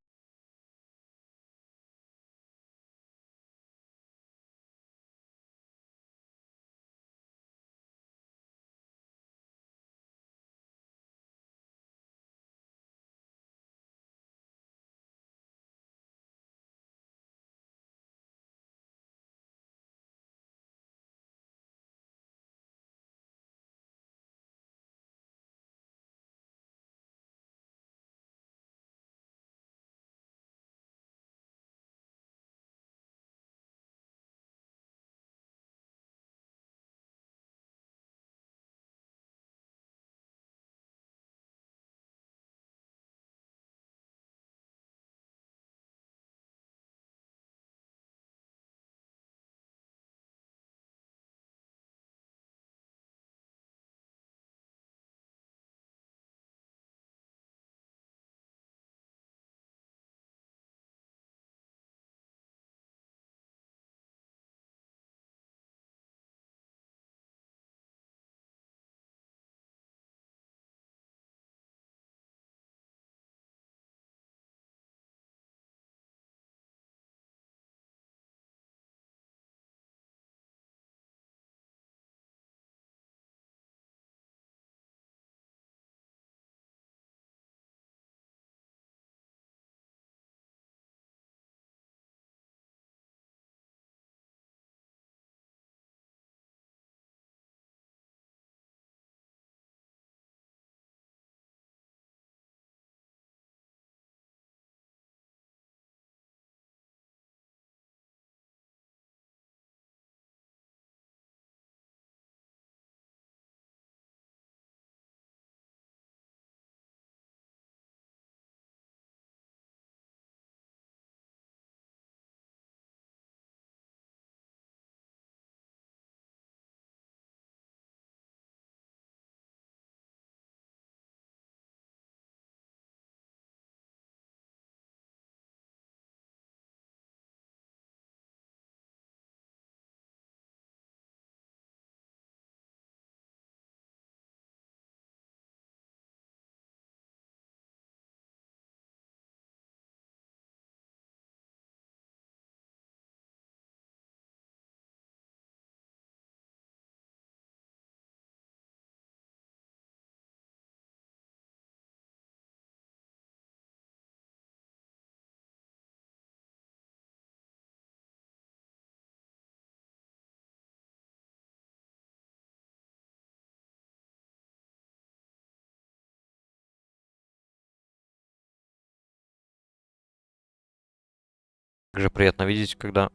Как же приятно видеть, когда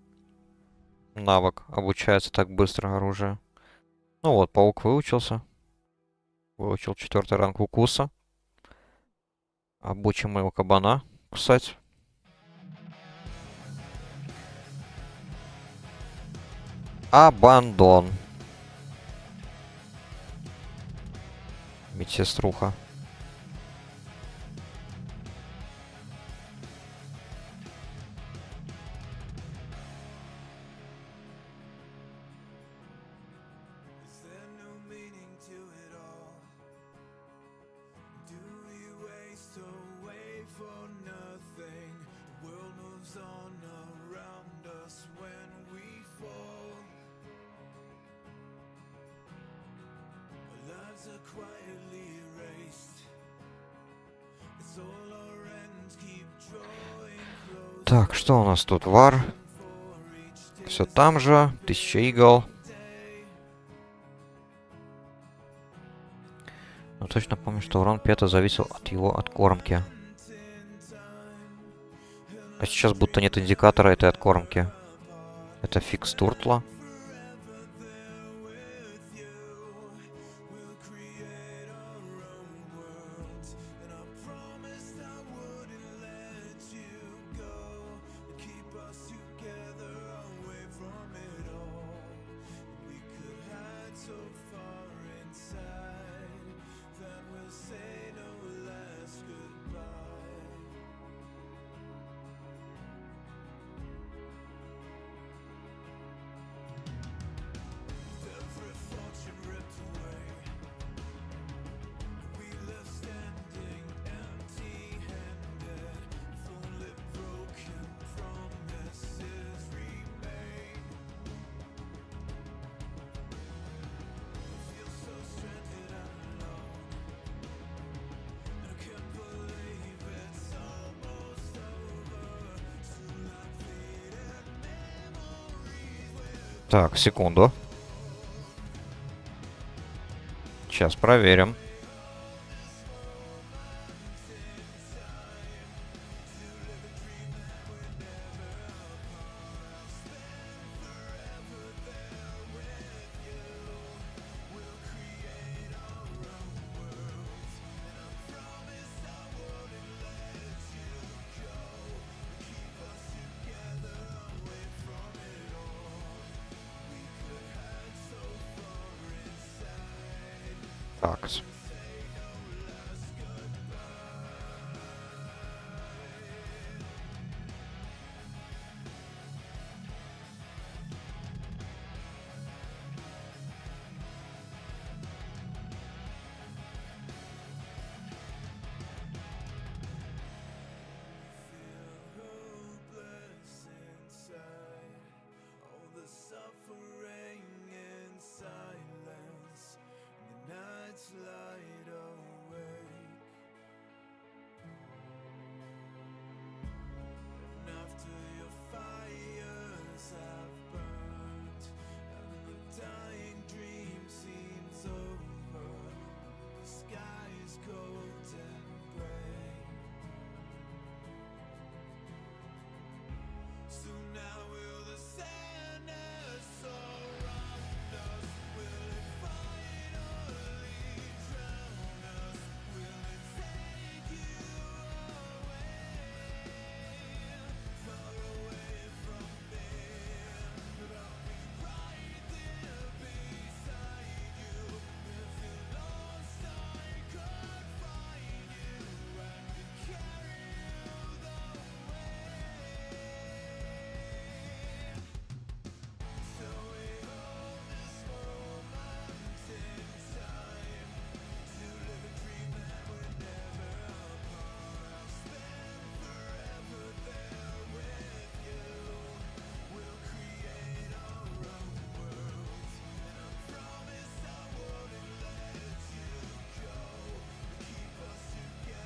навык обучается так быстро оружие. Ну вот, паук выучился. Выучил 4-й ранг укуса. Обучим моего кабана кусать. Абандон. Медсеструха. Так, что у нас тут? Вар. Все там же. 1000 игл. Но точно помню, что урон Пета зависел от его откормки. А сейчас будто нет индикатора этой откормки. Это фикс туртла. Так, секунду. Сейчас проверим. Так.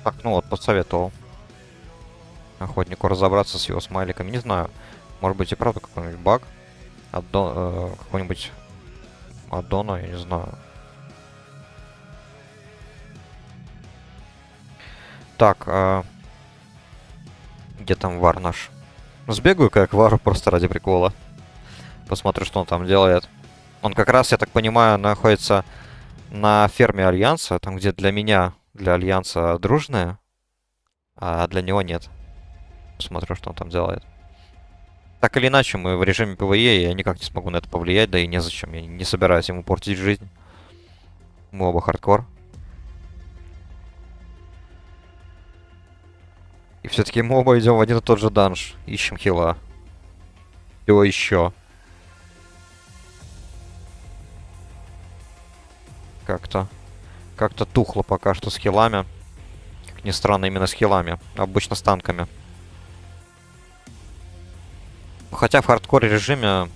Так, ну вот, посоветовал охотнику разобраться с его смайликами. Не знаю, может быть и правда какой-нибудь баг. Какой-нибудь аддона, я не знаю. Так, где там вар наш? Сбегаю как Вару просто ради прикола. Посмотрю, что он там делает. Он как раз, я так понимаю, находится на ферме Альянса, там, где для меня, для Альянса дружные, а для него нет. Посмотрю, что он там делает. Так или иначе, мы в режиме ПВЕ, и я никак не смогу на это повлиять, да и незачем. Я не собираюсь ему портить жизнь. Мы оба хардкор. И все-таки мы оба идем в один и тот же данж. Ищем хила. Его еще. Как-то. Как-то тухло пока что с хилами. Как ни странно, именно с хилами. Обычно с танками. Хотя в хардкоре режиме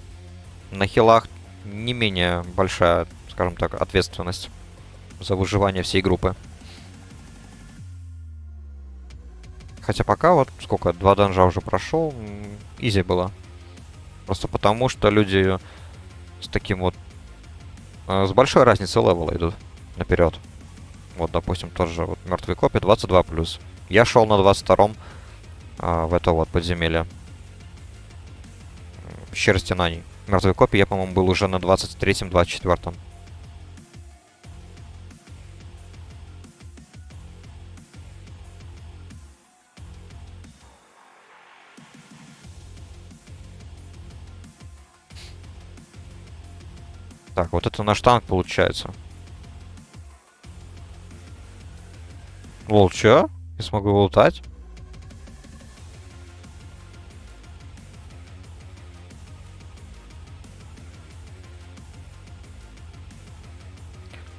на хилах не менее большая, скажем так, ответственность за выживание всей группы. Хотя пока вот сколько, 2 данжа уже прошел, изи было. Просто потому, что люди с таким вот... с большой разницей левела идут наперед. Вот, допустим, тоже вот мертвые копии 22+. Я шел на 22-м в это вот подземелье. Пещера стенаний. Мертвые копии я, по-моему, был уже на 23-м, 24-м. Так, вот это наш танк получается. Лол, чё? Я смогу его лутать?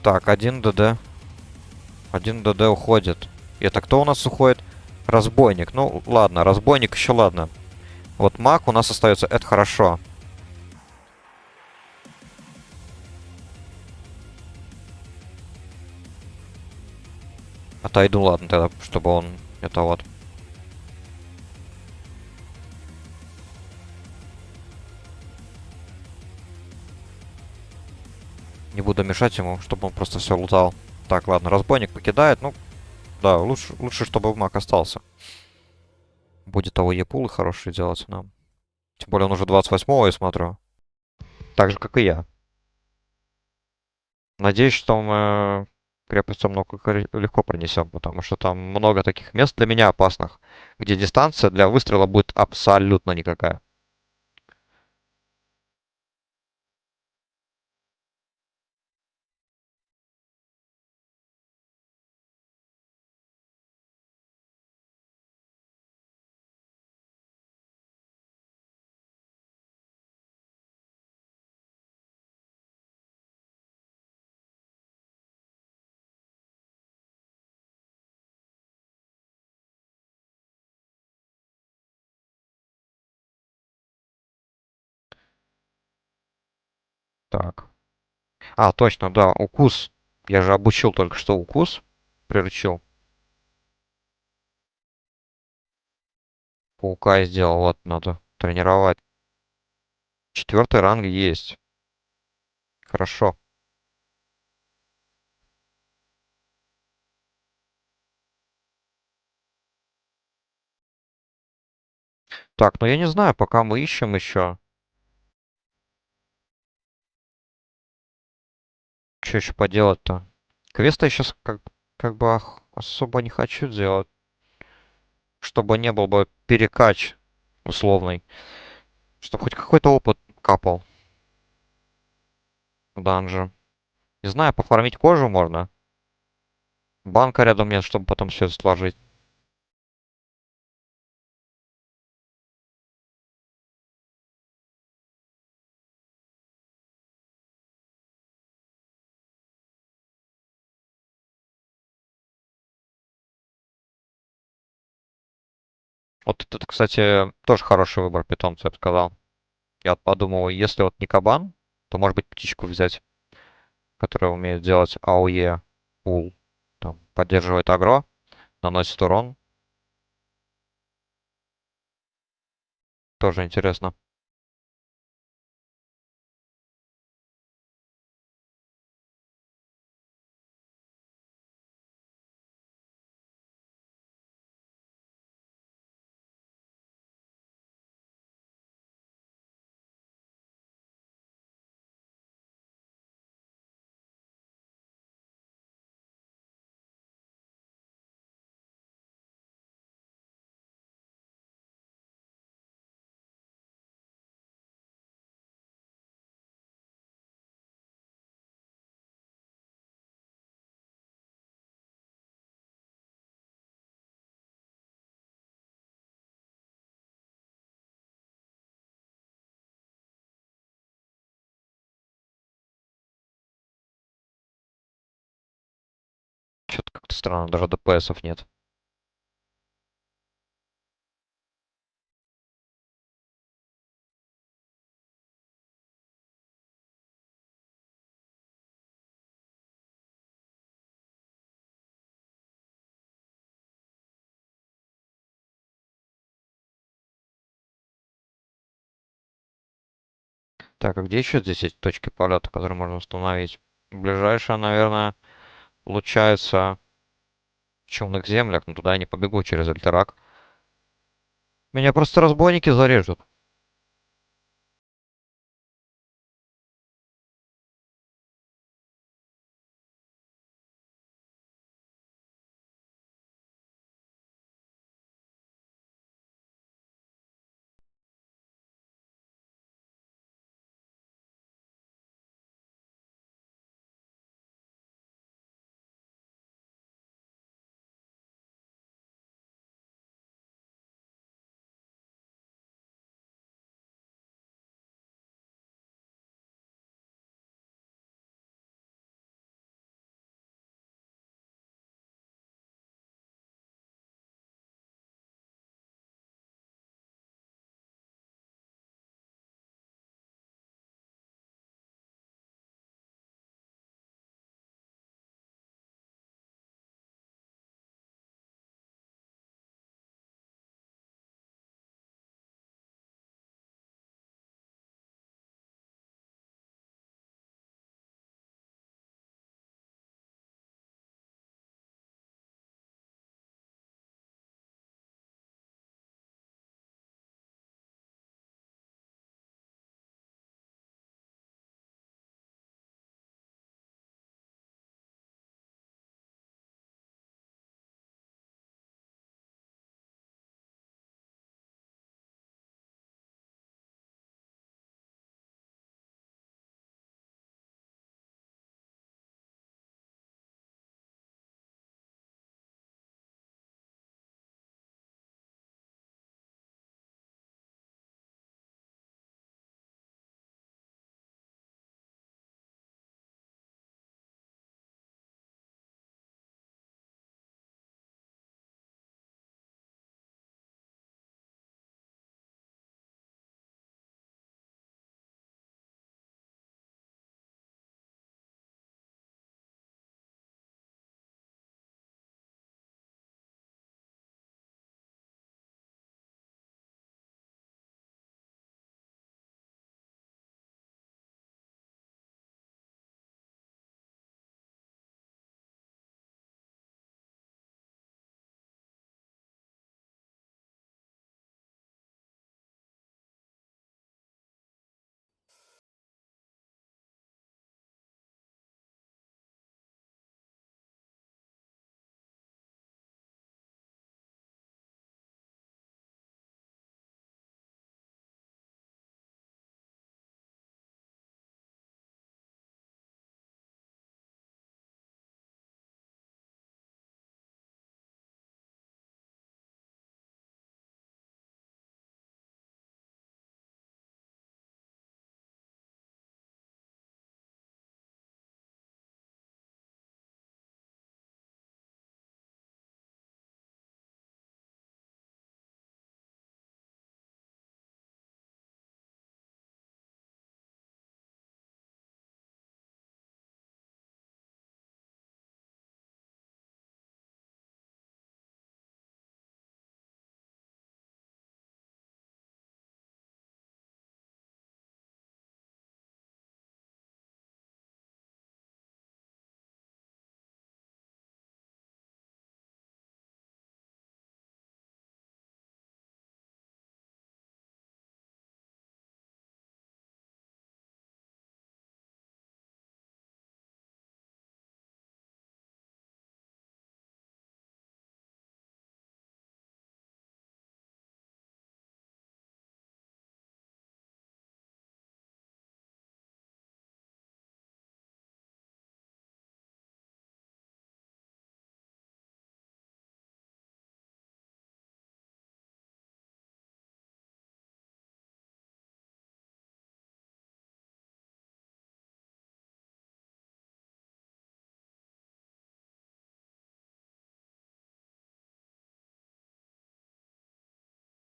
Так, 1 ДД. 1 ДД уходит. И это кто у нас уходит? Разбойник. Ну, ладно, разбойник еще ладно. Вот маг у нас остается, это хорошо. Отойду, ладно, тогда, чтобы он... Это вот. Не буду мешать ему, чтобы он просто все лутал. Так, ладно, разбойник покидает. Ну, да, лучше чтобы маг остался. Будет АОЕ пулы хорошие делать нам. Тем более он уже 28-го, я смотрю. Так же, как и я. Надеюсь, что мы крепость много легко пронесем, потому что там много таких мест для меня опасных, где дистанция для выстрела будет абсолютно никакая. Так. А, точно, да, укус. Я же обучил только что укус. Приручил. Паука сделал, вот, надо тренировать. 4-й ранг есть. Хорошо. Так, ну я не знаю, пока мы ищем еще. Что еще поделать-то? Квеста я сейчас как бы особо не хочу делать. Чтобы не был бы перекач условный. Чтобы хоть какой-то опыт капал в данже. Не знаю, пофармить кожу можно. Банка рядом нет, чтобы потом все это сложить. Вот это, кстати, тоже хороший выбор питомца, я бы сказал. Я вот подумал, если вот не кабан, то может быть птичку взять, которая умеет делать АОЕ пул. Там, поддерживает агро, наносит урон. Тоже интересно. Как-то странно, даже ДПСов нет. Так, а где еще здесь эти точки полета, которые можно установить? Ближайшая, наверное, получается в Чумных землях, но туда я не побегу через Альтерак. Меня просто разбойники зарежут.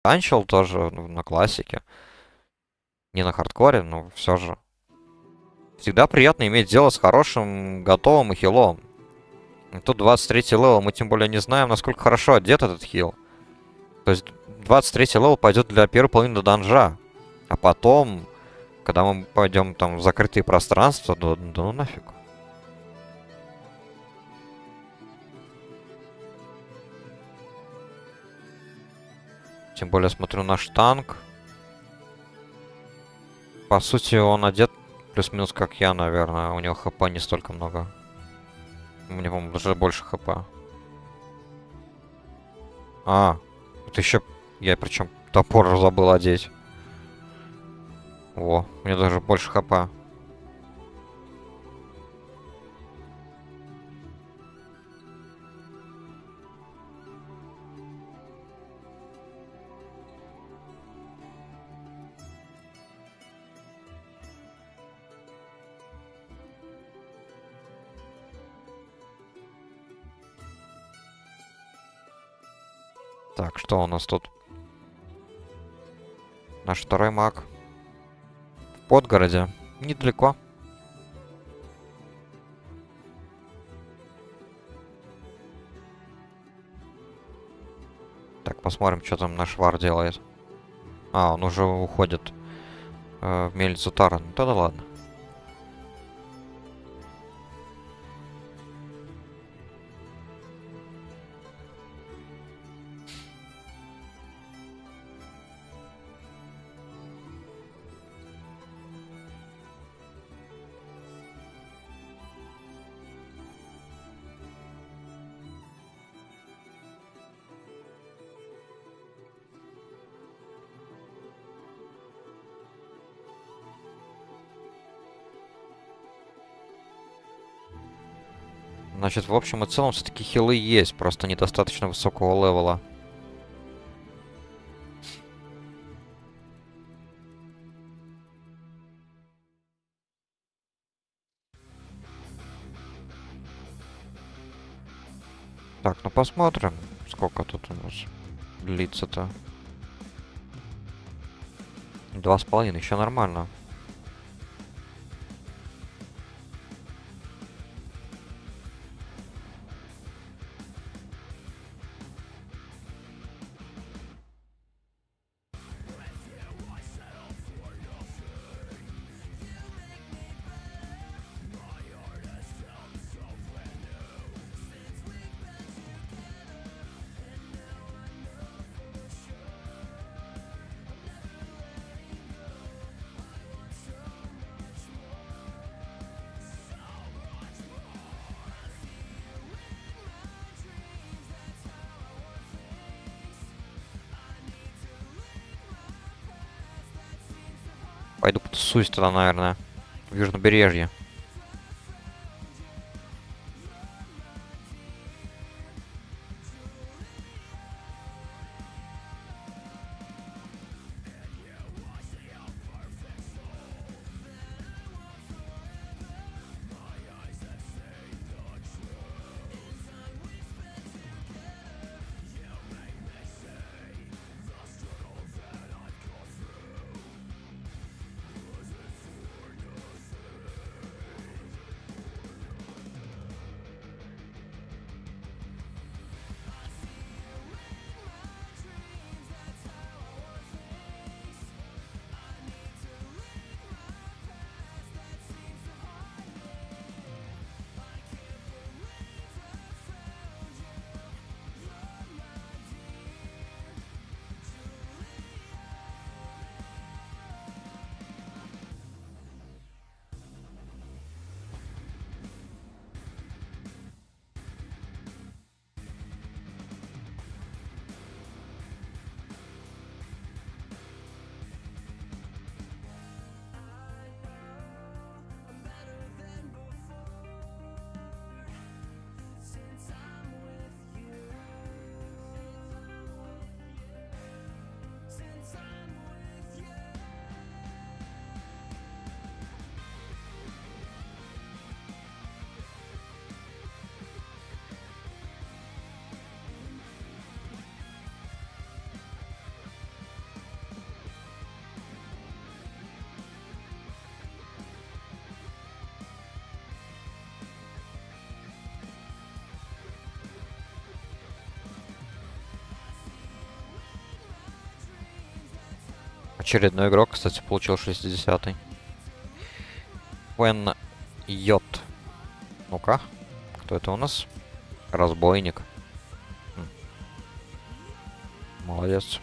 танчил тоже на классике. Не на хардкоре, но все же. Всегда приятно иметь дело с хорошим, готовым и хилом. Тут 23 левел, мы тем более не знаем, насколько хорошо одет этот хил. То есть 23 левел пойдет для первой половины данжа. А потом, когда мы пойдем там в закрытые пространства, да ну нафиг. Тем более, смотрю, наш танк. По сути, он одет плюс-минус как я, наверное. У него хп не столько много. У него, по-моему, даже больше хп. А, это еще... Я причем топор забыл одеть. Во, у меня даже больше хп. Так, что у нас тут? Наш второй маг. В Подгороде. Недалеко. Так, посмотрим, что там наш вар делает. А, он уже уходит в мельницу Тара. Ну тогда ладно. Значит, в общем и целом, все-таки хилы есть, просто недостаточно высокого левела. Так, ну посмотрим, сколько тут у нас длится-то. 2,5, еще нормально. Пойду потусуюсь тогда, наверное, в Южнобережье. Очередной игрок, кстати, получил 60-й. Вен Йот. Ну-ка, кто это у нас? Разбойник. Молодец.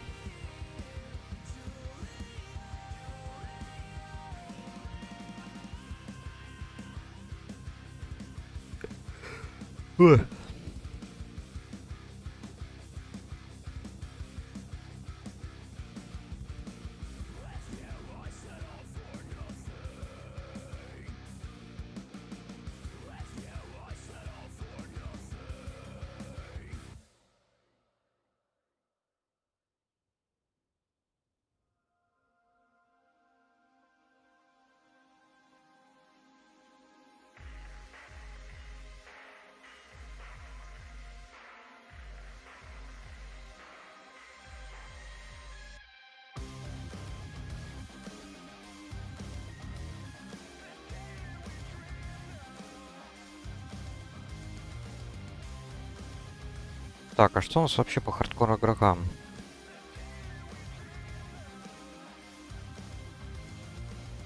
Так, а что у нас вообще по хардкор игрокам?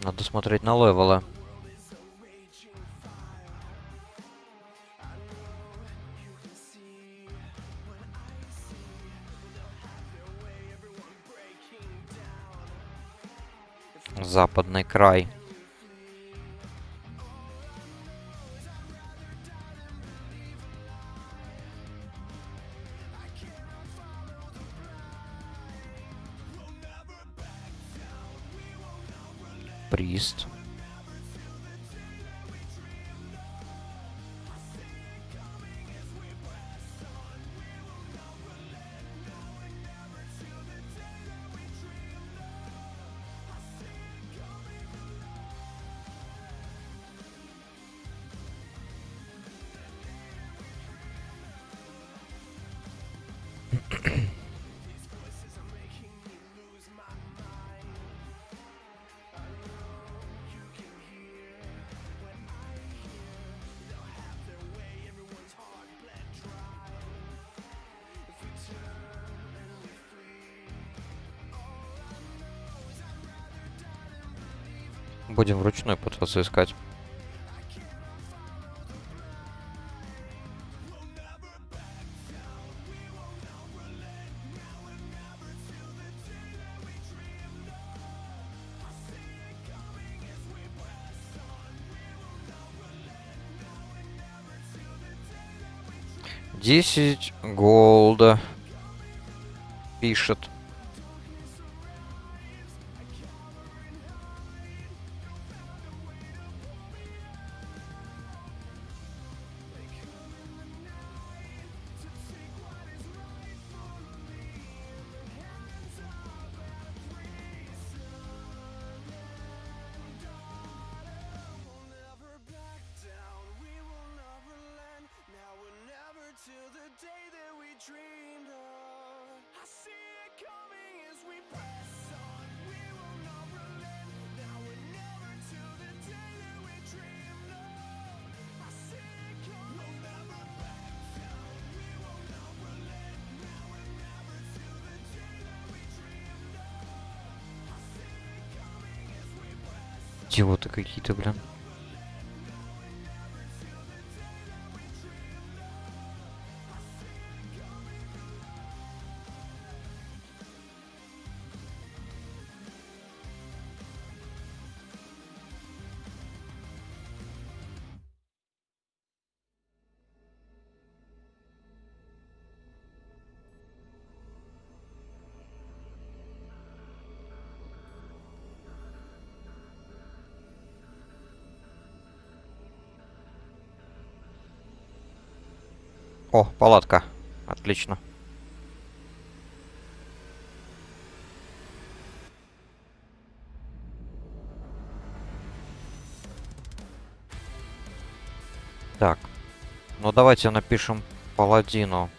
Надо смотреть на левелы. Западный край. Прист. Будем вручную пытаться искать. Десять голда пишет. Идиоты какие-то, блин. О, палатка. Отлично. Так. Ну давайте напишем паладину.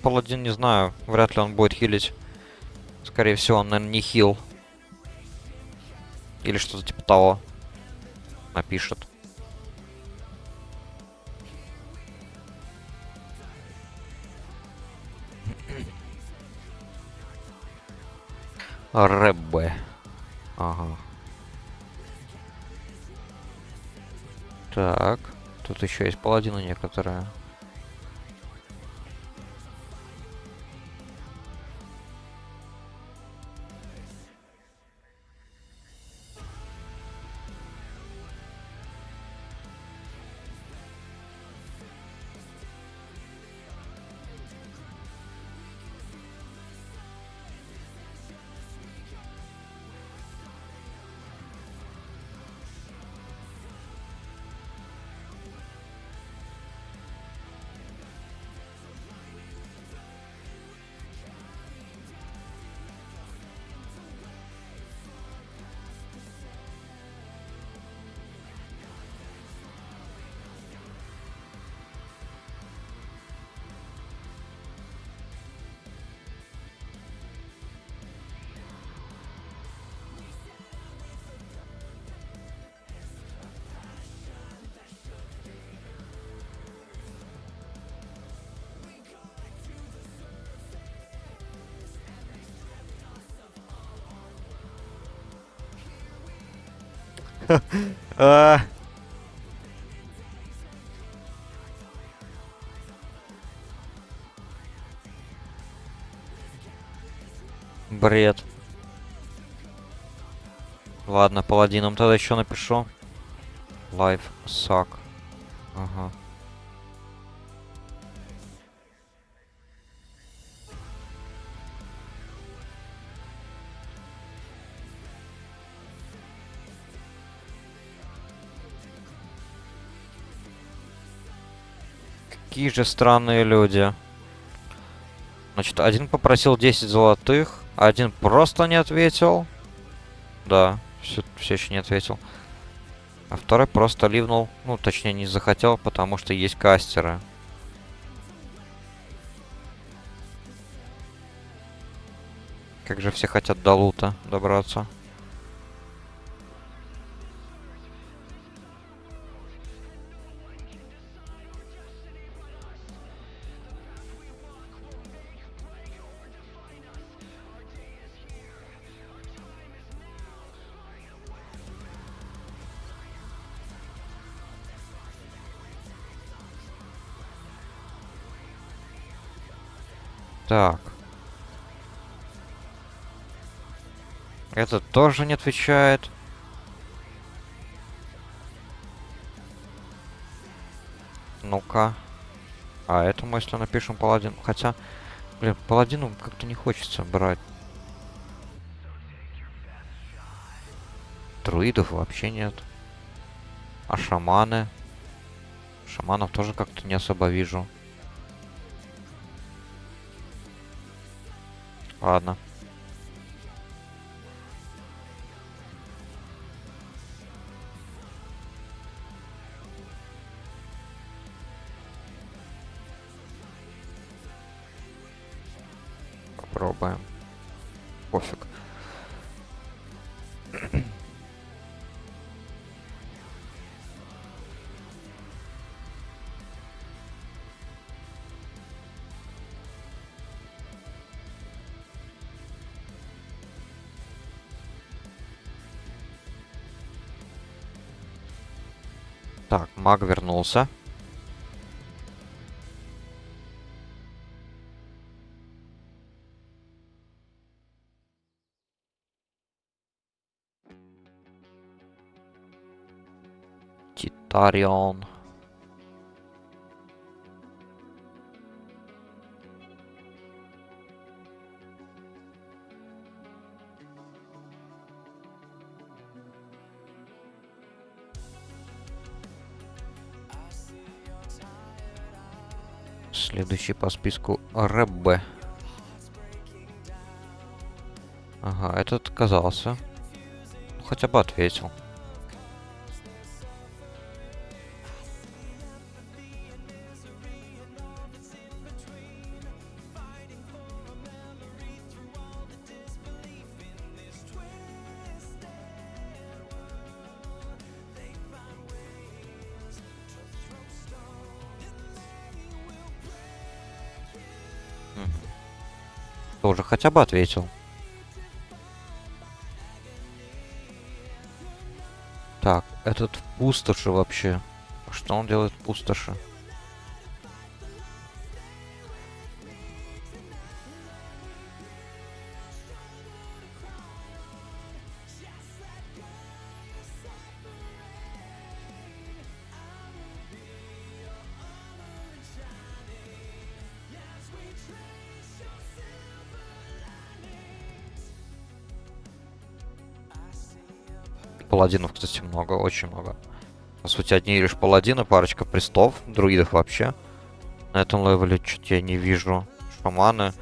Паладин, не знаю, вряд ли он будет хилить Скорее всего, он, наверное, не хил. Или что-то типа того. Напишет. Рэббе. Ага. Так. Тут еще есть паладины некоторые. А. Бред. Ладно, паладином тогда еще напишу. Life suck. Ага. Какие же странные люди. Значит, один попросил 10 золотых, один просто не ответил. Да, все еще не ответил. А второй просто ливнул. Ну, точнее, не захотел, потому что есть кастеры. Как же все хотят до лута добраться. Так. Этот тоже не отвечает. Ну-ка. А этому, если напишем паладин... Хотя, блин, паладину как-то не хочется брать. Друидов вообще нет. А шаманы? Шаманов тоже как-то не особо вижу. Ладно. Попробуем. Пофиг. Так, маг вернулся. Титарион. Следующий по списку Рэббе. Ага, этот отказался. Хотя бы ответил. Шаман-то уже хотя бы ответил. Так, этот в пустоши вообще. Что он делает в пустоши? Паладинов, кстати, много, очень много. По сути, одни лишь паладины, парочка престов, друидов вообще. На этом левеле чуть я не вижу. Шаманы.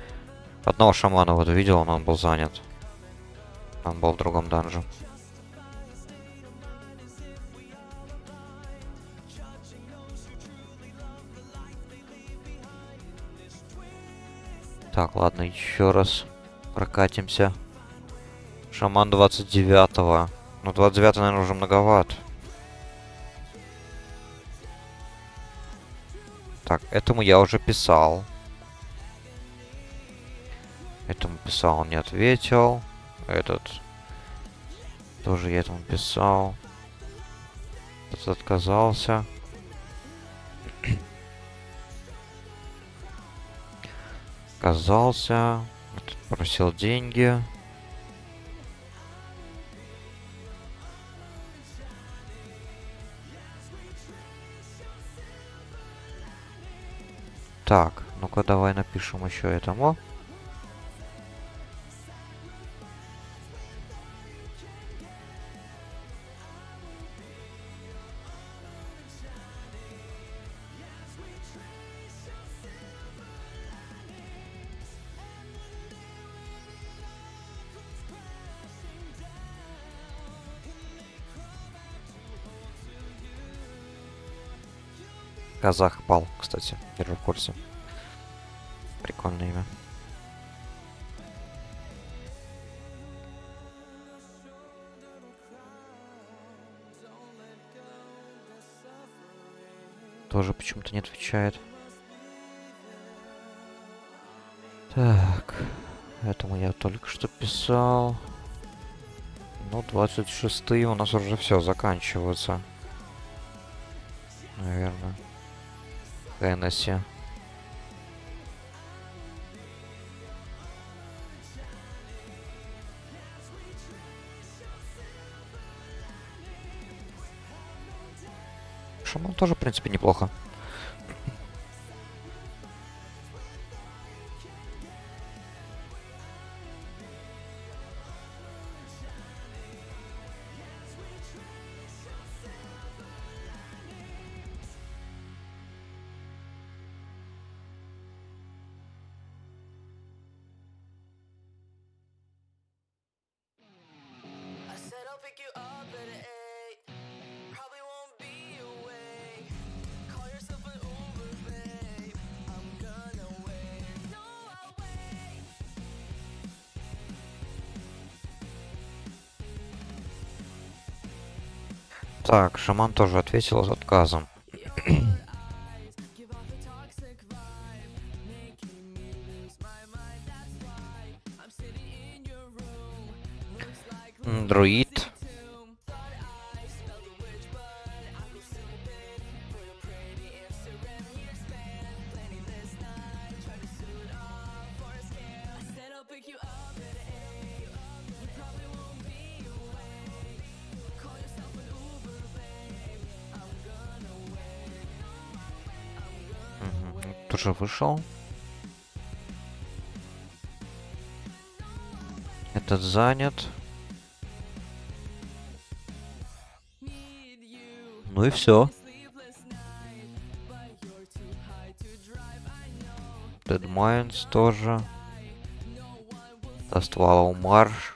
Одного шамана вот видел, но он был занят. Он был в другом данже. Так, ладно, еще раз прокатимся. Шаман 29-го. Ну, 29-й, наверное, уже многовато. Так, этому я уже писал. Этому писал, он не ответил. Этот... Тоже я этому писал. Этот отказался. Отказался. Этот просил деньги. Так, ну-ка давай напишем еще этому. Казах пал, кстати, держу в курсе. Прикольное имя. Тоже почему-то не отвечает. Так. Этому я только что писал. Ну, 26-е у нас уже все заканчиваются. Наверное. Хеннесси. Шаман тоже, в принципе, неплохо. Так, шаман тоже ответил с отказом. Друид. Тоже вышел. Этот занят. Ну и все. Dead Minds тоже. Доствала марш.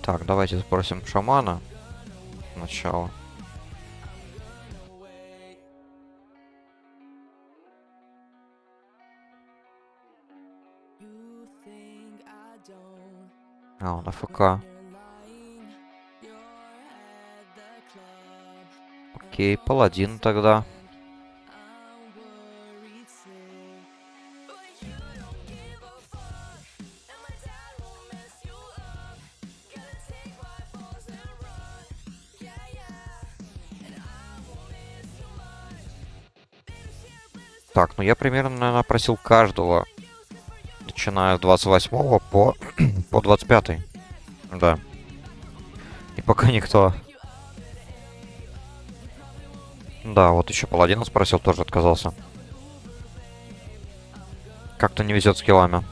Так, давайте спросим шамана. Сначала. А, он АФК. Окей, паладин тогда. Так, ну я примерно, наверное, опросил каждого, начиная с 28 по 25. Да. И пока никто... Да, вот еще паладина спросил, тоже отказался. Как-то не везет с киллами.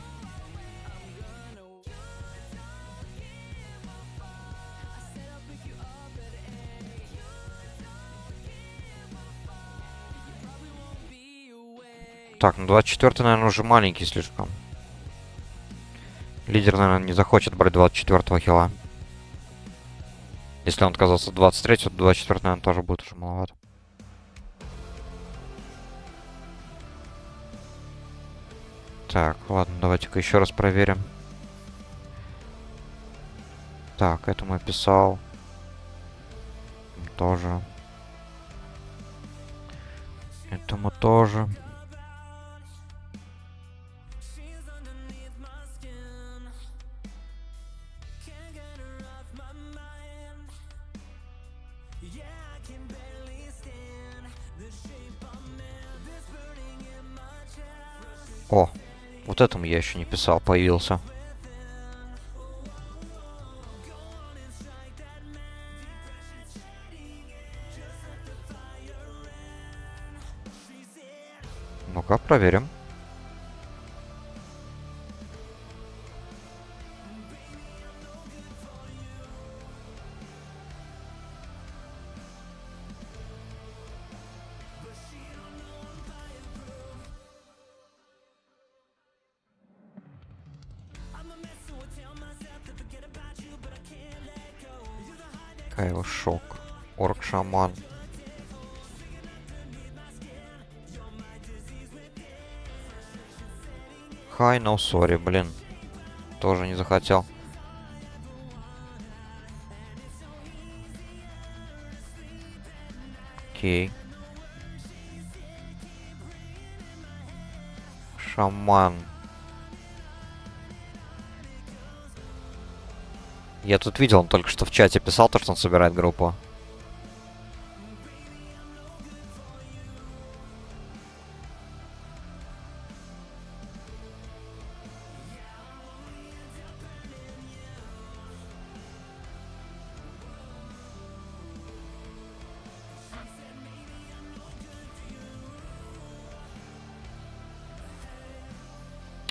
Так, ну 24-й, наверное, уже маленький слишком. Лидер, наверное, не захочет брать 24-го хила. Если он отказался от 23-го, то 24-й, наверное, тоже будет уже маловато. Так, ладно, давайте-ка еще раз проверим. Так, этому я писал. Тоже. Этому тоже. О, вот этому я еще не писал, появился. Ну-ка, проверим. Кайл Шок. Орк-шаман. Хай, no sorry, блин. Тоже не захотел. Окей. Шаман. Я тут видел, он только что в чате писал то, что он собирает группу.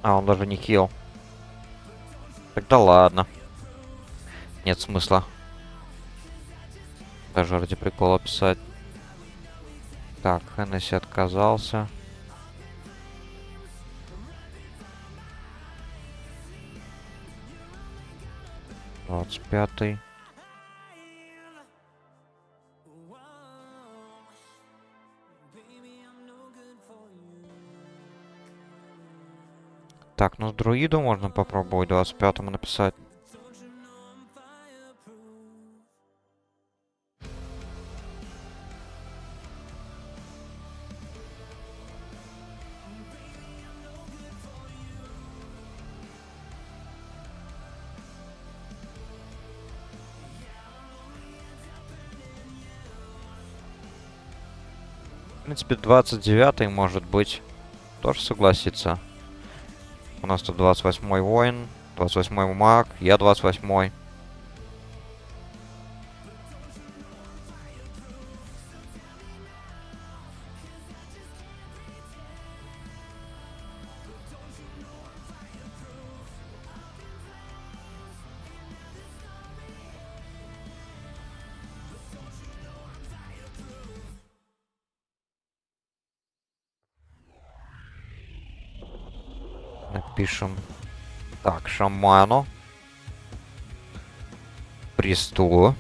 А, он даже не хил. Тогда ладно. Нет смысла. Даже ради прикола писать. Так, Хеннесси отказался. Двадцать пятый. Так, ну с друиду можно попробовать 25-му написать. В принципе, 29-й может быть. Тоже согласится. У нас тут 28-й воин, 28-й маг, я 28-й. Напишем. Так, шаману. Присту.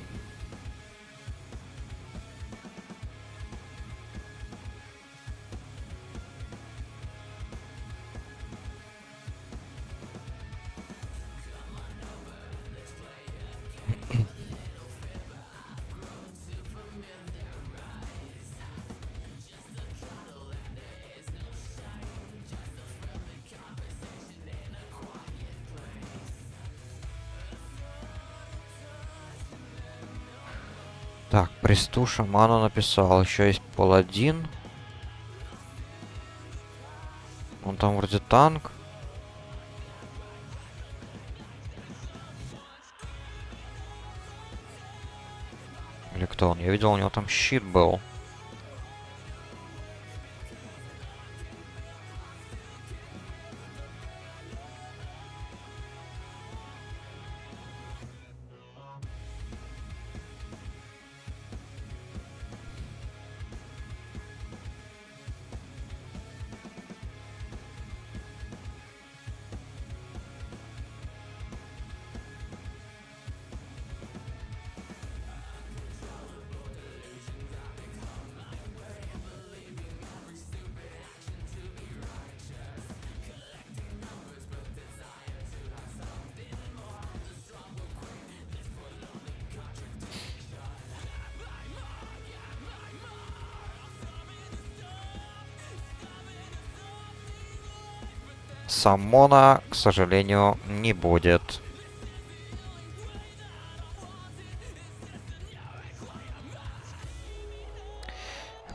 Так, Престу шамана написал. Еще есть паладин. Он там вроде танк. Или кто он? Я видел, у него там щит был. Саммона, к сожалению, не будет.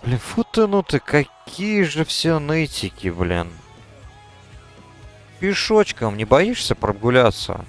Блин, фу ты, ну ты, какие же все нытики, блин. Пешочком не боишься прогуляться?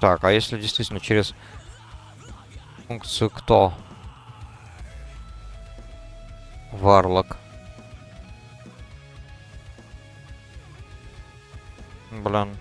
Так, а если действительно через функцию кто? Варлок. Блин.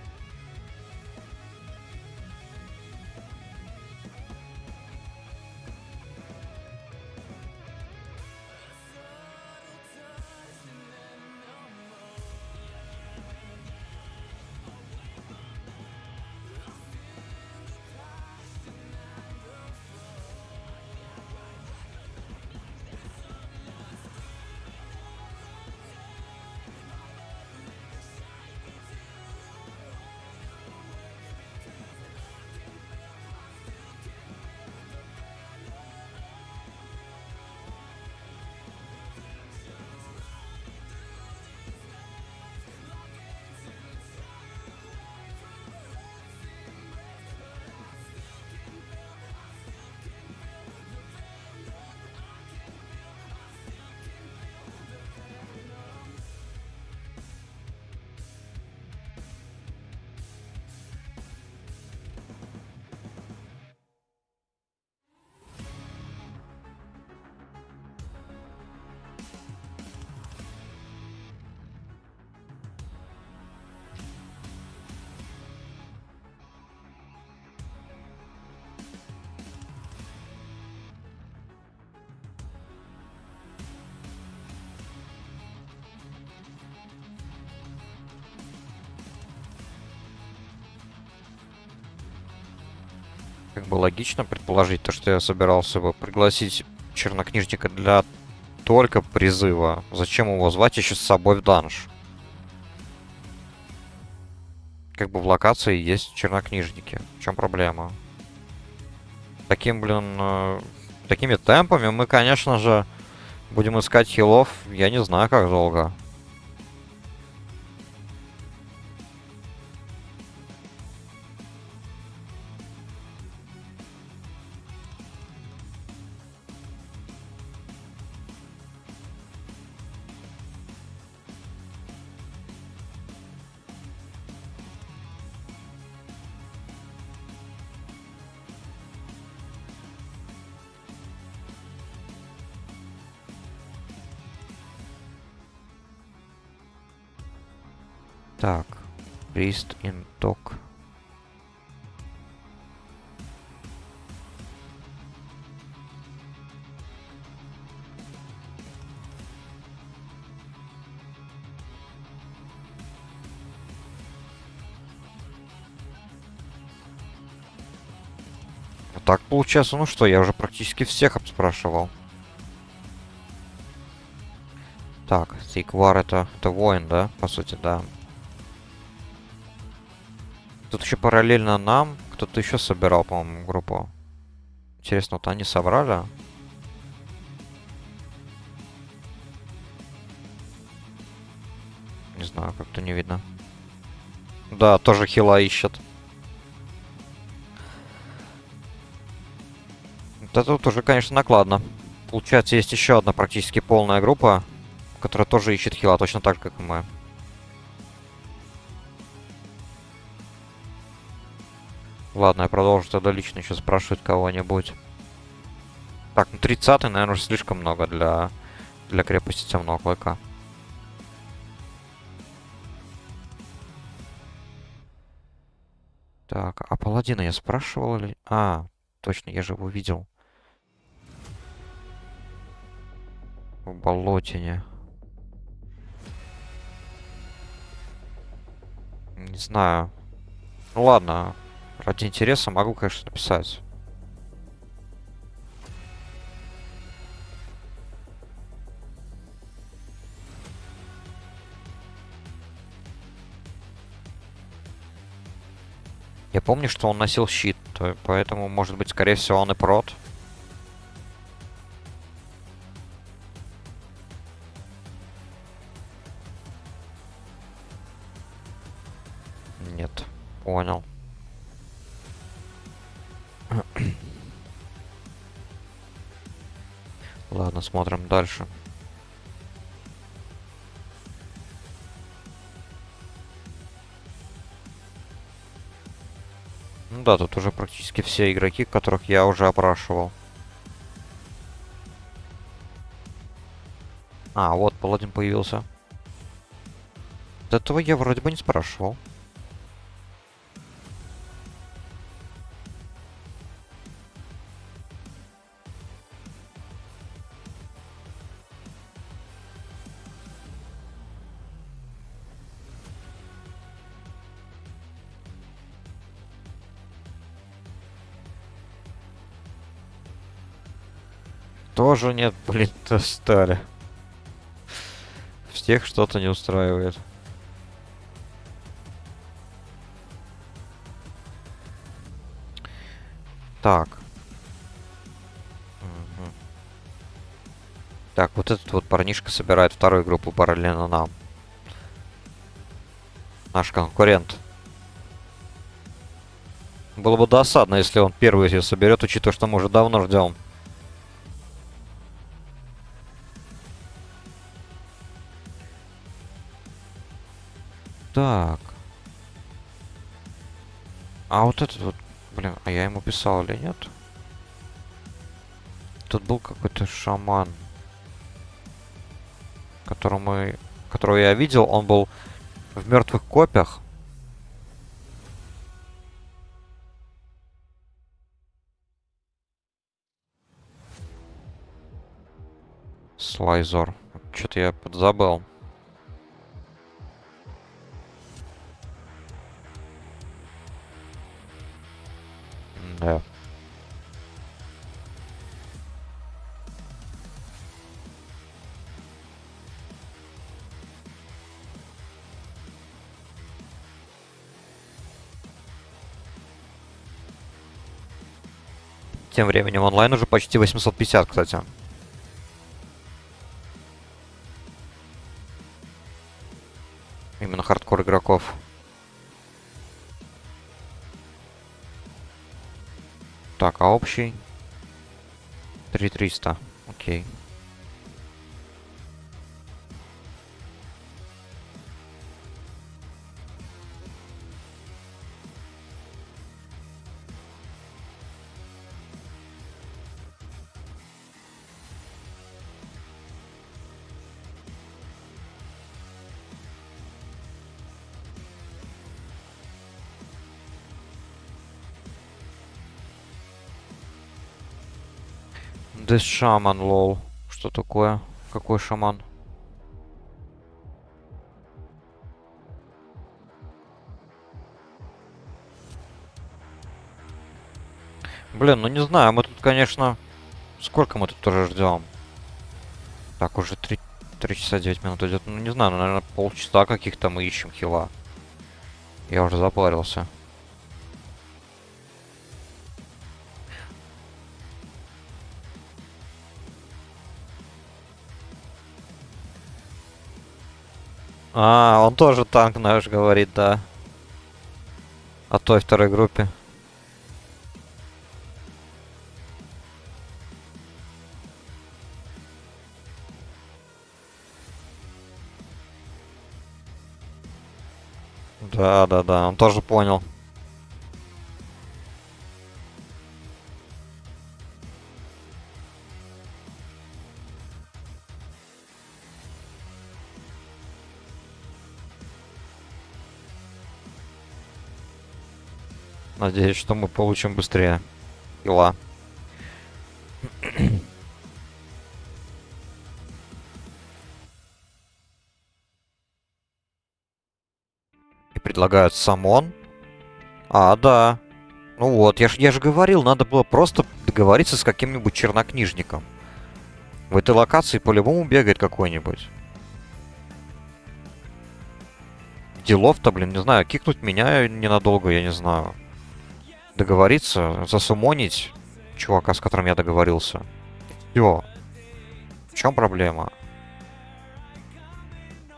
Как бы логично предположить то, что я собирался бы пригласить чернокнижника для только призыва. Зачем его звать еще с собой в данж? Как бы в локации есть чернокнижники. В чем проблема? Таким, блин, такими темпами мы, конечно же, будем искать хилов, я не знаю, как долго. Так, Priest in Talk. так получается, ну что, я уже практически всех обспрашивал. Так, Тиквар это воин, да? По сути, да. Тут еще параллельно нам кто-то еще собирал, по-моему, группу. Интересно, вот они собрали? Не знаю, как-то не видно. Да, тоже хила ищет. Вот это вот уже, конечно, накладно. Получается, есть еще одна практически полная группа, которая тоже ищет хила, точно так же, как и мы. Ладно, я продолжу тогда лично еще спрашивать кого-нибудь. Так, ну 30-й, наверное, уже слишком много для крепости темного клыка. Так, а паладина я спрашивал или... А, точно, я же его видел. В болотине. Не знаю. Ну ладно, ради интереса могу, конечно, написать. Я помню, что он носил щит, поэтому, может быть, скорее всего, он и прот. Нет, понял. Ладно, смотрим дальше. Ну да, тут уже практически все игроки, которых я уже опрашивал. А, вот паладин появился. До этого я вроде бы не спрашивал. Тоже нет, блин, достали. Всех что-то не устраивает. Так. Мгм. Так, вот этот вот парнишка собирает вторую группу параллельно нам. Наш конкурент. Было бы досадно, если он первый ее соберет, учитывая, что мы уже давно ждем. Так. А вот этот вот... Блин, а я ему писал или нет? Тут был какой-то шаман, которого я видел. Он был в мертвых копьях. Слайзор. Что-то я подзабыл. Да. Тем временем онлайн уже почти 850, кстати. Именно хардкор игроков. Так, а общий? 3300. Окей. This шаман, лол. Что такое? Какой шаман? Блин, ну не знаю, мы тут, конечно... Сколько мы тут уже ждем? Так, уже 3 часа 9 минут идет. Ну, не знаю, ну, наверное, полчаса каких-то мы ищем хила. Я уже запарился. А, он тоже танк наш говорит, да. О той второй группе. Да, да, да, он тоже понял. Надеюсь, что мы получим быстрее хила. И предлагают самон. А, да. Ну вот, я же говорил, надо было просто договориться с каким-нибудь чернокнижником. В этой локации по-любому бегает какой-нибудь. Делов-то, блин, не знаю, кикнуть меня ненадолго, я не знаю. Договориться, засумонить чувака, с которым я договорился. Все. В чем проблема?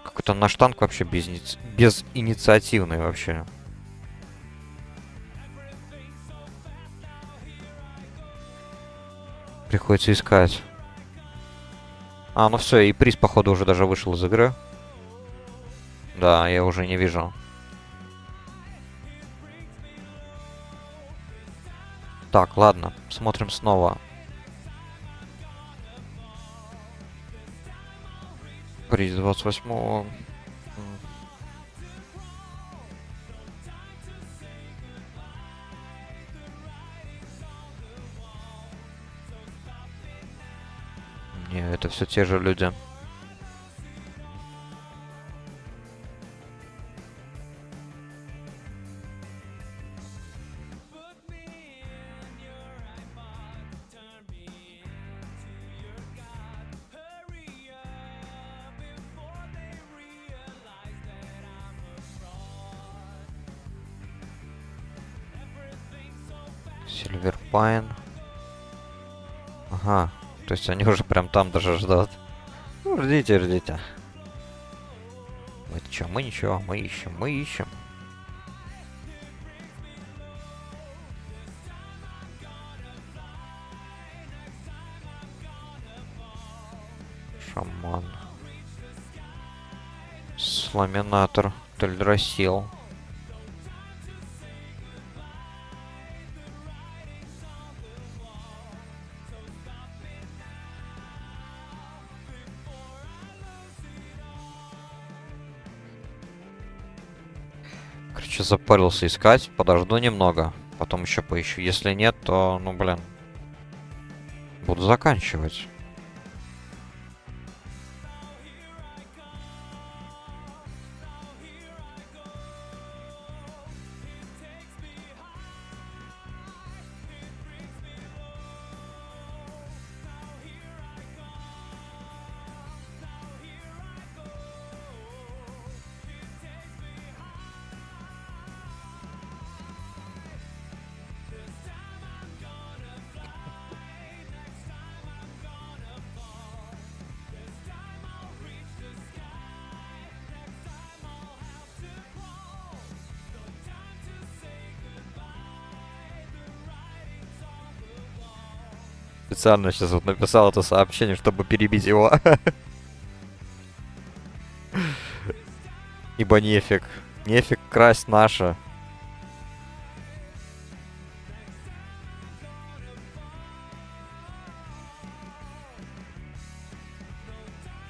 Какой-то наш танк вообще безинициативный вообще. Приходится искать. А, ну все, и приз, походу, уже даже вышел из игры. Да, я уже не вижу. Так, ладно, смотрим снова. Приз 28-го. Не, это все те же люди. Сильверпайн. Ага. То есть они уже прям там даже ждут. Ну, ждите, ждите. Мы чё, мы ничего, мы ищем, мы ищем. Шаман. Сламинатор. Тельдрасил. Короче, запарился искать. Подожду немного. Потом еще поищу. Если нет, то, ну, блин. Буду заканчивать. Специально сейчас вот написал это сообщение, чтобы перебить его. Ибо нефиг. Нефиг красть наше.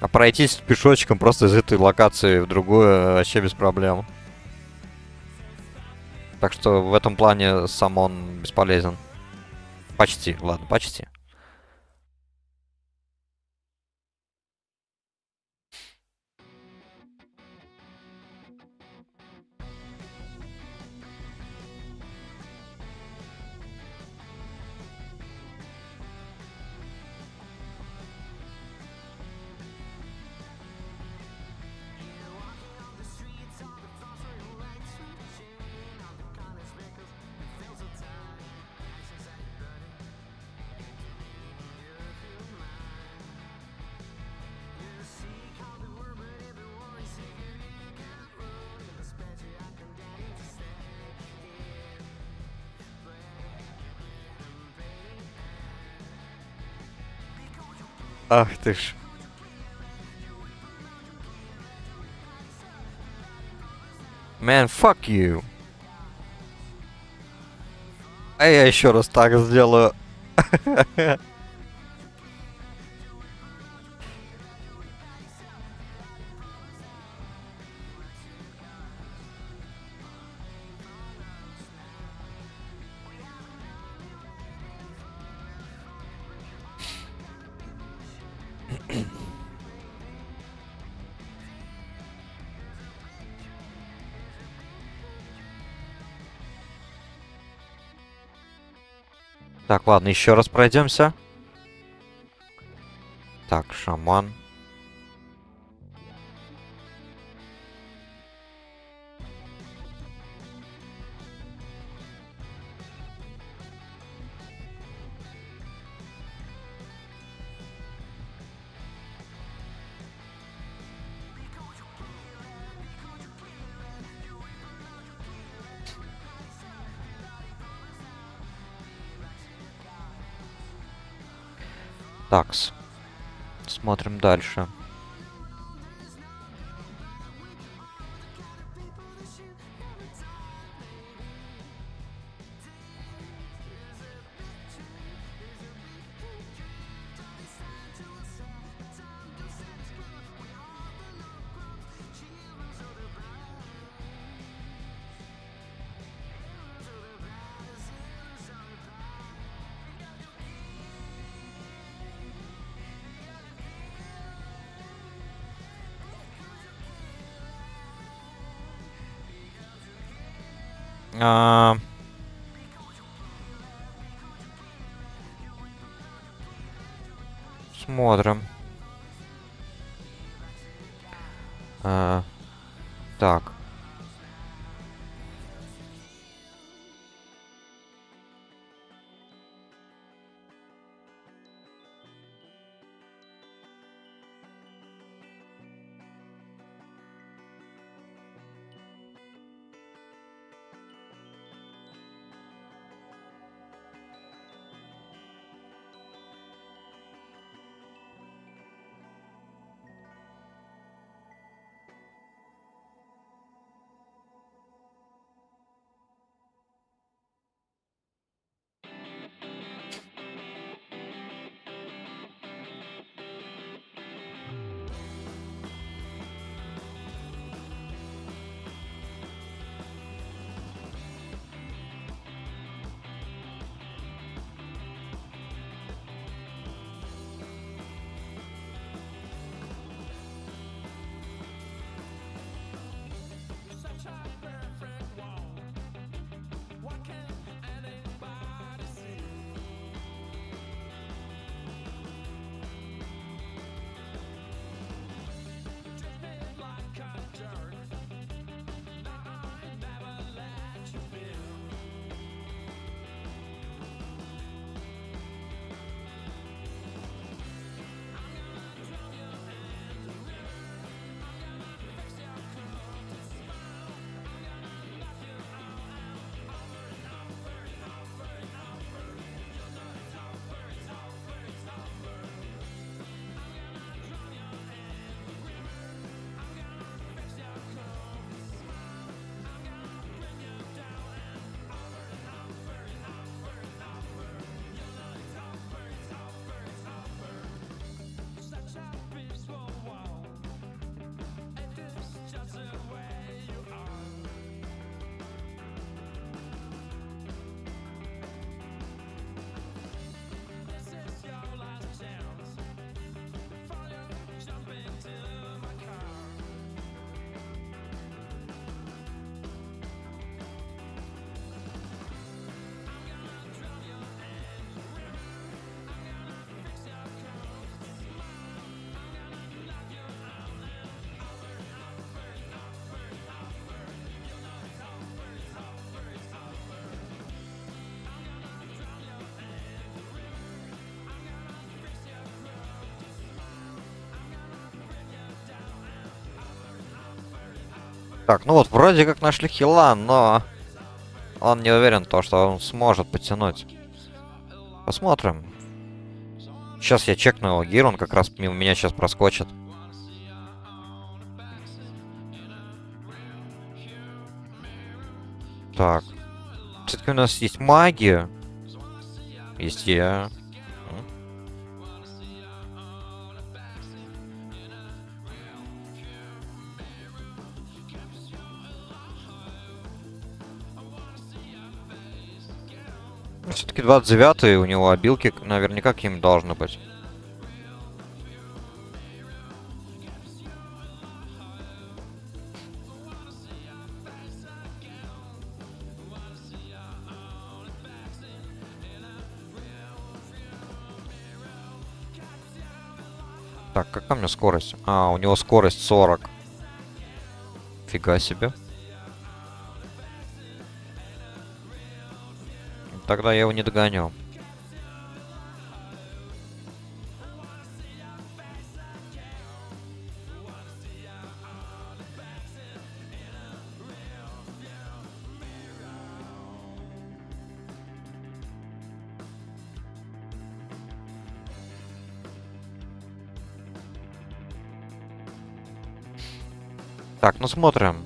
А пройтись пешочком просто из этой локации в другую вообще без проблем. Так что в этом плане сам он бесполезен. Почти, ладно, почти. Ах ты ж. Man, fuck you. А я еще раз так сделаю. Так, ладно, еще раз пройдемся. Так, шаман. Такс. Смотрим дальше. А, Смотрим. Так. Так, ну вот, вроде как нашли хила, но он не уверен, то, что он сможет потянуть. Посмотрим. Сейчас я чекну его гир, он как раз мимо меня сейчас проскочит. Так. Все-таки у нас есть магия. Есть я. Все-таки 29-й, у него обилки наверняка какими должны быть. Так, какая у меня скорость? А, у него скорость 40. Фига себе. Тогда я его не догоню. Так, ну смотрим.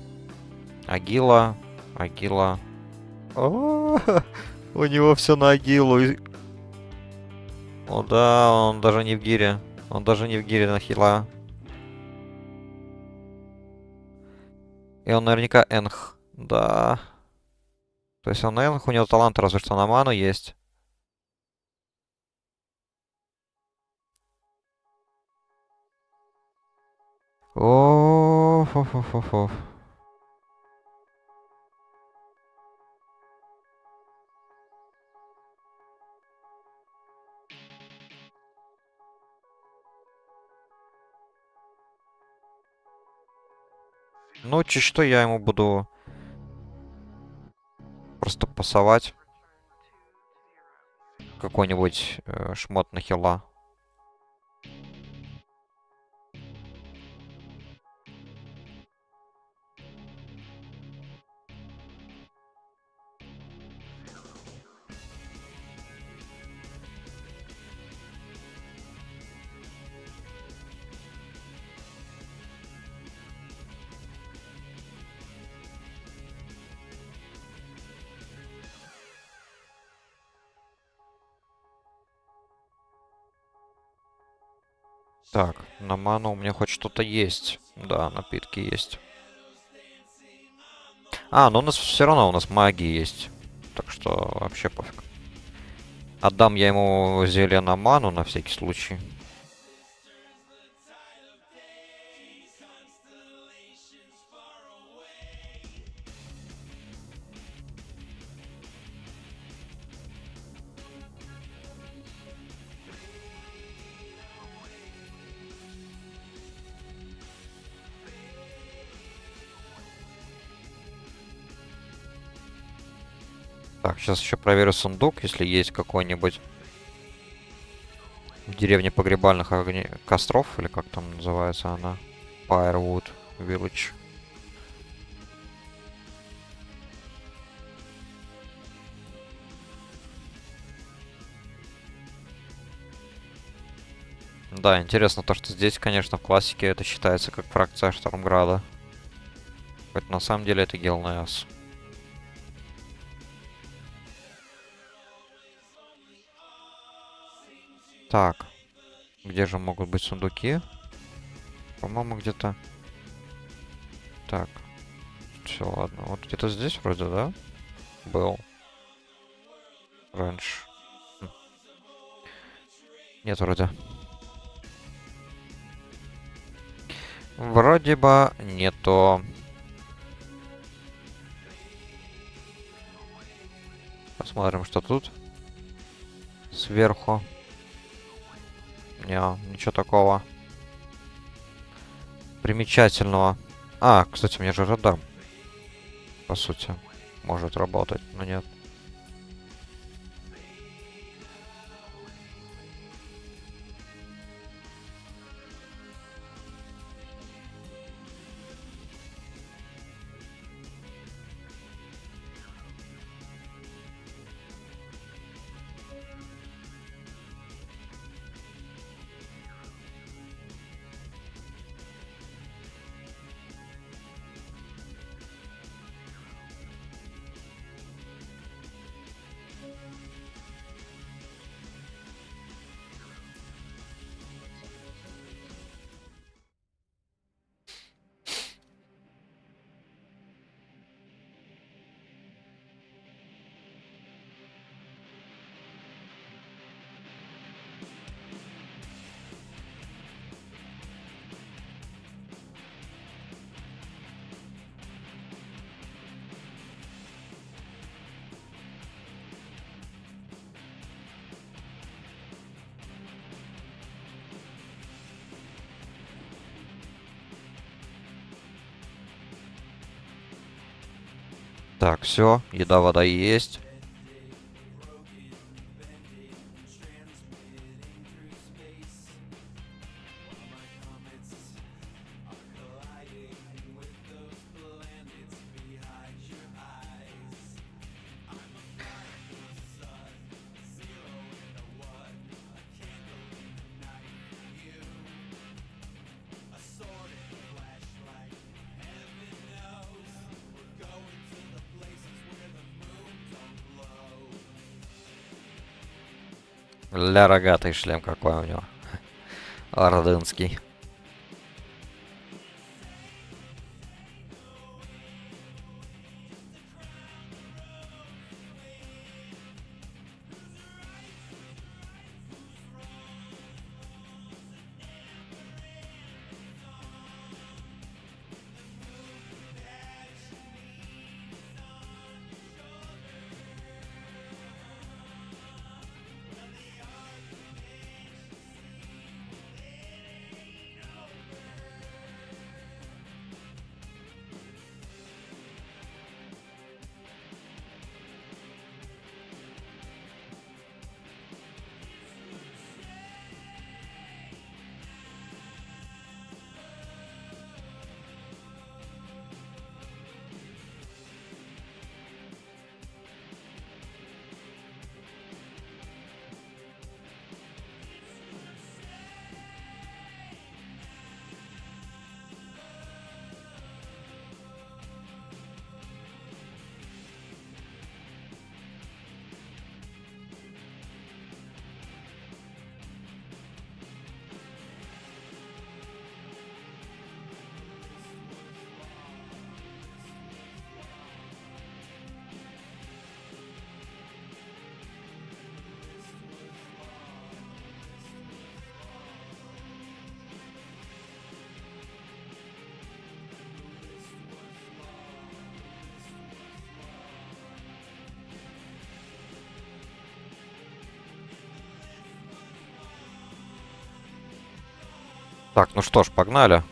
Агила. Агила. О, у него все на Агилу. О, да, он даже не в гире. Он даже не в гире на хила. И он наверняка энх. Да. То есть он энх, у него талант разве что на ману есть. О, фу-фу-фу-фу. Ну, чуть что я ему буду просто пасовать. Какой-нибудь шмот на хила. Так, на ману у меня хоть что-то есть. Да, напитки есть. А, но у нас все равно у нас магии есть. Так что вообще пофиг. Отдам я ему зелье на ману на всякий случай. Так, сейчас еще проверю сундук, если есть какой-нибудь в деревне погребальных костров, или как там называется она. Firewood Village. Да, интересно то, что здесь, конечно, в классике это считается как фракция Штормграда. Хоть на самом деле это Гелнеас. Так, где же могут быть сундуки? По-моему, где-то... Так, все, ладно. Вот где-то здесь вроде, да? Был. Раньше. Нет, вроде. Вроде бы нету. Посмотрим, что тут. Сверху. Не, ничего такого примечательного. А, кстати, у меня же радар. По сути. Может работать, но нет. Так, все, еда, вода есть. Ля рогатый шлем какой у него. Ордынский. Так, ну что ж, погнали.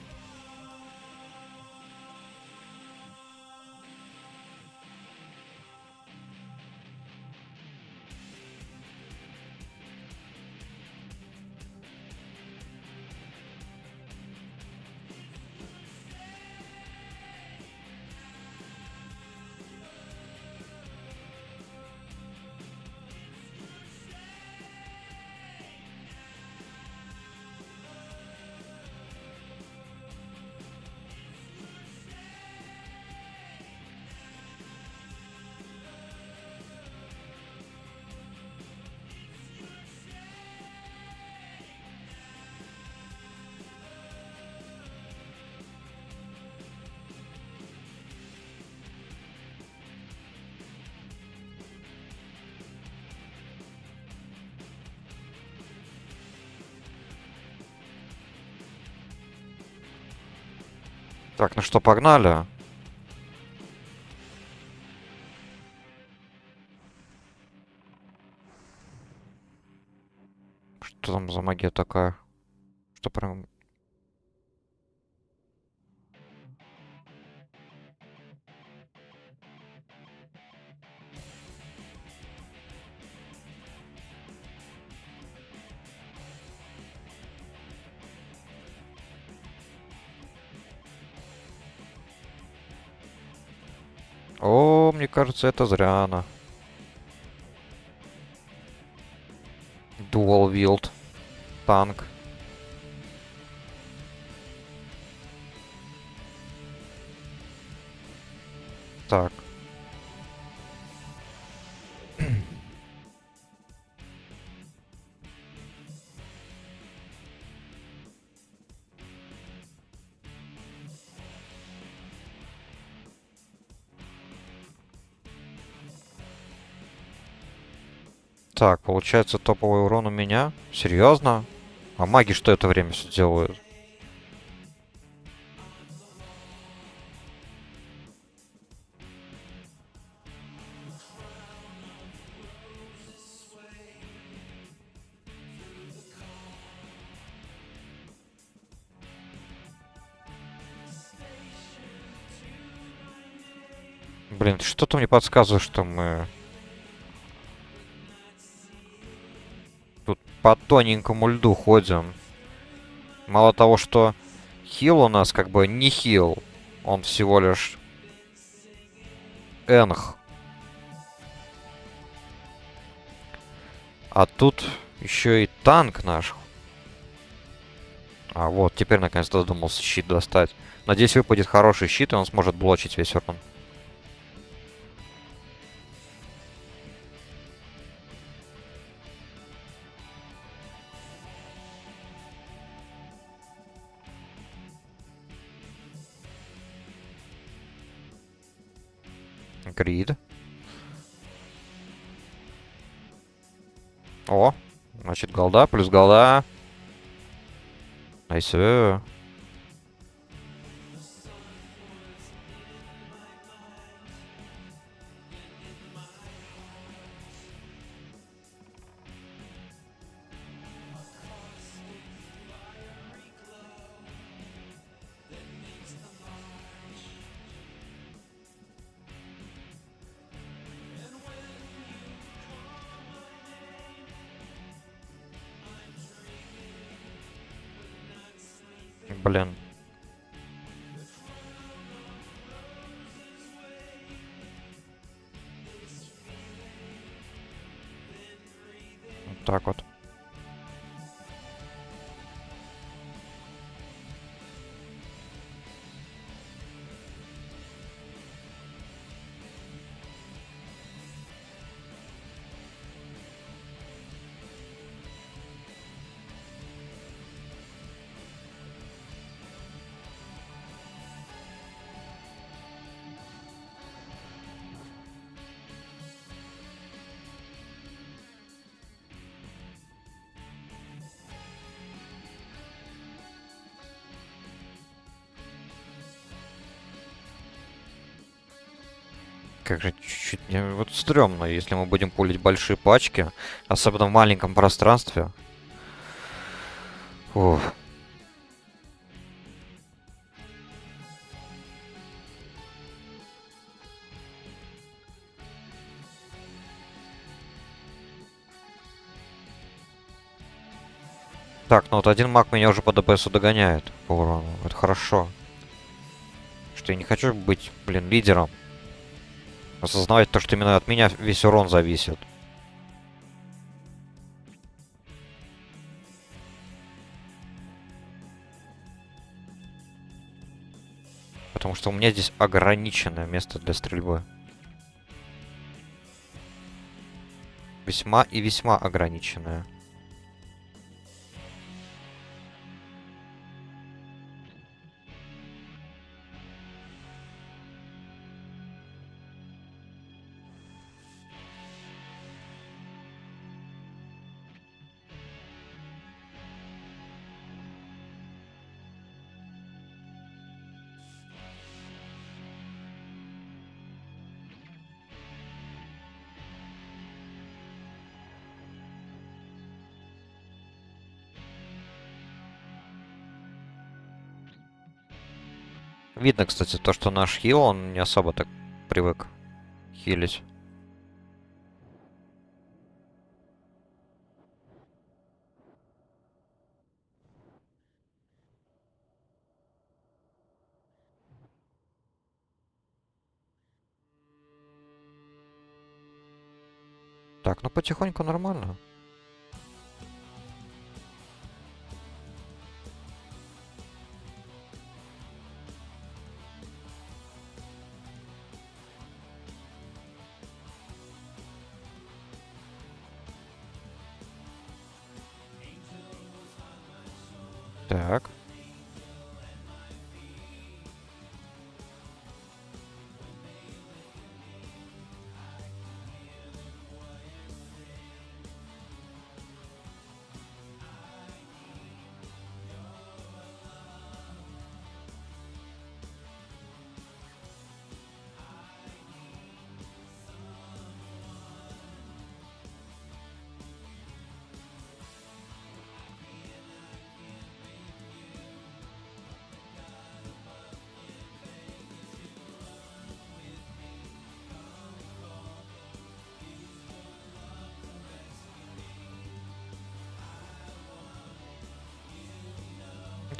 Так, ну что, погнали. Что там за магия такая? Что прям... О, мне кажется, это зря она. Dual wield. Танк. Так. Так, получается топовый урон у меня. Серьезно? А маги что это время все делают? Блин, что-то мне подсказывает, что мы тут по тоненькому льду ходим. Мало того, что хил у нас как бы не хил, он всего лишь энх. А тут еще и танк наш. А вот, теперь наконец-то додумался щит достать. Надеюсь, выпадет хороший щит, и он сможет блочить весь урон. Грид. О, значит, голда плюс голда. Найс. Блин. Вот так вот. Как же чуть-чуть... Вот стрёмно, если мы будем пулить большие пачки, особенно в маленьком пространстве. Уф. Так, ну вот один маг меня уже по ДПСу догоняет по урону. Это хорошо. Что я не хочу быть, блин, лидером. Осознавать то, что именно от меня весь урон зависит. Потому что у меня здесь ограниченное место для стрельбы. Весьма и весьма ограниченное. Видно, кстати, то, что наш хил, он не особо так привык хилить. Так, ну потихоньку нормально. Так.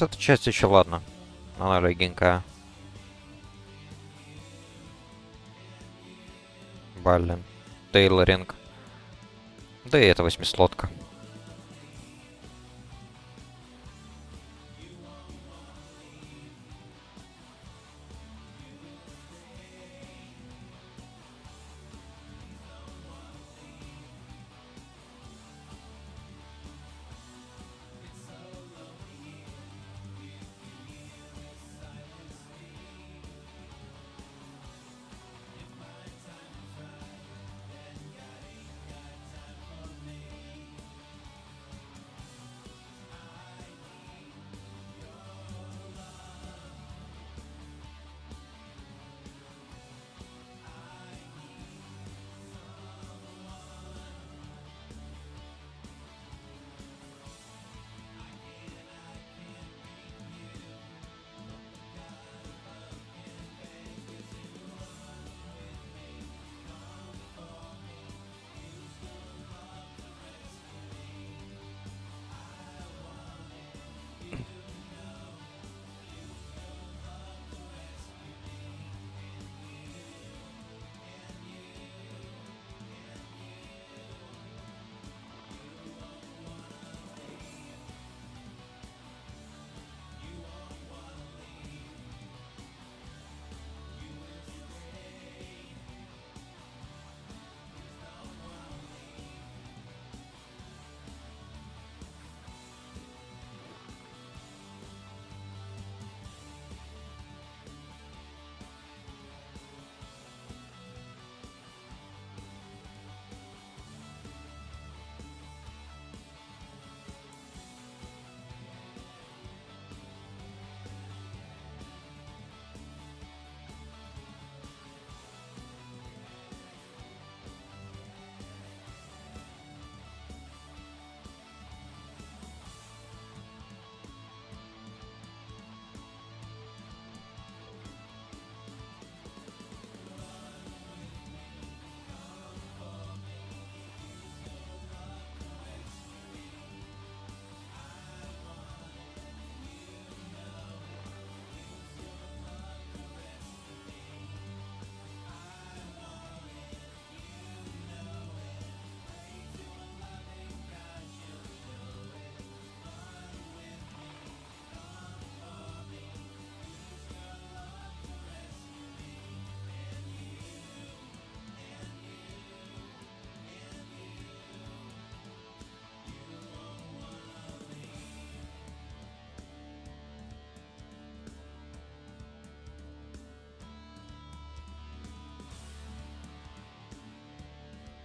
вот эта часть еще ладно. Она легенькая. Блин. Тейлоринг. Да и это восьмислотка.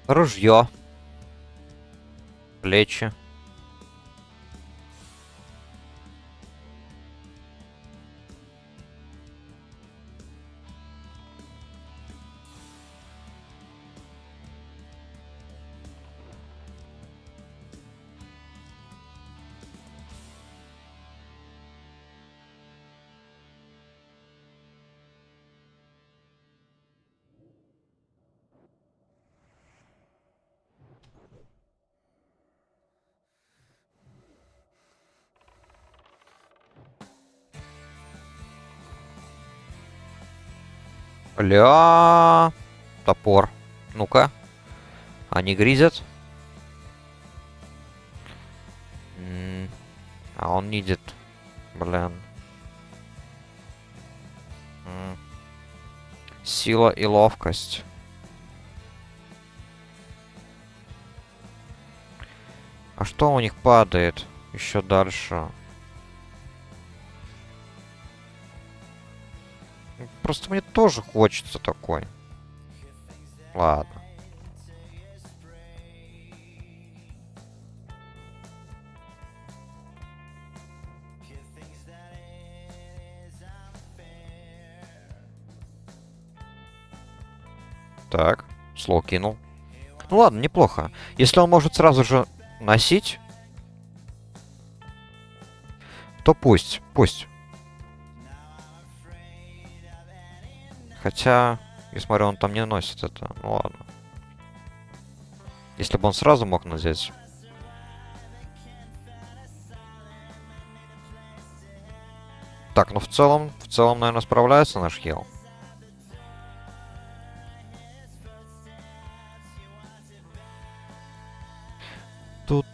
Ружье. Плечи. Ля, топор. Ну-ка. Они гризят. А он нидит. Блин. Сила и ловкость. А что у них падает еще дальше? Просто мне тоже хочется такой. Ладно. Так, слоу кинул. Ну ладно, неплохо. Если он может сразу же носить, то пусть, пусть. Хотя, я смотрю, он там не носит это. Ну ладно. Если бы он сразу мог надеть. Так, ну в целом, наверное, справляется наш хил. Тут.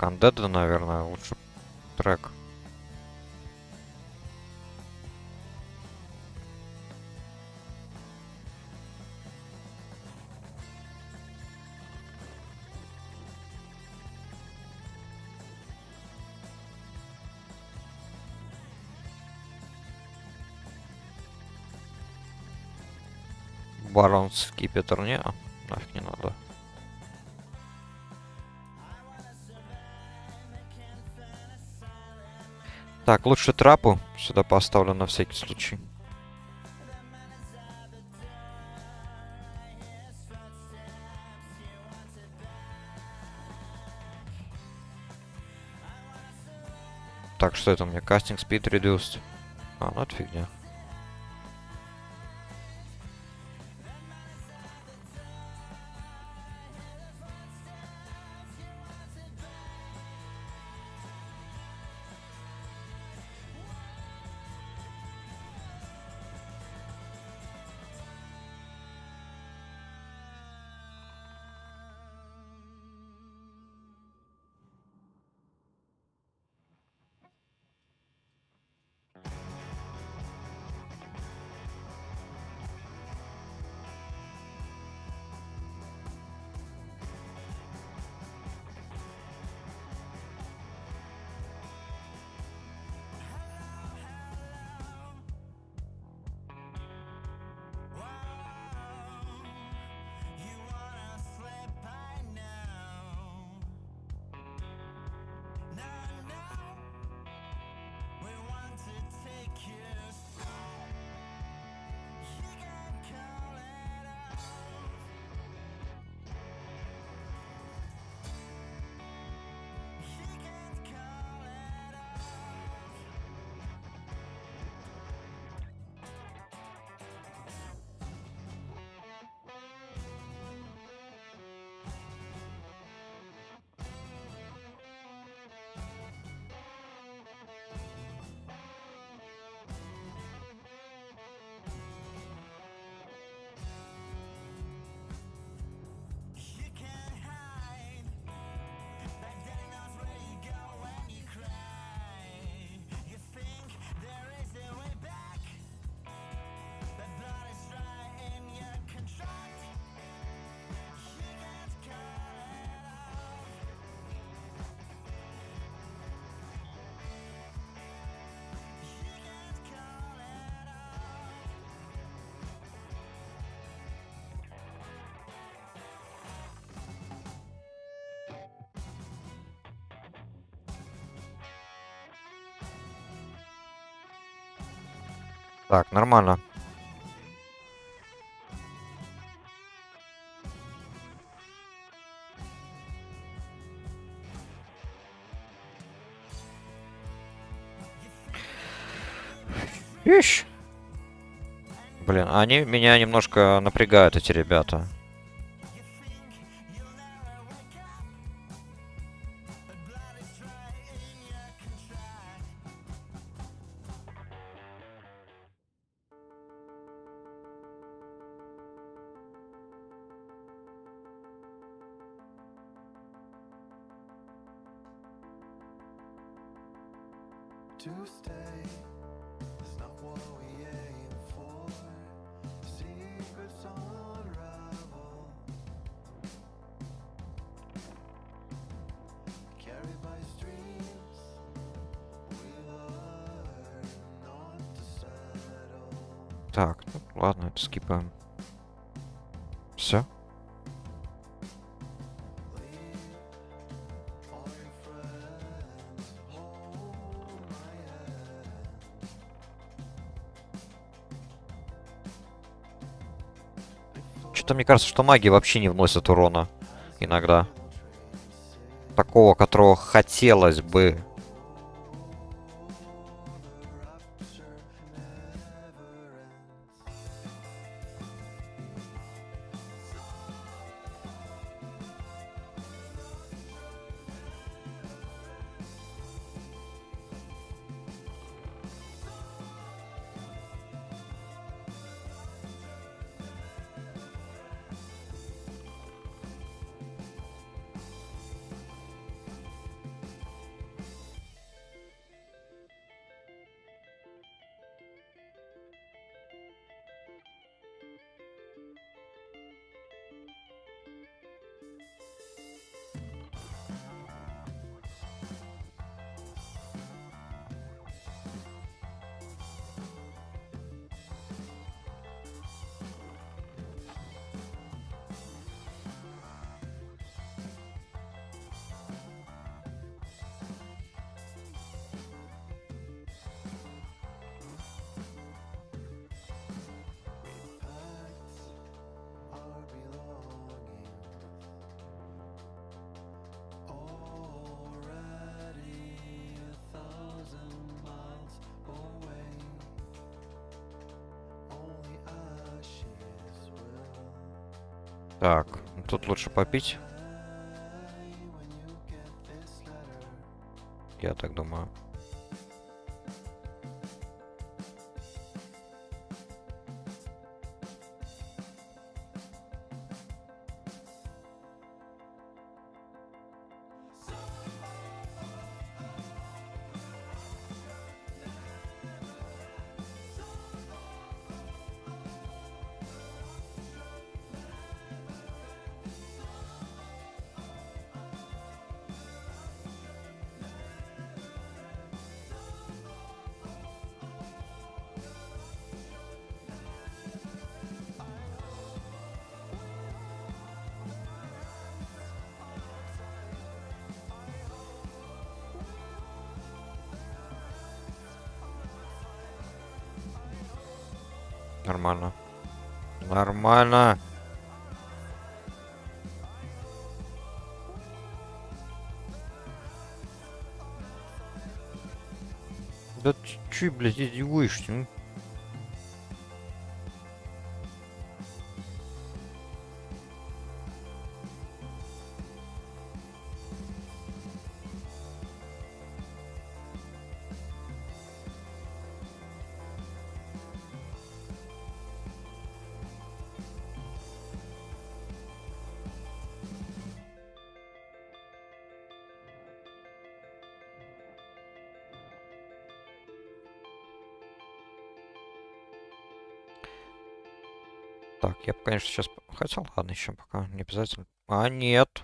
Undead, наверное, лучше трек. Барон Скипетр, не, нафиг не надо. Так, лучше трапу сюда поставлю на всякий случай. Так, что это у меня? Casting Speed Reduced. А, ну это фигня. Так, нормально. Ищ. Блин, они меня немножко напрягают, эти ребята. Так, ну ладно, это скипаем. Все. Что-то мне кажется, что маги вообще не вносят урона иногда. Такого, которого хотелось бы. Так, тут лучше попить. Я так думаю. Нормально. Нормально. Да ты чё, блядь, издеваешься? Ну? Так, я бы, конечно, сейчас хотел. Ладно, еще пока не обязательно. А, нет.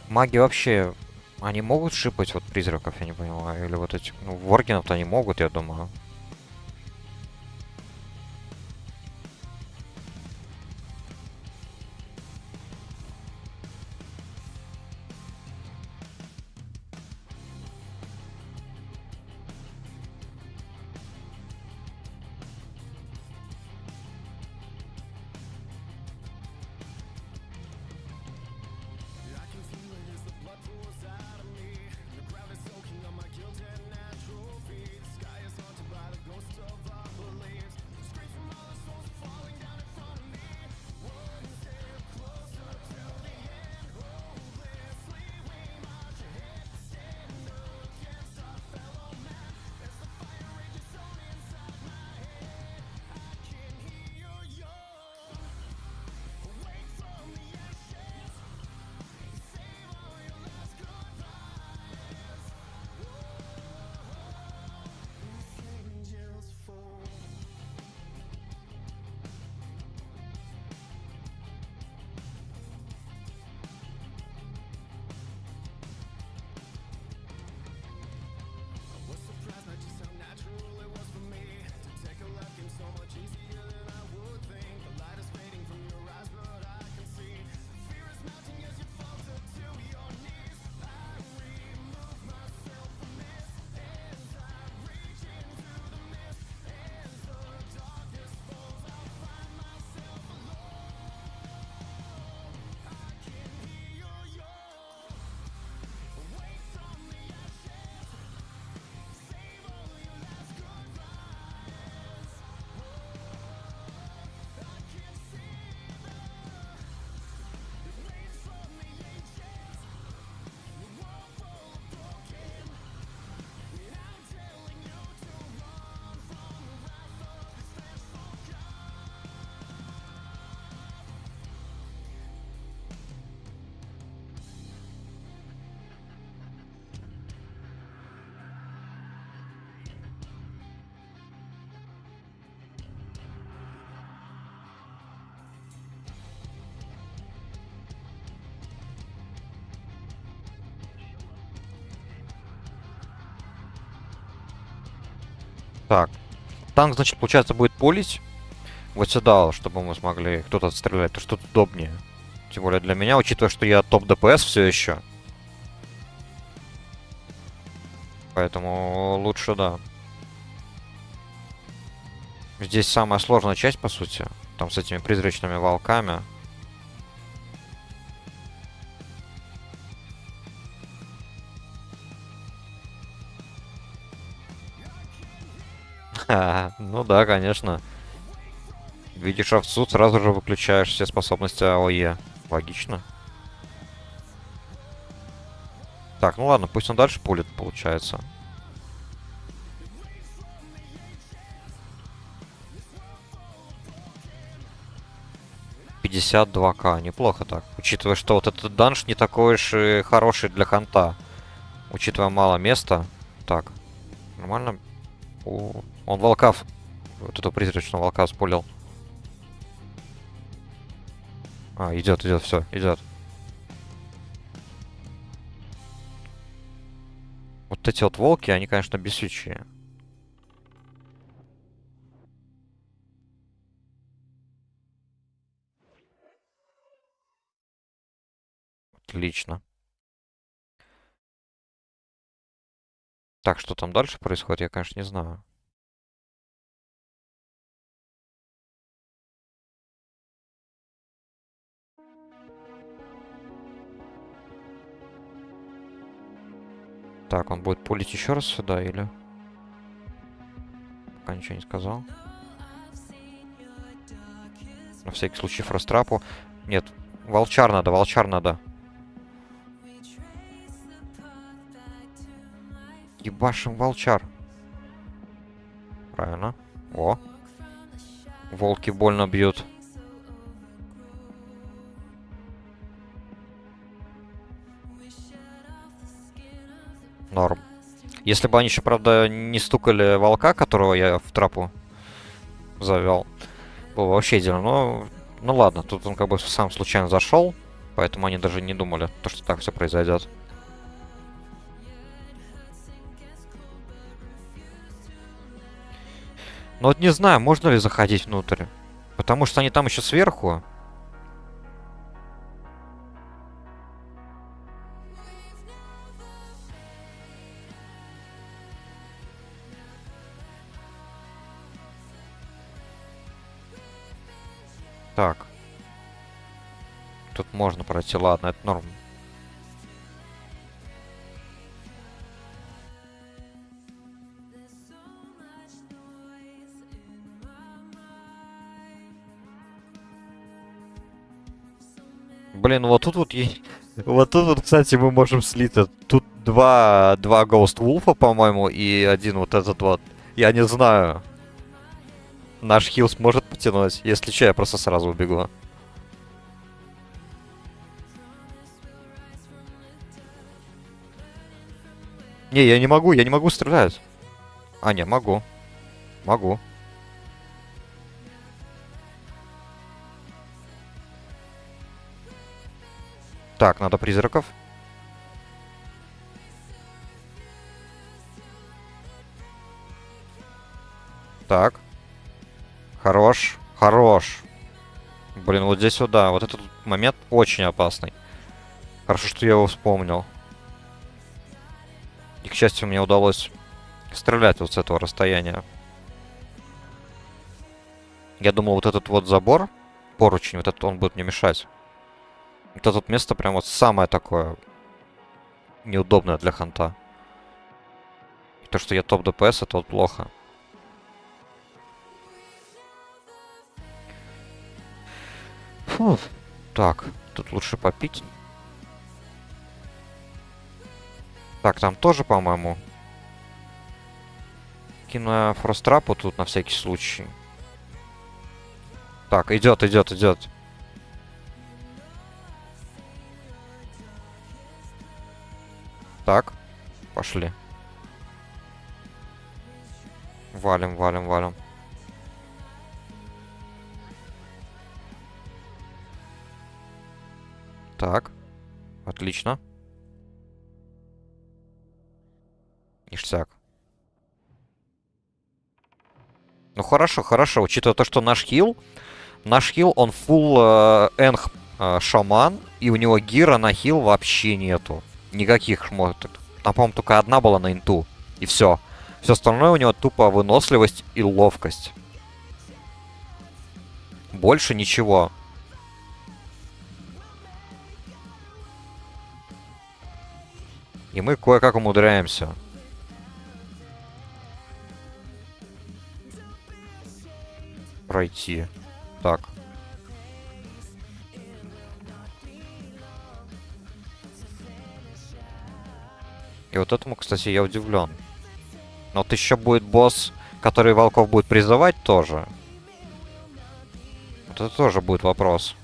Маги вообще, они могут шипать вот призраков, я не понимаю. Или вот этих, ну, воргенов-то они могут, я думаю. Так. Танк, значит, получается, будет пулить вот сюда, чтобы мы смогли кто-то отстрелять. То что тут удобнее. Тем более для меня, учитывая, что я топ ДПС все еще. Поэтому лучше, да. Здесь самая сложная часть, по сути. Там с этими призрачными волками. Ну да, конечно. Видишь овцу, сразу же выключаешь все способности АОЕ. Логично. Так, ну ладно, пусть он дальше пулит, получается. $52К, неплохо так. Учитывая, что вот этот данж не такой уж и хороший для ханта. Учитывая мало места. Так, нормально. Он волка, вот эту призрачного волка спулил. А, идет, идет, все, идет. Вот эти вот волки, они, конечно, бесючие. Отлично. Так, что там дальше происходит, я, конечно, не знаю. Так, он будет пулить еще раз сюда или? Пока ничего не сказал. На всякий случай фрострапу. Нет, волчар надо, волчар надо. Ебашим волчар. Правильно. О. Волки больно бьют. Норм. Если бы они еще, правда, не стукали волка, которого я в трапу завел, было бы вообще идеально. Но, ну ладно, тут он как бы сам случайно зашел, поэтому они даже не думали, то, что так все произойдет. Но вот не знаю, можно ли заходить внутрь. Потому что они там еще сверху. Так. Тут можно пройти, ладно, это норм. Блин, вот тут вот вот тут вот, кстати, мы можем слиться. Тут два Ghost Wolf'а, по-моему, и один вот этот вот. Я не знаю. Наш хил сможет потянуть. Если что, я просто сразу убегу. Не, я не могу стрелять. А, не, могу. Могу. Так, надо призраков. Так. Хорош. Хорош. Блин, вот здесь вот, да, вот этот момент очень опасный. Хорошо, что я его вспомнил. И, к счастью, мне удалось стрелять вот с этого расстояния. Я думал, вот этот вот забор, поручень, вот этот он будет мне мешать. Вот это вот место прям вот самое такое неудобное для ханта. И то, что я топ ДПС, это вот плохо. Фу. Так, тут лучше попить. Так, там тоже, по-моему. Кину я фрострапу тут на всякий случай. Так, идет, идет, идет. Так, пошли. Валим, валим, валим. Так, отлично. Ништяк. Ну хорошо, хорошо, учитывая то, что наш хил, он full энх шаман, и у него гира на хил вообще нету. Никаких шмоток. Там, по-моему, только одна была на инту. И все. Все остальное у него тупо выносливость и ловкость. Больше ничего. И мы кое-как умудряемся пройти. Так. И вот этому, кстати, я удивлен. Но вот еще будет босс, который волков будет призывать тоже. Вот это тоже будет вопрос.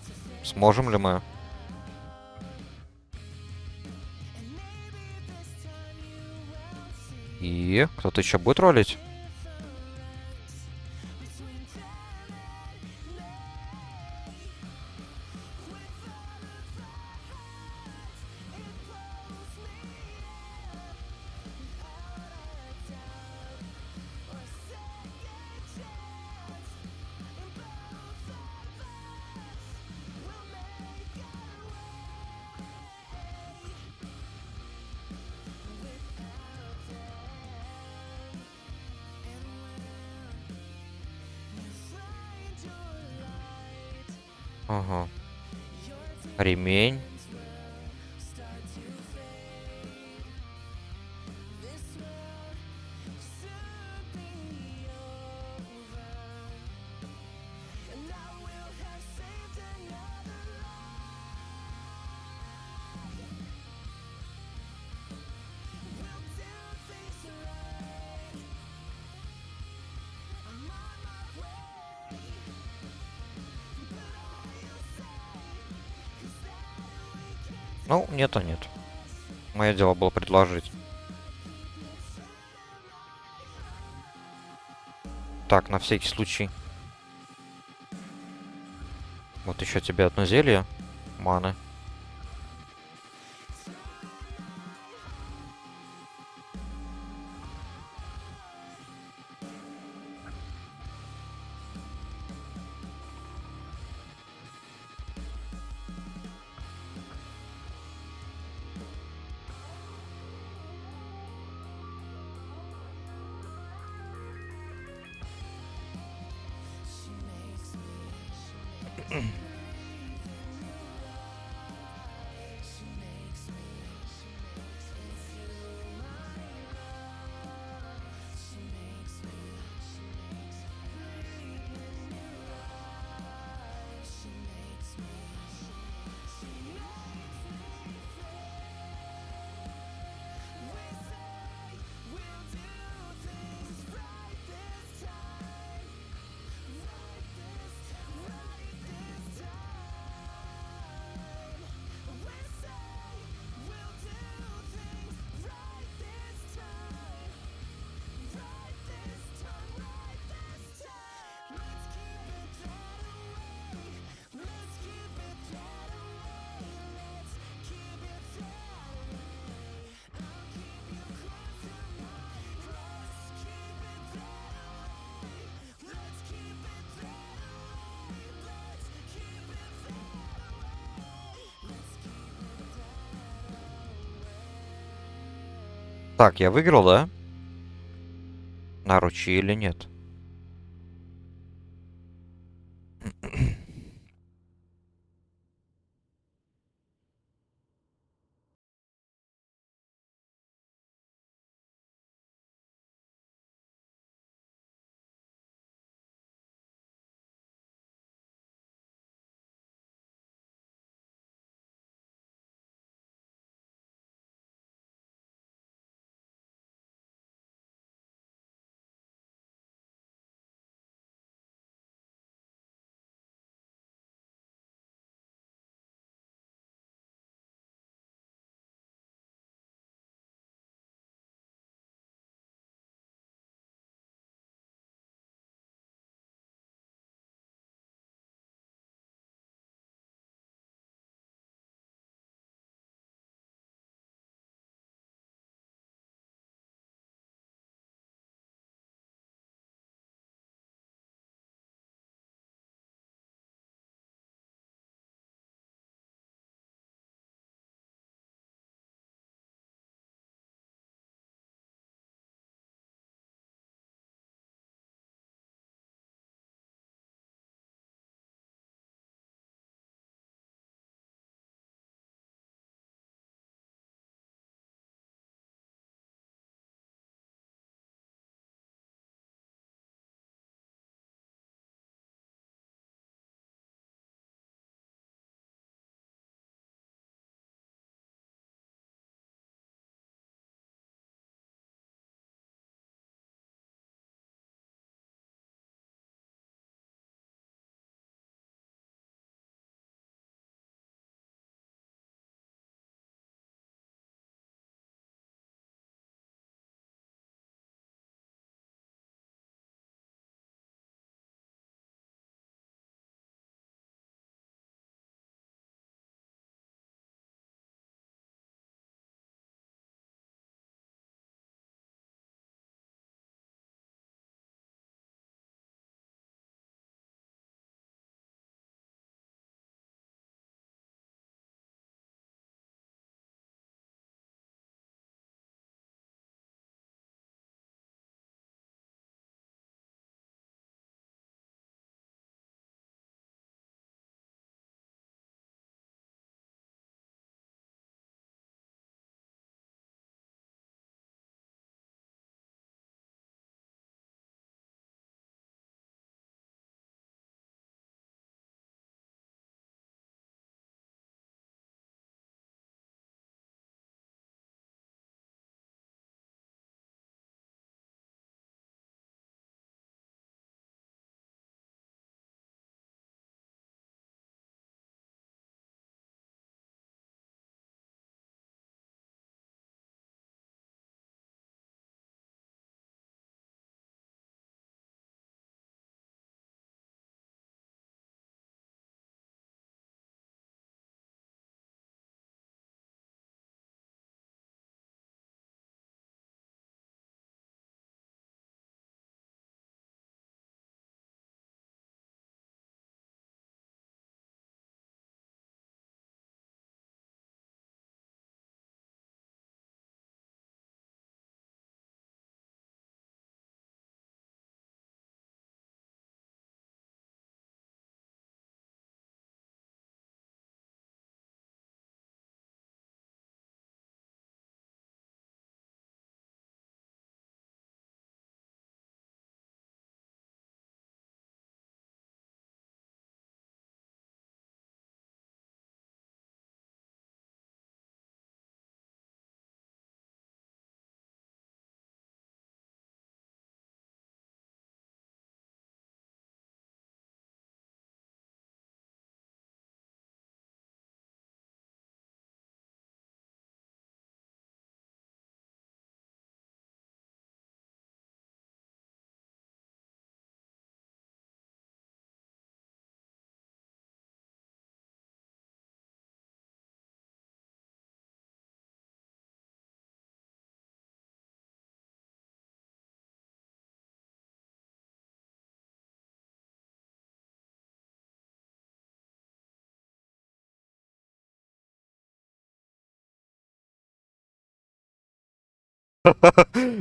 Сможем ли мы? И кто-то еще будет ролить? Ага. Ремень. Ну, нет, а нет. Мое дело было предложить. Так, на всякий случай. Вот еще тебе одно зелье. Маны. Так, я выиграл, да? Наручи или нет?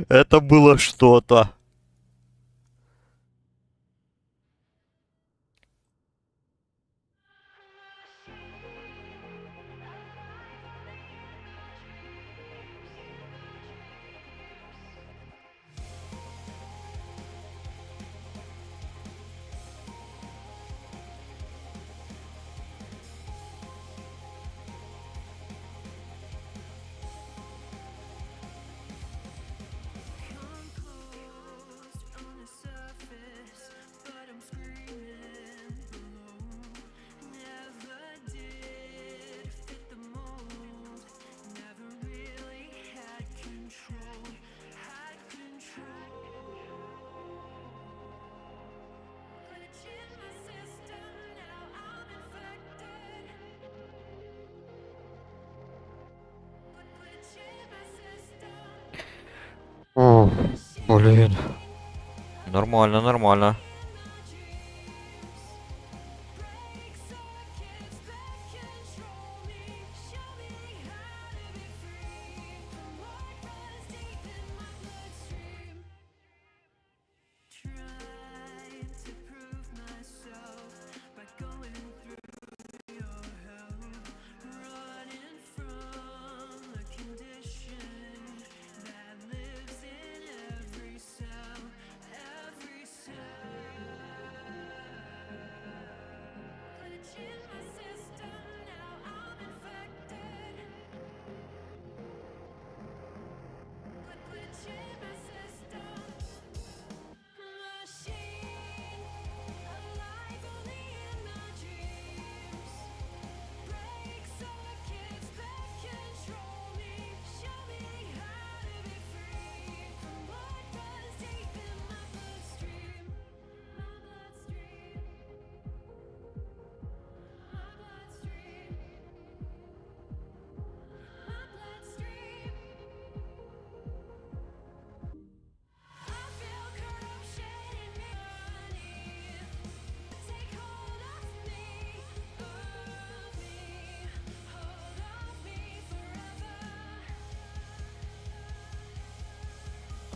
Это было что-то. О, блин. Нормально, нормально.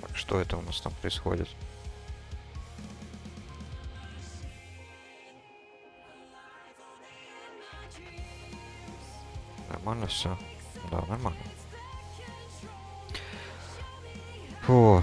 Так, что это у нас там происходит? Нормально все? Да, нормально. Фу.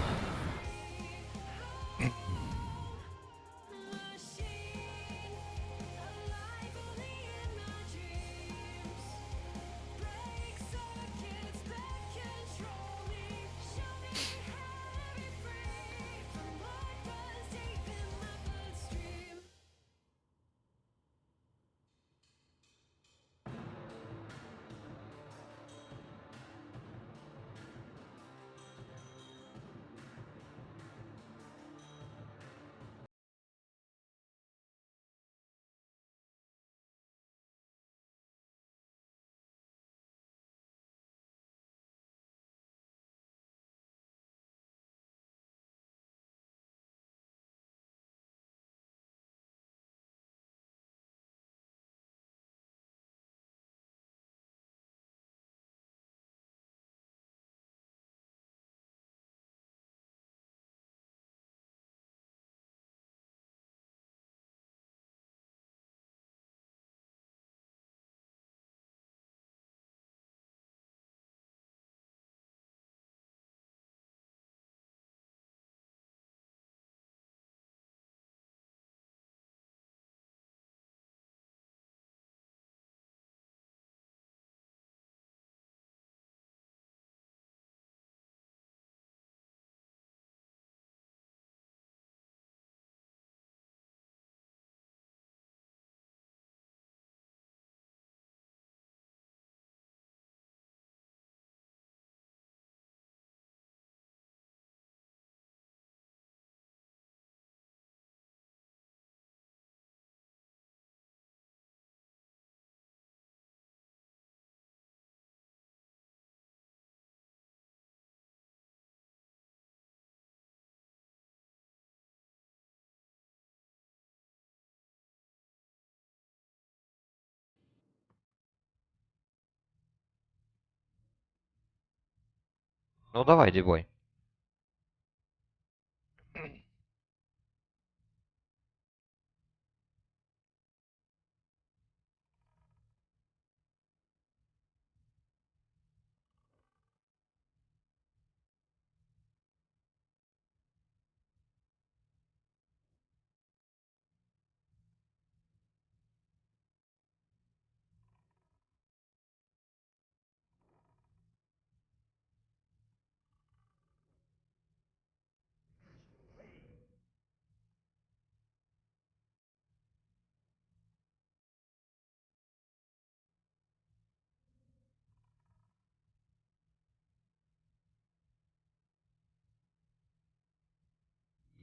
Ну давай, Дибой.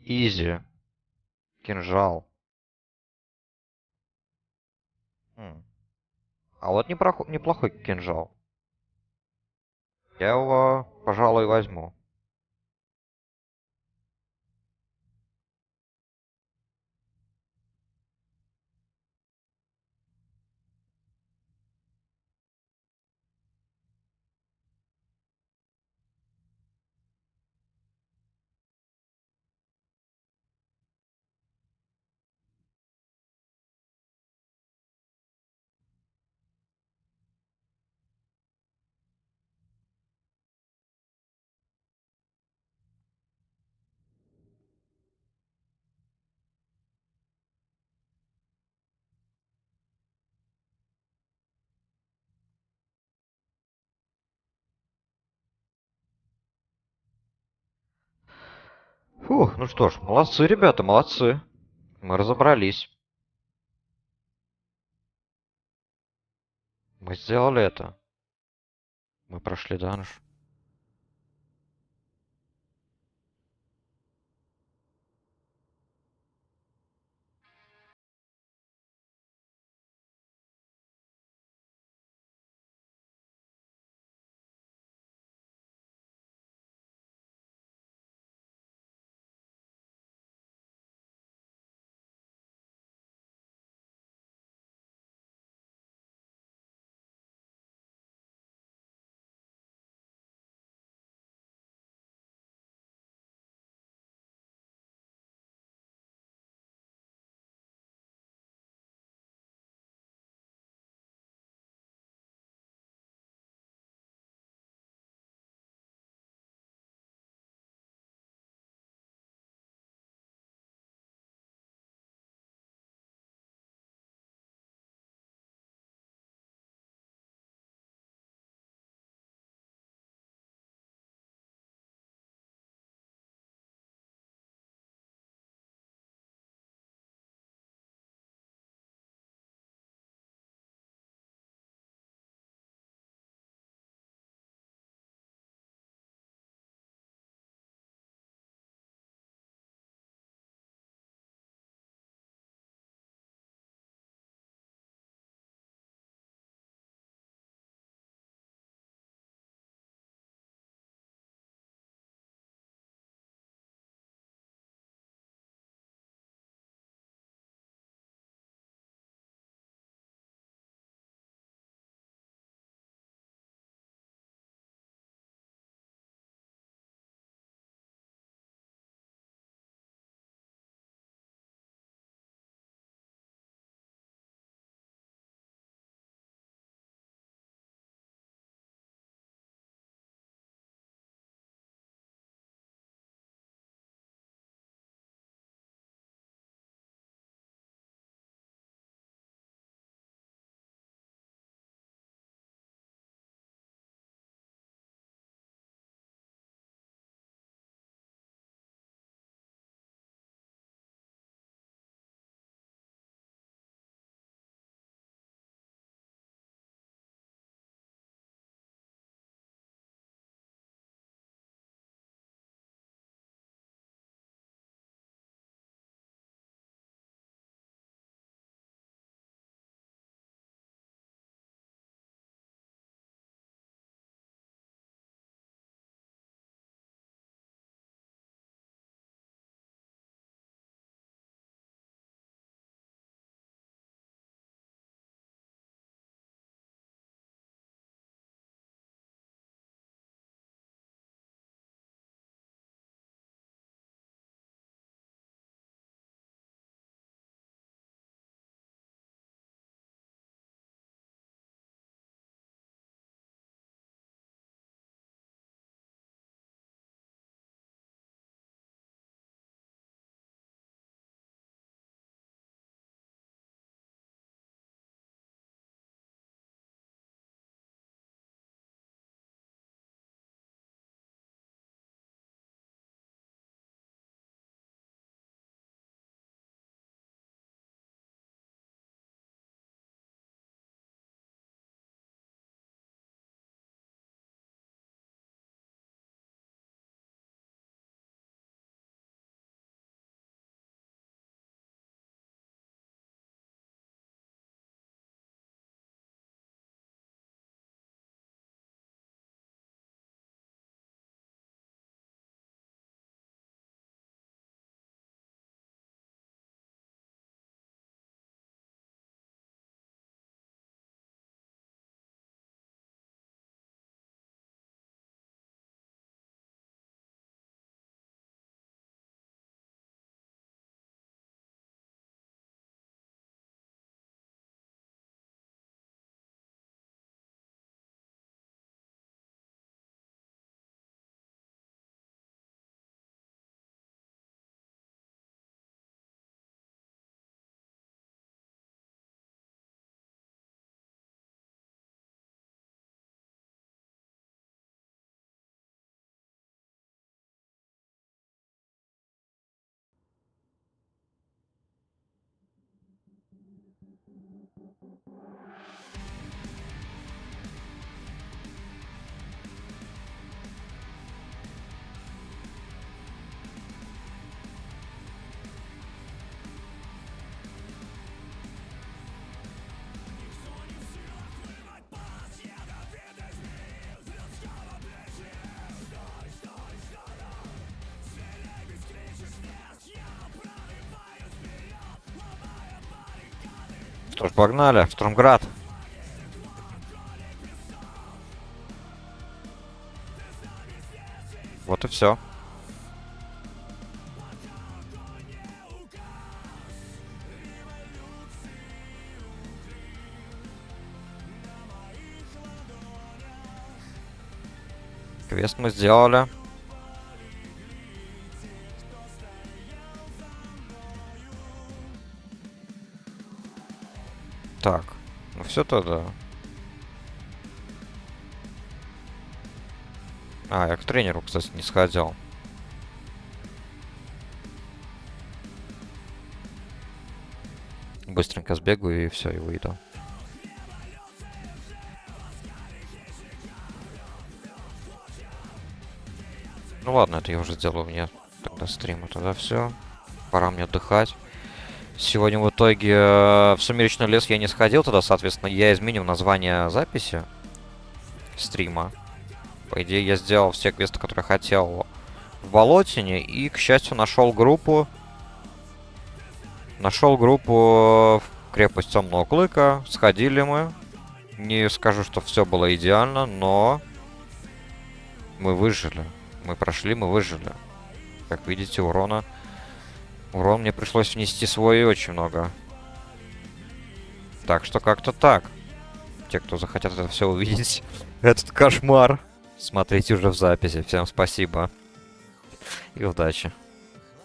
Изи. Кинжал. М. А вот неплохой кинжал. Я его, пожалуй, возьму. Фух, ну что ж, молодцы, ребята, молодцы. Мы разобрались. Мы сделали это. Мы прошли данж. Что ж, погнали, в Штурмград. Вот и все. Квест мы сделали. Так, ну все тогда. А, я к тренеру, кстати, не сходил. Быстренько сбегаю и все, и выйду. Ну ладно, это я уже сделаю мне тогда стрима. Тогда все. Пора мне отдыхать. Сегодня в итоге в Сумеречный лес я не сходил, тогда, соответственно, я изменил название записи стрима. По идее, я сделал все квесты, которые хотел в Болотине, и, к счастью, нашел группу. Нашел группу в крепость Темного Клыка. Сходили мы. Не скажу, что все было идеально, но мы выжили. Мы прошли, мы выжили. Как видите, урон мне пришлось внести свой и очень много. Так что как-то так. Те, кто захотят это все увидеть, этот кошмар, смотрите уже в записи. Всем спасибо и удачи.